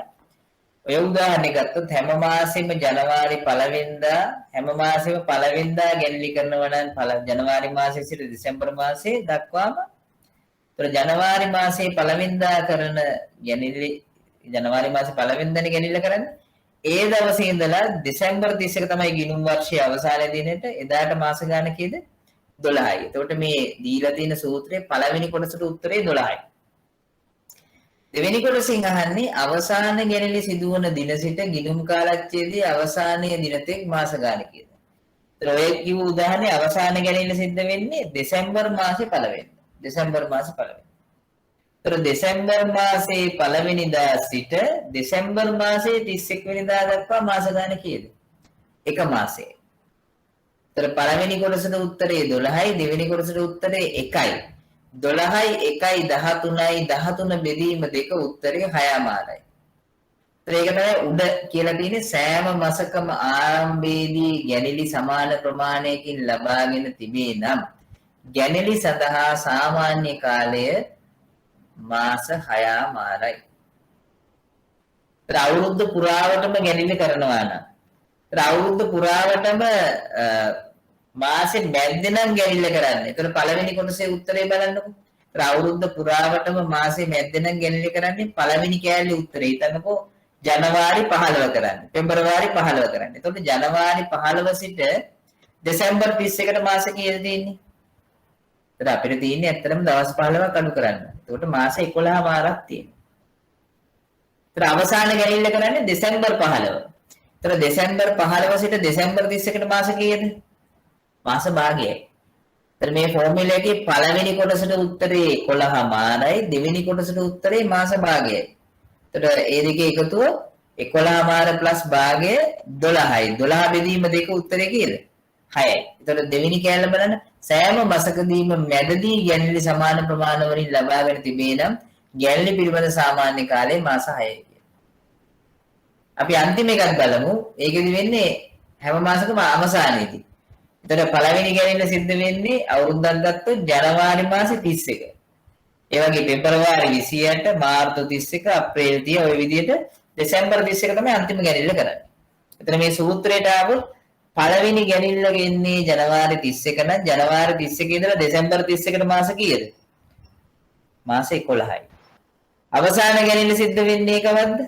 ඔය උදාහරණයක් ගත්තොත් හැම මාසෙම ජනවාරි පළවෙනිදා හැම මාසෙම පළවෙනිදා ගැනලි කරනවා නම් ජනවාරි මාසයේ සිට දෙසැම්බර් මාසයේ දක්වාම ඒතර ජනවාරි මාසයේ පළවෙනිදා කරන ගැනලි ජනවාරි මාසේ පළවෙනිදානේ ගැනලි කරන්නේ ඒ දවසේ ඉඳලා දෙසැම්බර් 31 තමයි ගිණුම් වර්ෂයේ අවසාන දිනෙට එදාට මාස ගාන කීයද 12යි. එතකොට මේ දීලා තියෙන සූත්‍රයේ පළවෙනි කොටසට උත්තරේ 12යි. දෙවෙනි කොටසින් අහන්නේ අවසාන ගැනලි සිදුවන දින සිට ගිණුම් කාලච්ඡේදයේ අවසානයේ දිනතෙක් මාස ගාන කීයද? ඒතර ඔය කිව්ව උදාහරණේ අවසාන ගැනලි සිද්ධ වෙන්නේ දෙසැම්බර් මාසේ පළවෙනිදා. දෙසැම්බර් මාසේ පළවෙනිදා. ඒතර දෙසැම්බර් මාසේ පළවෙනිදා සිට දෙසැම්බර් මාසේ 31 වෙනිදා දක්වා මාස ගාන කීයද? එක මාසයේ. ඒතර පළවෙනි කොටසට උත්තරේ 12යි, දෙවෙනි කොටසට උත්තරේ 1යි. 12යි 1යි 13යි 13 බෙදීම දෙක උත්තරේ 6මාරයි. ඒක තමයි උඩ කියලා තියෙන්නේ සෑම මාසකම ආරම්භයේදී ගැනලි සමාන ප්‍රමාණයකින් ලබාගෙන තිබේ නම් ගැනලි සඳහා සාමාන්‍ය කාලය මාස 6මාරයි. අවුරුද්ද පුරාවටම ගැනලි කරනවා නම් අවුරුද්ද පුරාවටම මාසේ මැද්දේ නම් ගැනලි කරන්නේ. ඒතර පළවෙනි කොටසේ උත්තරේ බලන්නකෝ. අවුරුද්ද පුරාවටම මාසේ මැද්දේ නම් ගැනලි කරන්නේ පළවෙනි කෑල්ලේ උත්තරේ. හිතන්නකෝ ජනවාරි 15 කරන්නේ. පෙබරවාරි 15 කරන්නේ. එතකොට ජනවාරි 15 සිට දෙසැම්බර් 31ට මාස කීයද තියෙන්නේ? ඒතර අපිට තියෙන්නේ ඇත්තටම දවස් 15ක් අඩු කරන්න. එතකොට මාස 11 මාරක් තියෙනවා. ඒතර අවසාන ගැනිල්ල කරන්නේ දෙසැම්බර් 15. ඒතර දෙසැම්බර් 15 සිට දෙසැම්බර් 31ට මාස කීයද? මාස භාගයයි. ඒතර මේ ෆෝමියුලා එකේ පළවෙනි කොටසට උත්තරේ 11 මාරයි, දෙවෙනි කොටසට උත්තරේ මාස භාගයයි. ඒතර ඒ දෙකේ එකතුව 11 මාර ප්ලස් භාගය 12යි. 12 බෙදීම දෙක උත්තරේ කීයද? 6යි. ඒතර දෙවෙනි කෑල්ල බලන්න සෑම මාසකදීම මැදදී ගැළලි සමාන ප්‍රමාණ වලින් ලබාගෙන තිබේ නම් ගැළලි පිළිබඳ සාමාන්‍ය කාලය මාස 6යි. අපි අන්තිම එකත් බලමු. ඒකෙදි වෙන්නේ හැම මාසකම අවසානයේදී. එතකොට පළවෙනි ගැළලි සිද්ධ වෙන්නේ අවුරුද්දක් ගත්තොත් ජනවාරි මාසේ 31. ඒ වගේ පෙබරවාරි 28, මාර්තු 31, අප්‍රේල් 30 ඔය විදිහට දෙසැම්බර් 31 තමයි අන්තිම ගැළලි කරන්නේ. එතන මේ සූත්‍රයට ආවොත් පළවෙනි ගැනිල්ල ගෙන්නේ ජනවාරි 31 නම් ජනවාරි 31 ඉඳලා දෙසැම්බර් 31ට මාස කීයද? මාස 11යි. අවසාන ගැනිල්ල සිද්ධ වෙන්නේ කවද්ද?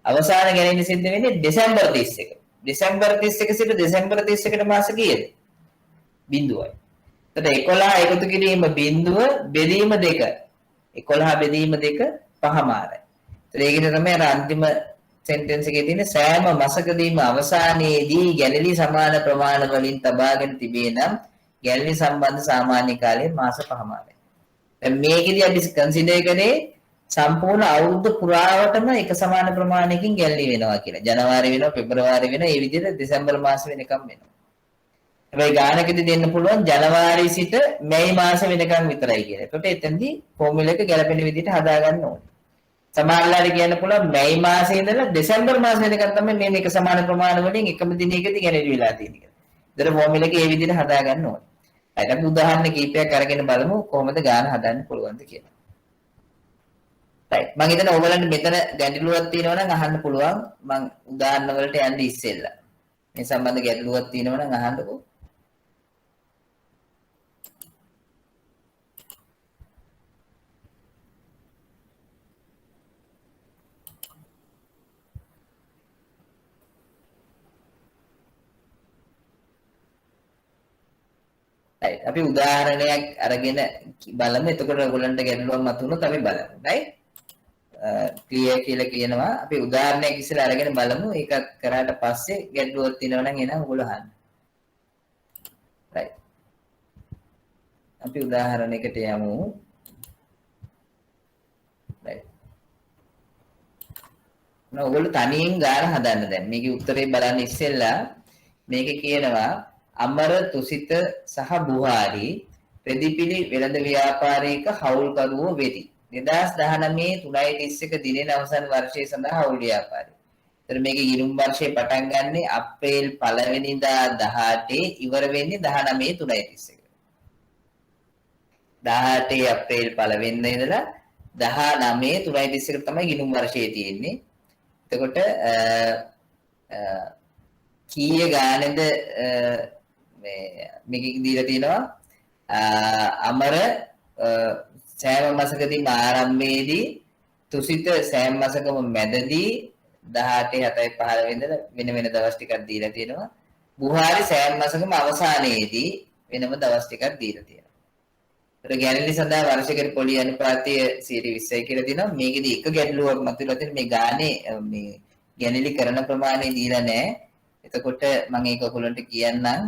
අවසාන ගැනිල්ල සිද්ධ වෙන්නේ දෙසැම්බර් 31. දෙසැම්බර් 31 සිට දෙසැම්බර් 31ට මාස කීයද? බිඳුවයි. එතකොට 11 එකතු කිරීම බිඳුව බෙදීම 2. 11 බෙදීම 2 පහමාරයි. ඒකට තමයි අර අන්තිම සෙන්ටෙන්ස් එකේ තියෙන සෑම මාසකදීම අවසානයේදී ගැළලි සමාන ප්‍රමාණ වලින් තබාගෙන තිබේ නම් ගැළලි සම්බන්ධ සාමාන්‍ය කාලය මාස 5මාරයි. දැන් මේකෙදි අපි කන්සිඩර් කරේ සම්පූර්ණ අවුරුද්ද පුරාවටම එක සමාන ප්‍රමාණයකින් ගැළලි වෙනවා කියලා. ජනවාරි වෙනවා, පෙබරවාරි වෙනවා, ඒ විදිහට දෙසැම්බර් මාස වෙනකම් වෙනවා. හැබැයි ගානකදී දෙන්න පුළුවන් ජනවාරි සිට මැයි මාස වෙනකම් විතරයි කියලා. ඒකට එතෙන්දී ෆෝමියුලා එක ගැලපෙන විදිහට හදා ගන්න ඕනේ. සමහරලාට කියන්න පුළුවන් මැයි මාසයේ ඉඳලා දෙසැම්බර් මාස වෙනකන් තමයි මේ මේක සමාන ප්‍රමාණ වලින් එකම දිනයකදී ගැලවි වෙලා තියෙන්නේ කියලා. ඒතර ෆෝමියුලා එක ඒ විදිහට හදා ගන්න ඕනේ. හරි අපි උදාහරණ කීපයක් අරගෙන බලමු කොහොමද ගාන හදන්න පුළුවන්ද කියලා. right මම හිතන ඕගලන්ට මෙතන ගැටලුවක් තියෙනවා නම් අහන්න පුළුවන්. මම උදාහරණ වලට යන්න ඉස්සෙල්ලා. මේ සම්බන්ධ ගැටලුවක් තියෙනවා නම් අහන්නකෝ. අපි උදාහරණයක් අරගෙන බලමු. එතකොට ඔයගොල්ලන්ට ගැටලුවක් මතුනොත් අපි බලමු. right? ක්ලියර් කියලා කියනවා. අපි උදාහරණයක් ඉස්සෙල්ලා අරගෙන බලමු. ඒක කරාට පස්සේ ගැටලුවක් තියෙනවා නම් එනවා ඔයගොල්ලෝ අහන්න. right. අපි උදාහරණයකට යමු. right. ඔයගොල්ලෝ තනියෙන් ගාන හදන්න දැන්. මේකේ උත්තරේ බලන්න ඉස්සෙල්ලා මේකේ කියනවා අමර තුසිත සහ බුහාරි රෙදිපිලි වෙළඳ ව්‍යාපාරයක හවුල්කරුවෝ වෙති. 2019 3.31 දිනෙන අවසන් වර්ෂයේ සඳහා හවුල් ව්‍යාපාරය. ඒතර මේකේ ගිණුම් වර්ෂය පටන් ගන්නෙ අප්‍රේල් 1 වෙනිදා 18 ඉවර වෙන්නේ 19 3.31. 18 අප්‍රේල් 1 වෙනිදා ඉඳලා 19 3.31 තමයි ගිණුම් වර්ෂය තියෙන්නේ. එතකොට කීය ගානේද මේක දීලා තිනවා අමර සෑම මාසකදීම ආරම්භයේදී තුසිත සෑම මාසකම මැදදී 18 7 15 වෙනිදා වෙන වෙන දවස් ටිකක් දීලා තියෙනවා. බුහාරි සෑම මාසකම අවසානයේදී වෙනම දවස් ටිකක් දීලා තියෙනවා. ඒතර ගැළලි සඳහා වර්ෂයකට පොලි අනුපාතය 20යි කියලා තියෙනවා. මේකෙදි එක ගැටලුවක් මතුවලා තියෙන මේ ගානේ මේ ගැළලි කරන ප්‍රමාණය දීලා නැහැ. එතකොට මම ඒක ඔයගොල්ලන්ට කියන්නම්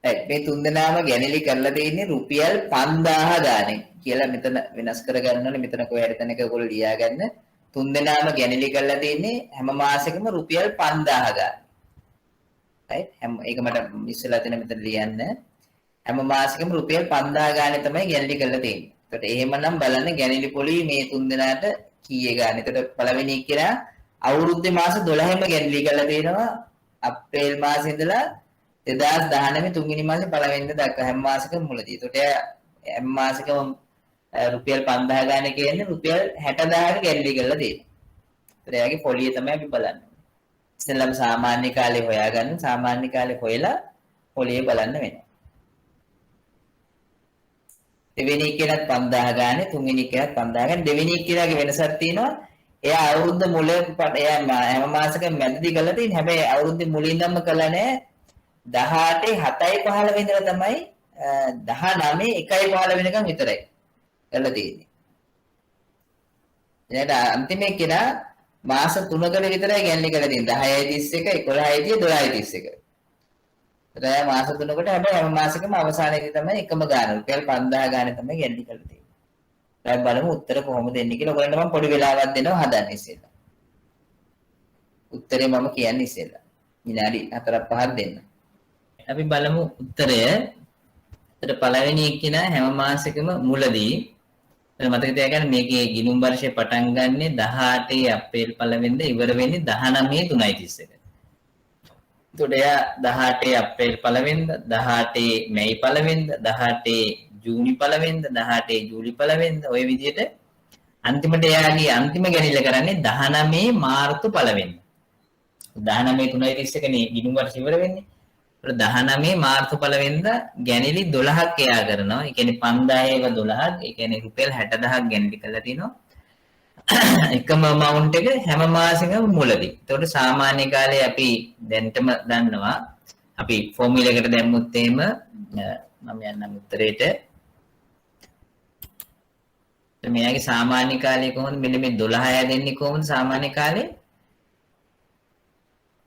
මේ තුන්දෙනාම ගැනලි කරලා තියෙන්නේ රුපියල් 5000 ගානේ කියලා මෙතන වෙනස් කරගන්න ඕනේ. මෙතන කොහේ තැනක ඔයගොල්ලෝ ලියා ගන්න. තුන්දෙනාම ගැනලි කරලා තියෙන්නේ හැම මාසෙකම රුපියල් 5000 ගානේ. right? ඒක මට ඉස්සෙල්ලා තියෙන මෙතන ලියන්න. හැම මාසෙකම රුපියල් 5000 ගානේ තමයි ගැනලි කරලා තියෙන්නේ. ඒකට එහෙමනම් බලන්න ගැනලි පොලි මේ තුන්දෙනාට කීයේ ගානේ. ඒකට පළවෙනි කියලා අවුරුද්දේ මාස 12ම ගැන්ලි කරලා තියෙනවා අප්‍රේල් මාසේ ඉඳලා 2019 තුන්වෙනි මාසේ පළවෙනිද දක්වා හැම මාසෙකම මුලදී. ඒකට හැම මාසෙකම රුපියල් 5000 ගානේ කියන්නේ රුපියල් 60000ක ගැන්ලි කරලා තියෙනවා. ඒතර එයාගේ පොලිය තමයි අපි බලන්නේ. ඉතින්ලම සාමාන්‍ය කාලේ හොයාගන්න සාමාන්‍ය කාලේ හොයලා පොලිය බලන්න වෙනවා. දෙවෙනි එකේවත් 5000 ගානේ තුන්වෙනි එකේවත් 5000 ගානේ දෙවෙනි එකේලාගේ වෙනසක් තියෙනවා. එයා අවුරුද්ද මුලේ එයා හැම මාසෙකම මැදදී කරලා තියෙන හැබැයි අවුරුද්දේ මුලින්දම කළා නෑ 18 7:15 වෙනිදා තමයි 19 1:15 වෙනකම් විතරයි කරලා තියෙන්නේ. ඊට අන්තිම එකේලා මාස 3කට විතරයි ගැන්ලි කරලා තියෙන්නේ 10:31 11:30 12:31. ඒතර මාස 3කට හැබැයි හැම මාසෙකම අවසානයේදී තමයි එකම ගාන රුපියල් 5000 ගානේ තමයි ගැන්ලි කරලා තියෙන්නේ. දැන් බලමු උත්තර කොහොමද එන්නේ කියලා. ඔයගොල්ලන්ට මම පොඩි වෙලාවක් දෙනවා හදන්න ඉස්සෙල්ලා. උත්තරේ මම කියන්නේ ඉස්සෙල්ලා. විනාඩි 4-5ක් දෙන්න. අපි බලමු උත්තරය. ඒතර පළවෙනි එක්කිනා හැම මාසෙකම මුලදී මතක තියාගන්න මේකේ ගිණුම් වර්ෂය පටන් ගන්නෙ 18 අප්‍රේල් 1 වෙනිදා ඉවර වෙන්නේ 19 3:31. එතකොට එයා 18 අප්‍රේල් 1 වෙනිදා 18 මැයි 1 වෙනිදා 18 ජූනි 1 වෙනිදා 18 ජූලි 1 වෙනිදා ඔය විදිහට අන්තිමට එයාගේ අන්තිම ගැනිල්ල කරන්නේ 19 මාර්තු 1 වෙනිදා. 19 3:31 නේ ගිණුම් වර්ෂය ඉවර වෙන්නේ. ඒත් 19 මාර්තු 1 වෙනිදා ගැනිලි 12ක් එයා කරනවා. ඒ කියන්නේ 5000ව 12ක්. ඒ කියන්නේ රුපියල් 60000ක් ගැනිලි කරලා තිනවා. එකම amount එක හැම මාසෙකම මුලදී. ඒතකොට සාමාන්‍ය කාලේ අපි දැන්ටම දන්නවා. අපි ෆෝමියුලා එකට දැම්මුත් එහෙම මම යන්නම් උත්තරේට. මෙයාගේ සාමාන්‍ය කාලය කොහොමද? මෙන්න මේ 12 දෙන්නේ කොහොමද සාමාන්‍ය කාලේ?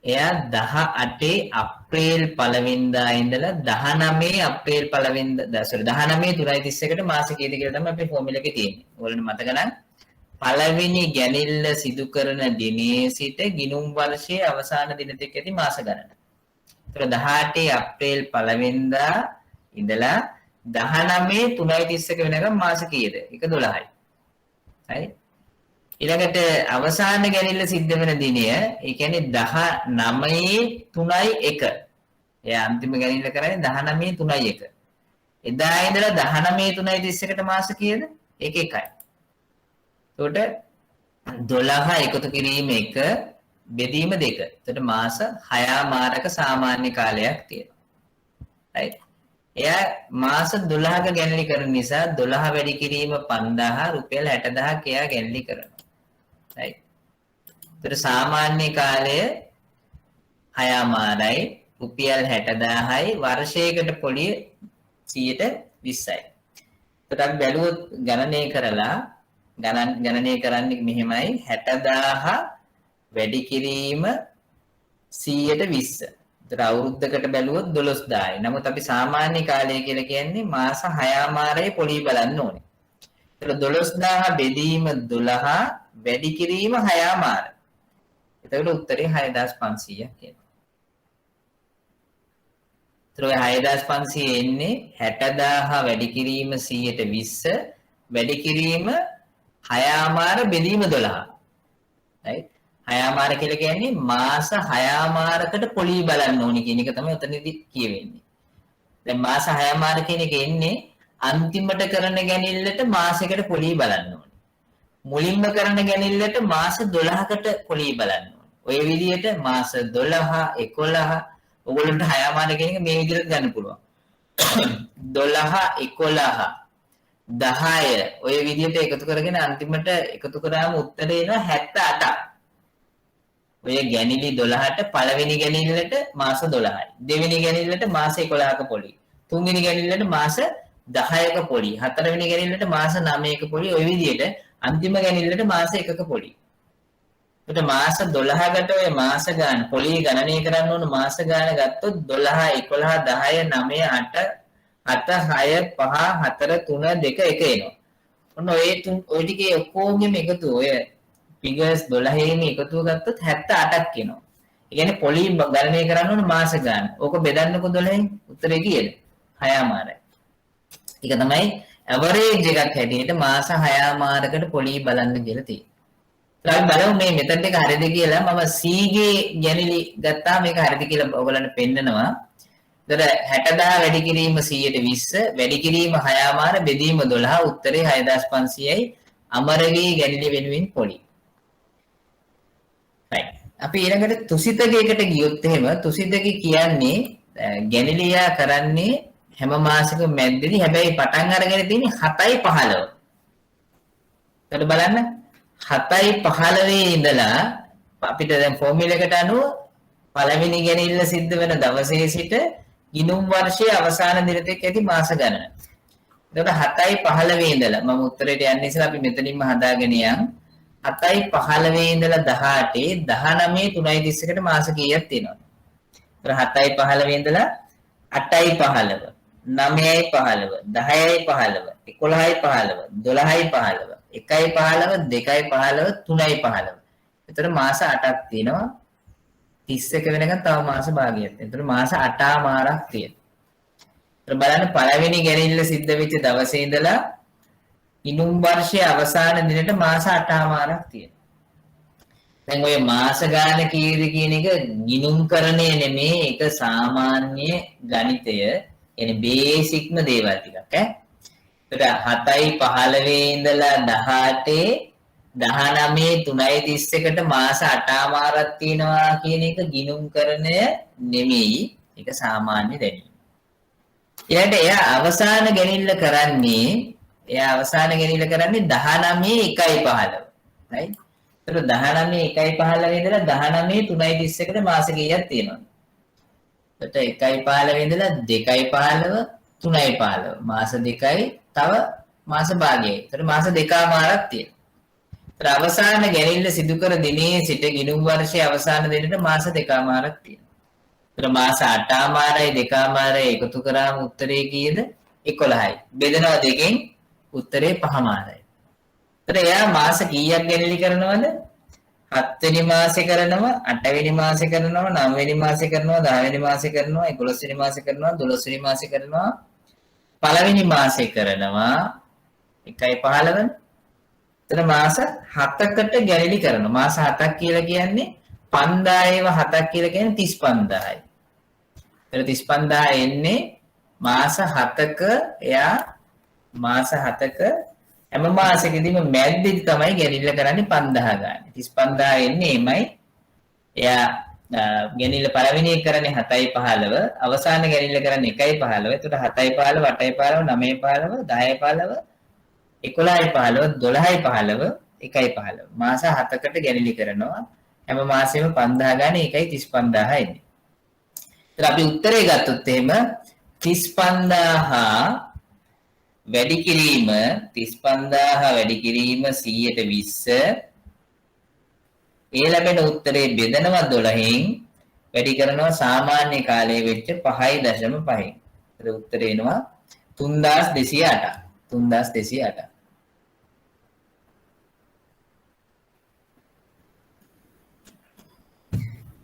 එයා 18 අප්‍රේල් 1 වෙනිදා ඉඳලා 19 අප්‍රේල් 1 වෙනිදා 19 3:31ට මාස කීයද කියලා තමයි අපේ ෆෝමියුලා එකේ තියෙන්නේ. ඔයාලට මතක නම් පළවෙනි ගැනිල්ල සිදු කරන දිනේ සිට ගිණුම් වර්ෂයේ අවසාන දින තෙක් ඇති මාස ගණන. ඒතර 18 අප්‍රේල් 1 වෙනිදා ඉඳලා 19 3:31 වෙනකම් මාස කීයද? ඒක 12යි. හරි. ඊළඟට අවසාන ගැනිල්ල සිද්ධ වෙන දිනය, ඒ කියන්නේ 19 3:1. එයා අන්තිම ගැනිල්ල කරන්නේ 19 3:1. එදා ඉඳලා 19 3:31ට මාස කීයද? ඒක එකයි. එතකොට 12 එකතු කිරීම 1 බෙදීම 2. එතකොට මාස 6මාරක සාමාන්‍ය කාලයක් තියෙනවා. right. එයා මාස 12ක ගැනලි කරන නිසා 12 වැඩි කිරීම 5000 රුපියල් 60000ක් එයා ගැනලි කරනවා. right. එතකොට සාමාන්‍ය කාලය 6මාරයි රුපියල් 60000යි වර්ෂයකට පොලිය 120යි. එතකොට අපි බැලුවොත් ගණනය කරලා ගණනය කරන්නේ මෙහෙමයි 60000 වැඩි කිරීම 120. ඒතර අවුරුද්දකට බැලුවොත් 12000යි. නමුත් අපි සාමාන්‍ය කාලය කියලා කියන්නේ මාස 6මාරේ පොලිය බලන්න ඕනේ. ඒතර 12000 බෙදීම 12 වැඩි කිරීම 6මාර. එතකොට උත්තරේ 6500ක් කියනවා. ඒතර 6500 එන්නේ 60000 වැඩි කිරීම 120 වැඩි කිරීම 6මාර බෙදීම 12. right. 6මාර කියලා කියන්නේ මාස 6මාරකට පොලිය බලන්න ඕනි කියන එක තමයි උතනදී කියවෙන්නේ. දැන් මාස 6මාර කියන එක එන්නේ අන්තිමට කරන ගැනිල්ලට මාසයකට පොලිය බලන්න ඕනි. මුලින්ම කරන ගැනිල්ලට මාස 12කට පොලිය බලන්න ඕනි. ඔය විදිහට මාස 12 11 ඔයගොල්ලන්ට 6මාර කියන එක මේ විදිහට ගන්න පුළුවන්. 12 11 10 ඔය විදිහට එකතු කරගෙන අන්තිමට එකතු කරාම උත්තරේ එනවා 78ක්. ඔය ගැනිලි 12ට පළවෙනි ගැනිල්ලට මාස 12යි. දෙවෙනි ගැනිල්ලට මාස 11ක පොලිය. තුන්වෙනි ගැනිල්ලට මාස 10ක පොලිය. හතරවෙනි ගැනිල්ලට මාස 9ක පොලිය. ඔය විදිහට අන්තිම ගැනිල්ලට මාස 1ක පොලිය. එතකොට මාස 12කට ඔය මාස ගන්න පොලිය ගණනය කරන්න ඕන මාස ගන්න ගත්තොත් 12 11 10 9 8 7 6 5 4 3 2 1 එනවා. ඔන්න ඔය ටිකේ ඔක්කොගෙම එකතු ඔය ෆිගර්ස් 12ෙම එකතුව ගත්තොත් 78ක් එනවා. ඒ කියන්නේ පොලිය ගණනය කරන්න ඕන මාස ගන්න. ඕක බෙදන්නකො 12ෙන් උත්තරේ කීයද? 6මාරයි. ඒක තමයි ඇවරේජ් එකක් හැටියට මාස 6මාරකට පොලිය බලන්න කියලා තියෙන්නේ. අපි බලමු මේ මෙතන එක හරියද කියලා. මම C ගේ ගැනිලි ගත්තාම මේක හරියද කියලා ඔයගලන්ට පෙන්නනවා. එතකොට 60000 වැඩි කිරීම 100ට 20 වැඩි කිරීම 6මාර බෙදීම 12 උත්තරේ 6500යි අමරගේ ගැනිලි වෙනුවෙන් පොඩි. right. අපි ඊළඟට තුසිතකයකට ගියොත් එහෙම තුසිතක කියන්නේ ගැනිලියා කරන්නේ හැම මාසෙක මැද්දේදී හැබැයි පටන් අරගෙන තියෙන්නේ 7:15. එතකොට බලන්න 7:15 ඉඳලා අපිට දැන් ෆෝමියුලා එකට අනුව පළවෙනි ගැනිල්ල සිද්ධ වෙන දවසේ සිට ගිණුම් වර්ෂයේ අවසාන දිනතෙක් ඇති මාස ගණන. එතකොට 7:15 ඉඳලා මම උත්තරේට යන්නේ ඉස්සෙල්ලා අපි මෙතනින්ම හදාගෙන යන් 7:15 ඉඳලා 18 19 3:31ට මාස කීයක් තියෙනවද? එතකොට 7:15 ඉඳලා 8:15 9:15 10:15 11:15 12:15 1:15 2:15 3:15 එතකොට මාස 8ක් තියෙනවා 31 වෙනකන් තව මාස භාගයක් තියෙනවා. එතකොට මාස 8මාරක් තියෙනවා. එතකොට බලන්න පළවෙනි ගැනිල්ල සිද්ධ වෙච්ච දවසේ ඉඳලා ඉනුම් වර්ෂයේ අවසාන දිනට මාස 8මාරක් තියෙනවා. දැන් ඔය මාස ගාන කීයද කියන එක ගිණුම්කරණය නෙමේ ඒක සාමාන්‍ය ගණිතය. يعني බේසික්ම දේවල් ටිකක් ඈ. එතකොට 7:15 ඉඳලා 18 19 3:31ට මාස 8මාරක් තියෙනවා කියන එක ගිණුම්කරණය නෙමෙයි ඒක සාමාන්‍ය දැනීම. ඊළඟට එයා අවසාන ගැනිල්ල කරන්නේ 19 1:15. right? එතකොට 19 1:15 ඉඳලා 19 3:31ට මාස කීයක් තියෙනවද? එතකොට 1:15 ඉඳලා 2:15 3:15 මාස 2යි තව මාස භාගයයි. එතකොට මාස 2මාරක් තියෙනවා. අවසාන ගැනිල්ල සිදු කර දිනේ සිට ගිණුම් වර්ෂයේ අවසාන දිනට මාස 2මාරක් තියෙනවා. ඒතර මාස 8මාරයි 2මාරයි එකතු කරාම උත්තරේ කීයද? 11යි. බෙදනවා දෙකෙන් උත්තරේ 5මාරයි. ඒතර එයා මාස කීයක් ගැනිලි කරනවද? 7 වෙනි මාසේ කරනවා, 8 වෙනි මාසේ කරනවා, 9 වෙනි මාසේ කරනවා, 10 වෙනි මාසේ කරනවා, 11 වෙනි මාසේ කරනවා, 12 වෙනි මාසේ කරනවා, පළවෙනි මාසේ කරනවා 1:15 එතන මාස 7කට ගැනිලි කරනවා. මාස 7ක් කියලා කියන්නේ 5000 7ක් කියලා කියන්නේ 35000යි. එතන 35000 එන්නේ මාස 7ක එයා මාස 7ක හැම මාසෙකදීම මැද්දේදී තමයි ගැනිල්ල කරන්නේ 5000 ගන්න. 35000 එන්නේ එමය. එයා ගැනිල්ල පළවෙනි එක කරන්නේ 7:15 අවසාන ගැනිල්ල කරන්නේ 1:15. එතකොට 7:15 8:15 9:15 10:15 11:15 12:15 1:15 මාස 7කට ගැනිලි කරනවා හැම මාසෙම 5000 ගන්න ඒකයි 35000 එන්නේ. ඒත් අපි උත්තරේ ගත්තොත් එහෙම 35000 වැඩි කිරීම 35000 වැඩි කිරීම 100ට 20 ඒ ලැබෙන උත්තරේ බෙදනවා 12න් වැඩි කරනවා සාමාන්‍ය කාලයේ වෙච්ච 5.5න්. ඒත් උත්තරේ එනවා 3208. 3208.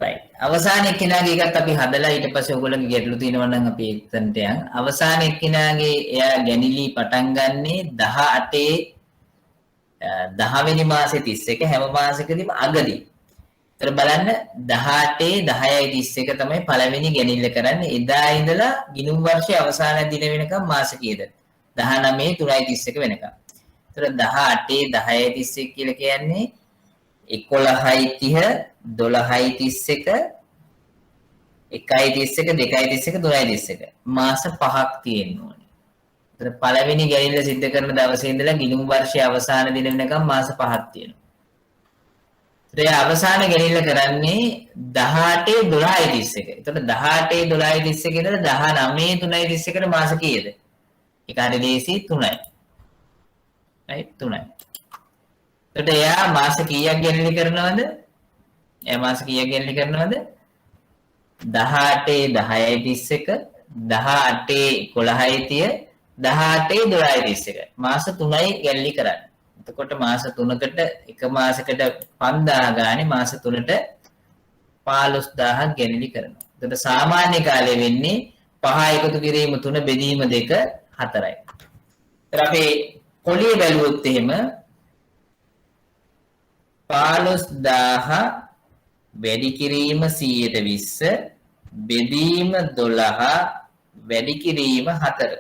right. අවසාන එක්කෙනාගේ එකත් අපි හදලා ඊට පස්සේ ඔයගොල්ලන්ගේ ගැටලු තියෙනවා නම් අපි එතනට යන්. අවසාන එක්කෙනාගේ එයා ගැනිලි පටන් ගන්නේ 10 වෙනි මාසේ 31 හැම මාසෙකදීම අගදී. ඒතර බලන්න 18 10යි 31 තමයි පළවෙනි ගැනිල්ල කරන්නේ. එදා ඉඳලා ගිණුම් වර්ෂයේ අවසාන දින වෙනකම් මාස කීයද? 19 3:31 වෙනකම්. ඒතර 18 10යි 31 කියලා කියන්නේ 11:30 12:31 1:31 2:31 3:31 මාස 5ක් තියෙන්න ඕනේ. ඒතර පළවෙනි ගැනිල්ල සිද්ධ කරන දවසේ ඉඳලා ගිණුම් වර්ෂයේ අවසාන දින වෙනකම් මාස 5ක් තියෙනවා. ඒතර අවසාන ගැනිල්ල කරන්නේ 18 12:31. ඒතර 18 12:31 ඉඳලා 19 3:31ට මාස කීයද? ඒක හරිය දේසි 3යි. right 3යි. එතකොට එයා මාස කීයක් ගැනිලි කරනවද? එයා මාස කීයක් ගැනිලි කරනවද? 18 10යි 31 18 11යි 30 18 12යි 31 මාස 3යි ගැනිලි කරන්නේ. එතකොට මාස 3කට එක මාසයකට 5000 ගානේ මාස 3ට 15000ක් ගැනිලි කරනවා. එතකොට සාමාන්‍ය කාලය වෙන්නේ 5 එකතු කිරීම 3 බෙදීම 2 4යි. ඒත් අපි පොලිය බැලුවොත් එහෙම 15000 වැඩි කිරීම 120 බෙදීම 12 වැඩි කිරීම 4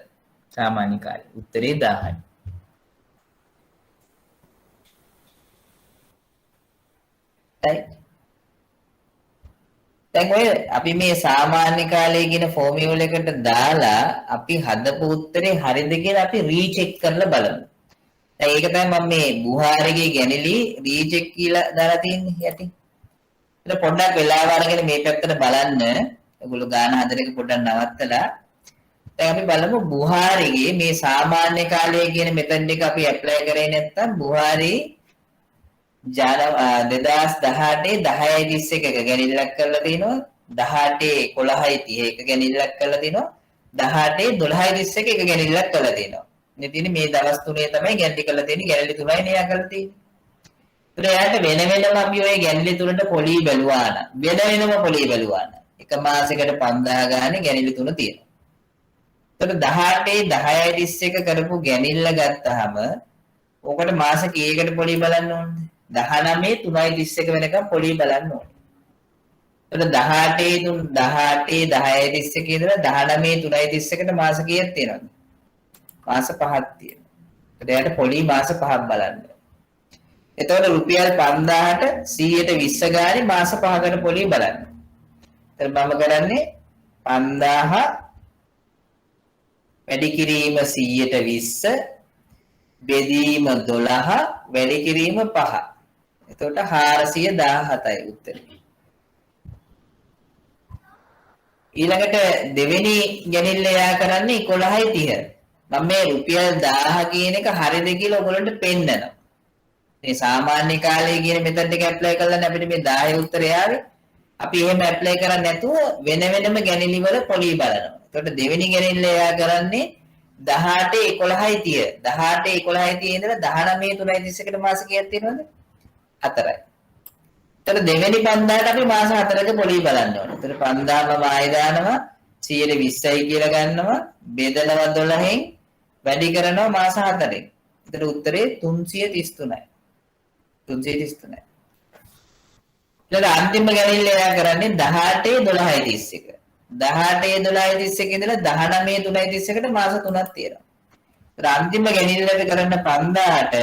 සාමාන්‍ය කාලය. උත්තරේ 1000යි. දැන් ඔය අපි මේ සාමාන්‍ය කාලය කියන ෆෝමියුලා එකට දාලා අපි හදපු උත්තරේ හරිද කියලා අපි රීචෙක් කරලා බලමු. දැන් ඒක තමයි මම මේ බුහාරගේ ගැණිලි රීචෙක් කියලා දාලා තින්නේ යටි. ඒක පොඩ්ඩක් වෙලාව අරගෙන මේ පැත්තට බලන්න. ඔයගොල්ලෝ ගාන හදන එක පොඩ්ඩක් නවත්තලා දැන් අපි බලමු බුහාරගේ මේ සාමාන්‍ය කාලය කියන මෙතන එක අපි ඇප්ලයි කරේ නැත්නම් බුහාරි 2018 10:31 එක ගැණිල්ලක් කරලා තිනවා 18 11:30 එක ගැණිල්ලක් කරලා තිනවා 18 12:31 එක ගැණිල්ලක් කරලා තිනවා ඉතින් මේ දවස් තුනේ තමයි ගැණිලි කරලා තියෙන්නේ ගැණිලි තුනයි නේ කරලා තියෙන්නේ ඒත් එයාට වෙන වෙනම අපි ওই ගැණිලි තුනට පොලි බැලුවා නම් වෙන වෙනම පොලි බැලුවා නම් එක මාසයකට 5000 ගානේ ගැණිලි තුන තියෙනවා එතකොට 18 10:31 කරපු ගැණිල්ල ගත්තාම ඕකට මාස කීයකට පොලි බලන්න ඕනද 19 3:31 වෙනකම් පොලි බලන්න ඕනේ. එතකොට 18 10:31 ඉඳලා 19 3:31ට මාස කීයක් තියෙනවද? මාස 5ක් තියෙනවා. එතකොට එයාට පොලි මාස 5ක් බලන්න. එතකොට රුපියල් 5000ට 120 ගානේ මාස 5කට පොලි බලන්න. එතකොට මම කරන්නේ 5000 වැඩි කිරීම 120 බෙදීම 12 වැඩි කිරීම 5 එතකොට 417යි උත්තරේ. ඊළඟට දෙවෙනි ගැණිල්ල යා කරන්නේ 11:30. මම මේ රුපියල් 1000 කියන එක හරියද කියලා ඔයගොල්ලන්ට පෙන්නනවා. මේ සාමාන්‍ය කාලය කියන මෙතන එක ඇප්ලයි කළානේ අපිට මේ 10 උත්තරය ආවේ. අපි එහෙම ඇප්ලයි කරන්නේ නැතුව වෙන වෙනම ගැණිලි වල පොලි බලනවා. එතකොට දෙවෙනි ගැණිල්ල යා කරන්නේ 18 11:30 18 11:30 ඉඳලා 19 3:31කට මාස කීයක් තියෙනවද 4යි. එතකොට දෙවෙනි 5000ට අපි මාස 4ක පොලි බලන්න ඕනේ. එතකොට 5000ම ආය දානවා 120යි කියලා ගන්නවා බෙදනවා 12න් වැඩි කරනවා මාස 4ෙන්. එතකොට උත්තරේ 333යි. 333යි. ඊළඟ අන්තිම ගැණිල්ල එයා කරන්නේ 18 12:31 18 12:31 ඉඳලා 19 3:31ට මාස 3ක් තියෙනවා. ඒතර අන්තිම ගැණිල්ලට කරන්න 5000ට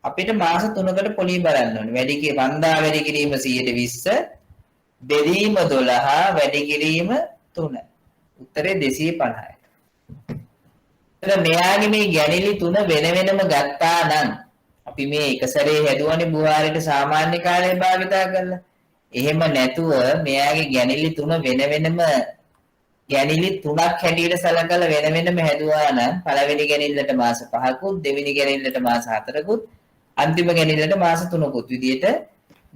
අපිට මාස 3කට පොලි බලන්න ඕනේ. වැඩි කී 5000 වැඩි කිරීම 120 බෙදීම 12 වැඩි කිරීම 3. උත්තරේ 250යි. එතන මෙයාගේ මේ ගැණිලි 3 වෙන වෙනම ගත්තා නම් අපි මේ එක සැරේ හැදුවනේ බුහාරයට සාමාන්‍ය කාලය භාවිතා කරලා එහෙම නැතුව මෙයාගේ ගැණිලි 3 වෙන වෙනම ගැණිලි 3ක් හැටියට සලකලා වෙන වෙනම හැදුවා නම් පළවෙනි ගැණිල්ලට මාස 5කුත් දෙවෙනි ගැණිල්ලට මාස 4කුත් අන්තිම ගැණිල්ලට මාස 3කුත් විදියට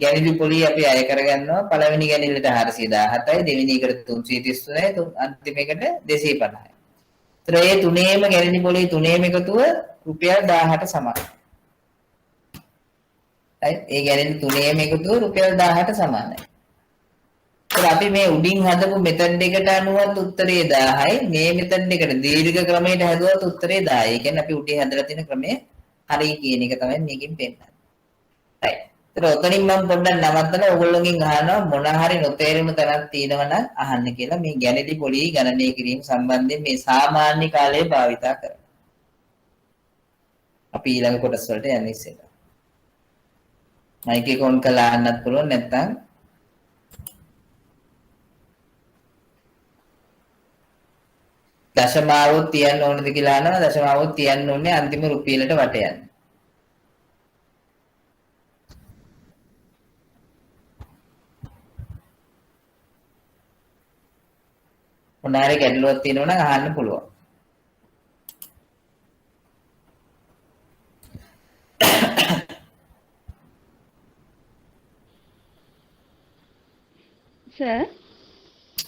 ගැණිලි පොලි අපි අය කරගන්නවා පළවෙනි ගැණිල්ලට 417යි දෙවෙනි එකට 333යි අන්තිම එකට 250යි. ඒතර මේ තුනේම ගැණිලි පොලි තුනේම එකතුව රුපියල් 1000ට සමානයි. ඒ ගැණිලි තුනේම එකතුව රුපියල් 1000ට සමානයි. ඒත් අපි මේ උඩින් හදපු මෙතඩ් එකට අනුවත් උත්තරේ 1000යි. මේ මෙතඩ් එකට දීර්ඝ ක්‍රමයට හදුවත් උත්තරේ 1000යි. ඒ කියන්නේ අපි උඩින් හදලා තියෙන ක්‍රමය හරි කියන එක තමයි මේකෙන් පෙන්නන්නේ. right. ඒත් ඔතනින් මම පොඩ්ඩක් නවත්තලා ඔයගොල්ලෝගෙන් අහනවා මොන හරි නොතේරෙන තැනක් තියෙනවා නම් අහන්න කියලා මේ ගැණිලි පොලි ගණනය කිරීම සම්බන්ධයෙන් මේ සාමාන්‍ය කාලයේ භාවිතා කරනවා. අපි ඊළඟ කොටස් වලට යන්නේ ඉස්සෙල්ලා. මයික් එක ඔන් කරලා අහන්නත් පුළුවන් නැත්නම් දශමාවොත් තියන්න ඕනද කියලා අහනවා දශමාවොත් තියන්න ඕනේ අන්තිම රුපියලට වට යන්න. මොනාරි ගැටලුවක් තියෙනවා නම් අහන්න පුළුවන්. සර්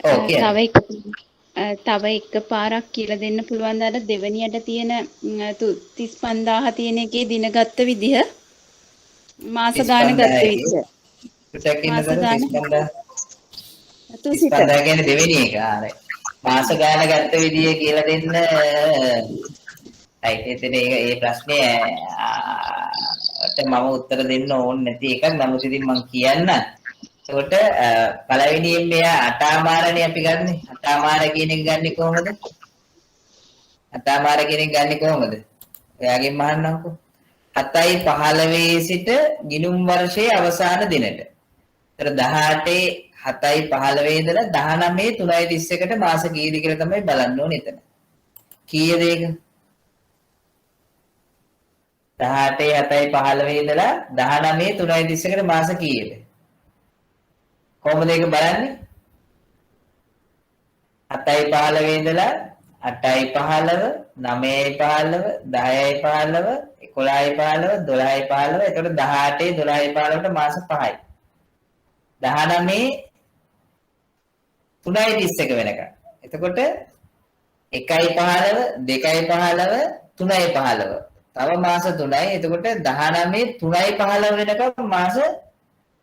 ඕකේ. තව එක පාරක් කියලා දෙන්න පුළුවන් අර දෙවැනියට තියෙන 35000 තියෙන එකේ දින ගත්ත විදිහ මාස ගාන ගත්ත විදිහ. මාස ගාන 35000 කියන්නේ දෙවෙනි එක. හරි. මාස ගාන ගත්ත විදිය කියලා දෙන්න. ඒ ප්‍රශ්නේ මම උත්තර දෙන්න ඕනේ නැති එකක්. නමුත් ඉතින් මම කියන්න. එතකොට පළවෙනියෙන් මෙයා අටාමාරනේ අපි ගන්නෙ. අටාමාර කියන එක ගන්නෙ කොහොමද? අටාමාර කියන එක ගන්නෙ කොහොමද? එයාගෙන් මහන්නම්කෝ. 7යි 15 සිට ගිණුම් වර්ෂයේ අවසාන දිනට. ඒතර 18 7යි 15 ඉඳලා 19 3යි 31ට මාස කීයද කියලා තමයි බලන්න ඕනේ එතන. කීයද ඒක? 18 7යි 15 ඉඳලා 19 3යි 31ට මාස කීයද? කොහොමද ඒක බලන්නේ? 7යි 15 ඉඳලා 8යි 15 9යි 15 10යි 15 11යි 15 12යි 15 එතකොට 18 12යි 15ට මාස 5යි 19 3යි 31 වෙනකම්. එතකොට 1යි 15 2යි 15 3යි 15 තව මාස 3යි. එතකොට 19 3යි 15 වෙනකම් මාස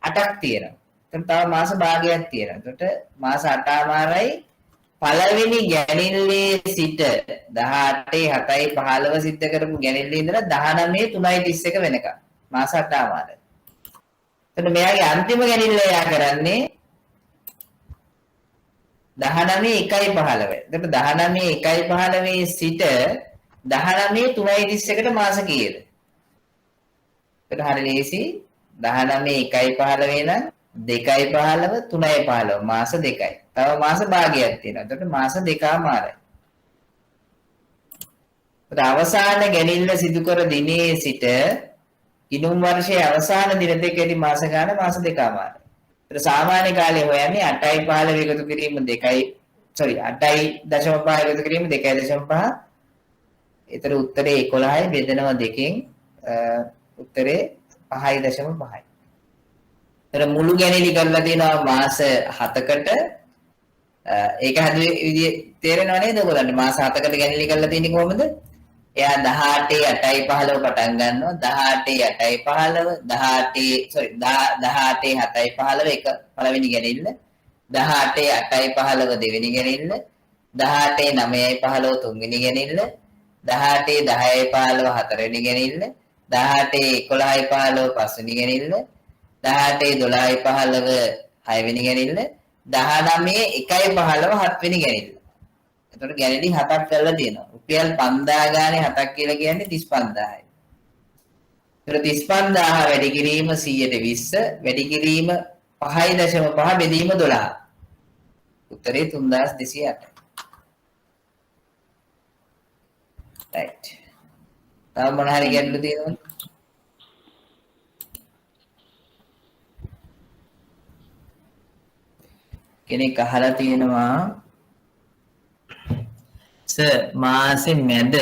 8ක් තියෙනවා. එතකොට තව මාස භාගයක් තියෙනවා. එතකොට මාස 8මාරයි පළවෙනි ගැනිල්ලේ සිට 18 7යි 15 සිද්ධ කරපු ගැනිල්ලේ ඉඳලා 19 3යි 31 වෙනකම් මාස 8මාරයි. එතකොට මෙයාගේ අන්තිම ගැනිල්ල එයා කරන්නේ 19 1යි 15. එතකොට 19 1යි 15 සිට 19 3යි 31ට මාස කීයද? එතකොට හරිය ලේසි. 19 1යි 15 නම් 2යි 15 3යි 15 මාස 2යි. තව මාස භාගයක් තියෙනවා. එතකොට මාස 2මාරයි. එතකොට අවසාන ගැනිල්ල සිදු කර දිනේ සිට ගිණුම් වර්ෂයේ අවසාන දින දෙකේදී මාස ගාන මාස 2මාරයි. ඒතර සාමාන්‍ය කාලේ හොයන්නේ 8යි 15 එකතු කිරීම 2යි 8.5 එකතු කිරීම 2.5. ඒතර උත්තරේ 11යි බෙදනවා 2කින් උත්තරේ 5.5යි. ඒතර මුළු ගැණිලි කරලා තියෙනවා මාස 7කට. ඒක හැදුවේ විදිය තේරෙනව නේද ඔයගොල්ලන්ට? මාස 7කට ගැණිලි කරලා තියෙන්නේ කොහොමද? එයා 18 8යි 15 පටන් ගන්නවා. 18 8යි 15 18 7යි 15 එක පළවෙනි ගැණිල්ල. 18 8යි 15 දෙවෙනි ගැණිල්ල. 18 9යි 15 තුන්වෙනි ගැණිල්ල. 18 10යි 15 හතරවෙනි ගැණිල්ල. 18 11යි 15 පස්වෙනි ගැණිල්ල. 18 12යි 15 හයවෙනි ගැණිල්ල. 19 1යි 15 හත්වෙනි ගැණිල්ල. එතකොට ගැණිලි 7ක් කරලා තියෙනවා. රුපියල් 5000 ගානේ 7ක් කියලා කියන්නේ 35000යි. ඒතර 35000 වැඩි කිරීම 100ට 20 වැඩි කිරීම 5.5 බෙදීම 12. උත්තරේ 3208යි. right. තව මොන හරි ගැටලු තියෙනවද? කෙනෙක් අහලා තියෙනවා මාසෙ මැද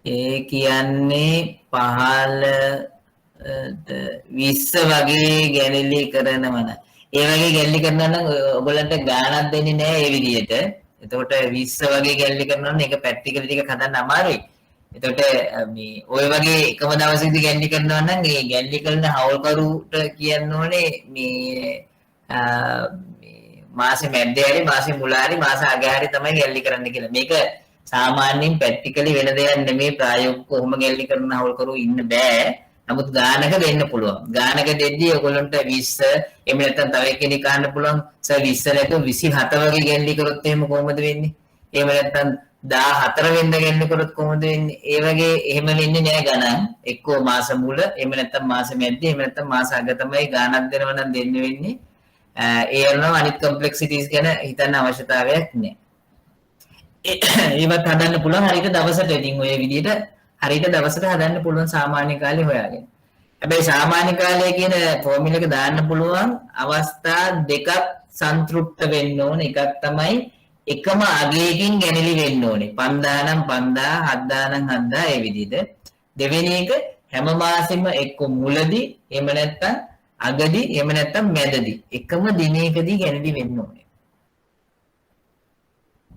ඒ කියන්නේ 15 20 වගේ ගැණිලි කරනවන. ඒ වගේ ගැණිලි කරනවා නම් ඔයගොල්ලන්ට ගාණක් දෙන්නේ නැහැ ඒ විදිහට. එතකොට 20 වගේ ගැණිලි කරනවා නම් ඒක ප්‍රැක්ටිකලි ටික හදන්න අමාරුයි. එතකොට මේ ওই වගේ එකම දවසේදී ගැණිලි කරනවා නම් ඒ ගැණිලි කරන හවුල්කරුට කියන්න ඕනේ මේ මාසෙ මැද්දේ හරි මාසෙ මුල හරි මාස අග හරි තමයි ගැල්ලි කරන්න කියලා. මේක සාමාන්‍යයෙන් ප්‍රැක්ටිකලි වෙන දෙයක් නෙමෙයි. ප්‍රායෝගිකව කොහොම ගැල්ලි කරන හවුල්කරු ඉන්න බෑ. නමුත් ගානක දෙන්න පුළුවන්. ගානක දෙද්දී ඔයගොල්ලන්ට 20 එහෙම නැත්නම් තව කෙනෙක් අහන්න පුළුවන් සර් 20 නැතුව 27 වගේ ගැල්ලි කරොත් එහෙම කොහොමද වෙන්නේ? එහෙම නැත්නම් 14 වෙනිදා ගැල්ලි කරොත් කොහොමද වෙන්නේ? ඒ වගේ එහෙම වෙන්නේ නෑ ගණන්. එක්කෝ මාස මුල එහෙම නැත්නම් මාස මැද්දේ එහෙම නැත්නම් මාස අග තමයි ගානක් දෙනවා නම් දෙන්න වෙන්නේ. ඒ අරනවා අනිත් කොම්ප්ලෙක්සිටිස් ගැන හිතන්න අවශ්‍යතාවයක් නැහැ. ඒවත් හදන්න පුළුවන් හරියට දවසට. ඉතින් ඔය විදිහට හරියට දවසට හදන්න පුළුවන් සාමාන්‍ය කාලේ හොයාගෙන. හැබැයි සාමාන්‍ය කාලය කියන ෆෝමියුලා එක දාන්න පුළුවන් අවස්ථා දෙකක් සන්තුෂ්ත වෙන්න ඕනේ. එකක් තමයි එකම අගයකින් ගැණිලි වෙන්න ඕනේ. 5000 නම් 5000 7000 නම් 7000 ඒ විදිහට. දෙවෙනි එක හැම මාසෙම එක්ක මුලදී එහෙම නැත්නම් අගදී එහෙම නැත්නම් මැදදී එකම දිනයකදී ගැණිලි වෙන්න ඕනේ.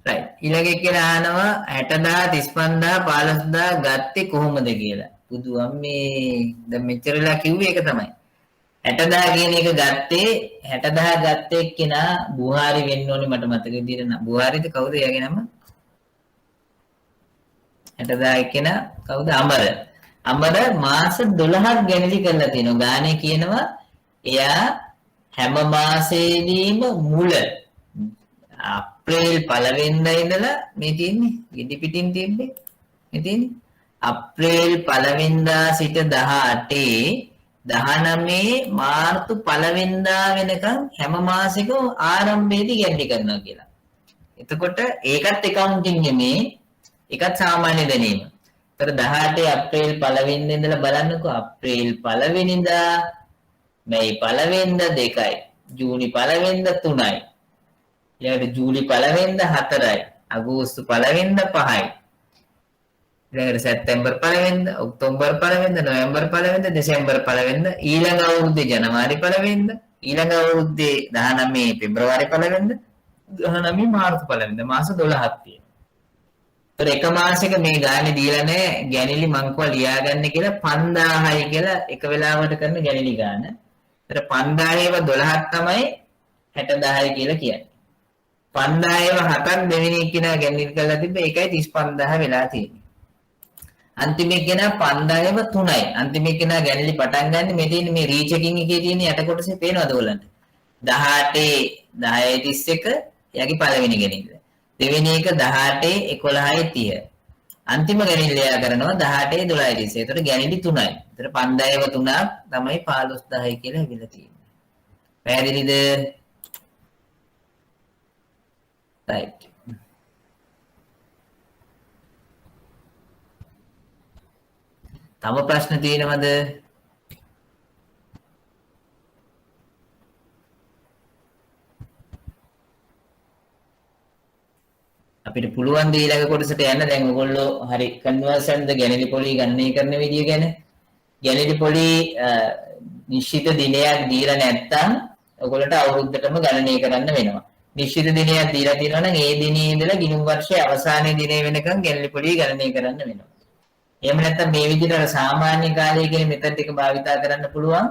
right. ඊළඟ එක අහනවා 60000 35000 15000 ගත්තේ කොහොමද කියලා. බුදු අම්මේ දැන් මෙච්චරලා කිව්වේ ඒක තමයි. 60000 කියන එක ගත්තේ 60000 ගත්තේ කෙනා බුහාරි වෙන්න ඕනේ මට මතක විදිහට නම්. බුහාරිද කවුද එයාගේ නම? 60000 කෙනා කවුද? අමර. අමර මාස 12ක් ගැනලි කරලා තිනවා. ගානේ කියනවා එයා හැම මාසෙදීම මුල අප්‍රේල් 1 වෙනිදා ඉඳලා මේ තියෙන්නේ ඉදි පිටින් තියන්නේ මේ තියෙන්නේ අප්‍රේල් 1 වෙනිදා සිට 18 19 මාර්තු 1 වෙනිදා වෙනකන් හැම මාසෙකම ආරම්භයේදී ගැනලි කරනවා කියලා. එතකොට ඒකත් එකවුන්ටින් නෙමේ ඒකත් සාමාන්‍ය දැනීම. ඒතර 18 අප්‍රේල් 1 වෙනිදා ඉඳලා බලන්නකෝ අප්‍රේල් 1 වෙනිදා මැයි 1 වෙනිදා 2යි ජූනි 1 වෙනිදා 3යි ඊළඟට ජූලි 1 වෙනිදා 4යි අගෝස්තු 1 වෙනිදා 5යි ඊළඟට සැප්තැම්බර් 1 වෙනිදා ඔක්තෝබර් 1 වෙනිදා නොවැම්බර් 1 වෙනිදා දෙසැම්බර් 1 වෙනිදා ඊළඟ අවුරුද්දේ ජනවාරි 1 වෙනිදා ඊළඟ අවුරුද්දේ 19 පෙබරවාරි 1 වෙනිදා 19 මාර්තු 1 වෙනිදා මාස 12ක් තියෙනවා. ඒතර එක මාසෙක මේ ගානේ දීලා නැහැ ගැනිලි මං කව ලියාගන්න කියලා 5000යි කියලා එක වෙලාවකට කරන ගැනිලි ගාන. ඒතර 5000 12ක් තමයි 60000 කියලා කියන්නේ. 5000 7ක් දෙවෙනි එක්කිනා ගැනිලි කරලා තිබ්බ ඒකයි 35000 වෙලා තියෙන්නේ. අන්තිම එක්කිනා 5000 3යි. අන්තිම එක්කිනා ගැනිලි පටන් ගන්න මේ තියෙන්නේ මේ රීචෙකින් එකේ තියෙන යට කොටසේ පේනවද ඔයගලන්ට? 18 10:31 එයාගේ පළවෙනි ගැනිල්ල. දෙවෙනි එක 18 11යි 30. අන්තිම ගැනිල්ල එයා කරනවා 18 12යි 30. ඒතර ගැනිලි 3යි. ඒතර 5000 3ක් තමයි 15000යි කියලා හැවිලා තියෙන්නේ. පැහැදිලිද? right. තව ප්‍රශ්න තියෙනවද? අපිට පුළුවන් ද ඊළඟ කොටසට යන්න දැන් ඔයගොල්ලෝ හරි කන්වර්ෂන්ද ගැනලි පොලි ගණනය කරන විදිය ගැන ගැනලි පොලි නිශ්චිත දිනයක් දීලා නැත්නම් ඔයගොල්ලන්ට අවුරුද්දටම ගණනය කරන්න වෙනවා. නිශ්චිත දිනයක් දීලා තියෙනවා නම් ඒ දිනේ ඉඳලා ගිණුම් වර්ෂයේ අවසානයේ දිනේ වෙනකන් ගැනලි පොලි ගණනය කරන්න වෙනවා. එහෙම නැත්නම් මේ විදිහට අර සාමාන්‍ය කාලය කියන මෙතඩ් එක භාවිතා කරන්න පුළුවන්.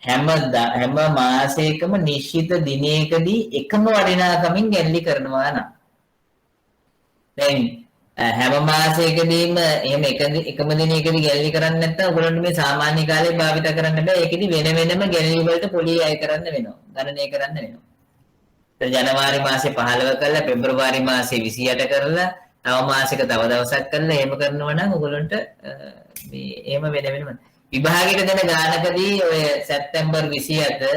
හැම මාසයකම නිශ්චිත දිනයකදී එකම වටිනාකමින් ගැනලි කරනවා නම් දැන් හැම මාසයකදීම එහෙම එකම දිනයකදී ගැනලි කරන්නේ නැත්නම් ඔයගොල්ලන්ට මේ සාමාන්‍ය කාලේ භාවිත කරන්න බෑ. ඒකෙදි වෙන වෙනම ගැනලි වලට පොලි අය කරන්න වෙනවා. ගණනය කරන්න වෙනවා. ජනවාරි මාසේ 15 කරලා පෙබරවාරි මාසේ 28 කරලා තව මාසෙක තව දවසක් කරලා එහෙම කරනවා නම් ඔයගොල්ලන්ට මේ එහෙම වෙන වෙනම විභාගයට දෙන ගානකදී ඔය සැප්තැම්බර් 27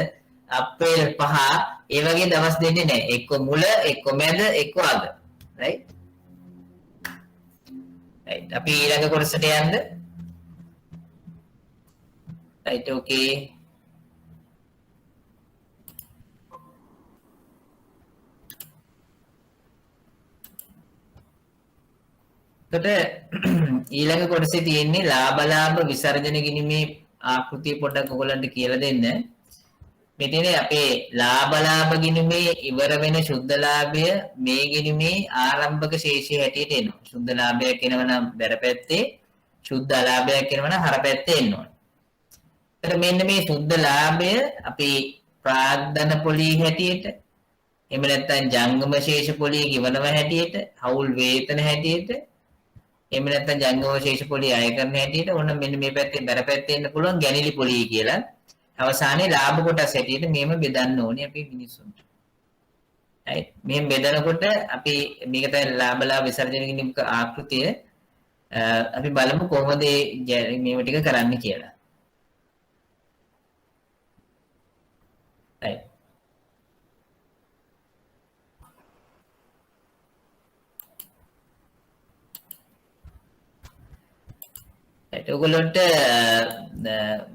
අප්‍රේල් 5 ඒ වගේ දවස් දෙන්නේ නැහැ. එක්ක මුල එක්ක මැද එක්ක අග. right right අපි ඊළඟ කොටසට යන්න. right okay. ඊළඟ කොටසේ තියෙන්නේ ලාභ විසර්ජන ගිණීමේ ආකෘතිය පොඩ්ඩක් ඔයගලන්ට කියලා දෙන්න. මේ තියෙන්නේ අපේ ලාභ ගිණීමේ ඉවර වෙන ශුද්ධ ලාභය මේ ගිණීමේ ආරම්භක ශේෂය හැටියට එනවා. ශුද්ධ ලාභයක් එනවනම් බැර පැත්තේ ශුද්ධ අලාභයක් එනවනම් හර පැත්තේ එන්න ඕනේ. එතකොට මෙන්න මේ ශුද්ධ ලාභය අපි ප්‍රාග්ධන පොලී හැටියට එහෙම නැත්නම් ජංගම ශේෂ පොලී ගිවනව හැටියට හවුල් වේතන හැටියට එහෙම නැත්නම් ජංගම ශේෂ පොලී අය කරන හැටියට ඕන මෙන්න මේ පැත්තේ බැර පැත්තේ එන්න පුළුවන් ගැනිලි පොලී කියලා. අවසානයේ ලාභ කොටස් හැටියට මේම බෙදන්න ඕනේ අපි මිනිස්සුන්ට. right මෙහෙම බෙදනකොට අපි මේක තමයි ලාභ විසර්ජන ගිණුම් ආකෘතිය. අපි බලමු කොහොමද මේව ටික කරන්න කියලා. right ඔයගොල්ලන්ට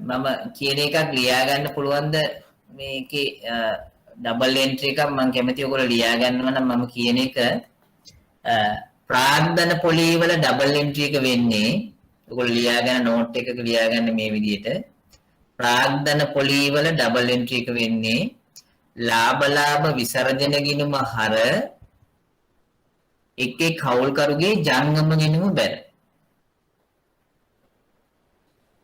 මම කියන එකක් ලියා ගන්න පුළුවන්ද මේකේ ඩබල් එන්ට්‍රි එකක් මම කැමති ඔයගොල්ලෝ ලියා ගන්නවා නම් මම කියන එක ප්‍රාග්ධන පොලී වල ඩබල් එන්ට්‍රි එක වෙන්නේ ඔයගොල්ලෝ ලියා ගන්න නෝට් එකක ලියා ගන්න මේ විදිහට ප්‍රාග්ධන පොලී වල ඩබල් එන්ට්‍රි එක වෙන්නේ ලාභ විසර්ජන ගිණුම හර එක් හවුල්කරුගේ ජංගම ගිණුම බැර.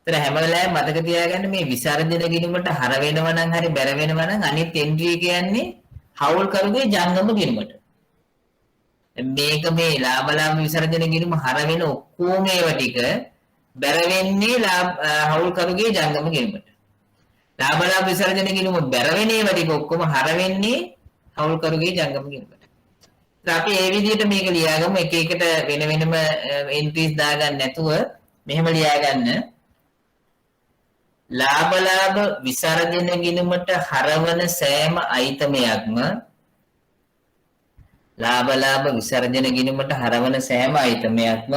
හැම වෙලාවෙම මතක තියාගන්න මේ විසර්ජන ගිණුමට හර වෙනවා නම් හරි බැර වෙනවා නම් අනිත් එන්ට්‍රි කියන්නේ හවුල්කරුගේ ජංගම ගිණුමට. මේක මේ ලාභ විසර්ජන ගිණුම හර වෙන ඔක්කොම ඒවා ටික බැර වෙන්නේ හවුල්කරුගේ ජංගම ගිණුමට. ලාභ ලාභ විසර්ජන ගිණුම බැර වෙන ඒවා ටික ඔක්කොම හර වෙන්නේ හවුල්කරුගේ ජංගම ගිණුමට. අපි මේ විදිහට මේක ලියාගමු එක එකට වෙන වෙනම එන්ට්‍රීස් දාගන්න නැතුව මෙහෙම ලියාගන්න. ලාභ ලාභ විසර්ජන ගිණුමට හරවන සෑම අයිතමයක්ම ලාභ ලාභ විසර්ජන ගිණුමට හරවන සෑම අයිතමයක්ම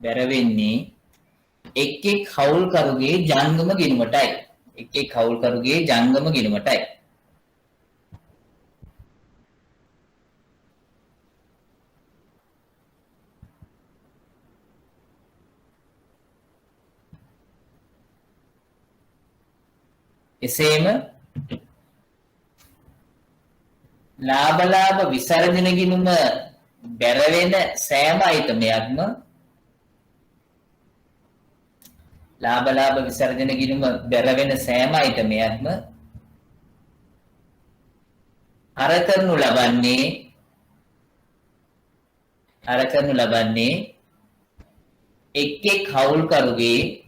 බැර වෙන්නේ එක් එක් හවුල්කරුගේ ජංගම ගිණුමටයි. එක් එක් හවුල්කරුගේ ජංගම ගිණුමටයි. එසේම ලාභ ලාභ විසර්ජන ගිණුම බැර වෙන සෑම අයිතමයක්ම ලාභ ලාභ විසර්ජන ගිණුම බැර වෙන සෑම අයිතමයක්ම අර කරනු ලබන්නේ එක් එක් හවුල්කරුගේ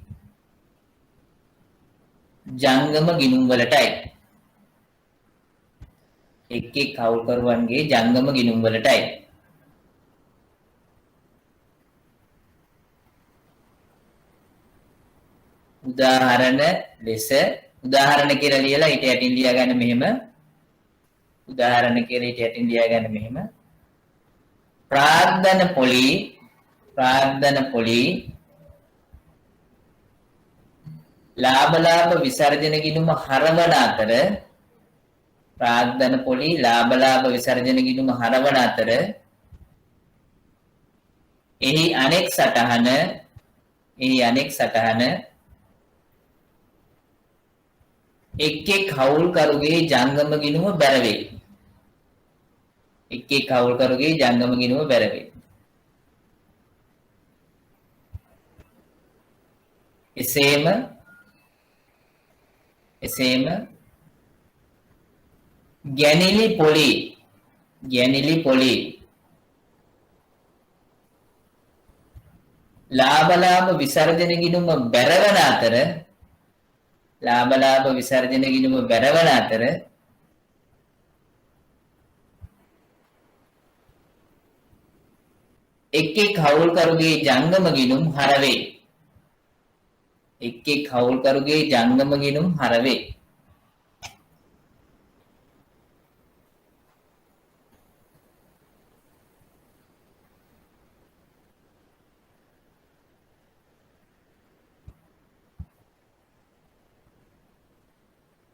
ජංගම ගිණුම් වලටයි. එක් එක් හවුල්කරුවන්ගේ ජංගම ගිණුම් වලටයි. උදාහරණ ලෙස උදාහරණ කියලා ලියලා ඊට යටින් ලියා ගන්න මෙහෙම. උදාහරණ කියලා ඊට යටින් ලියා ගන්න මෙහෙම. ප්‍රාර්ථන පොලි ලාභ ලාභ විසර්ජන ගිණුම හරවන අතර ප්‍රාර්ථන පොලි ලාභ ලාභ විසර්ජන ගිණුම හරවන අතර එහි අනෙක් සටහන එක් එක් හවුල්කරුගේ ජංගම ගිණුම බැර වේ. එක් එක් හවුල්කරුගේ ජංගම ගිණුම බැර වේ. එසේම ගැනිලි පොලි ලාභ ලාභ විසර්ජන ගිණුම බැරවන අතර එක් එක් හවුල්කරුගේ ජංගම ගිණුම් හරවේ. එක් එක් හවුල්කරුගේ ජංගම ගිණුම් හරවේ.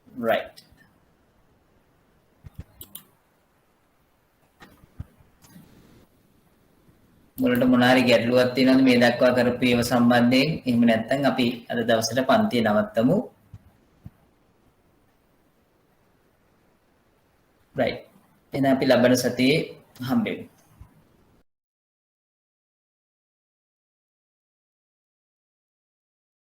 Right. මුලට මොනාරි ගැටලුවක් තියෙනවද මේ දක්වා කරපු ඒවා සම්බන්ධයෙන්? එහෙම නැත්නම් අපි අද දවසට පන්තිය නවත්තමු. right. එහෙනම් අපි ලබන සතියේ හම්බෙමු.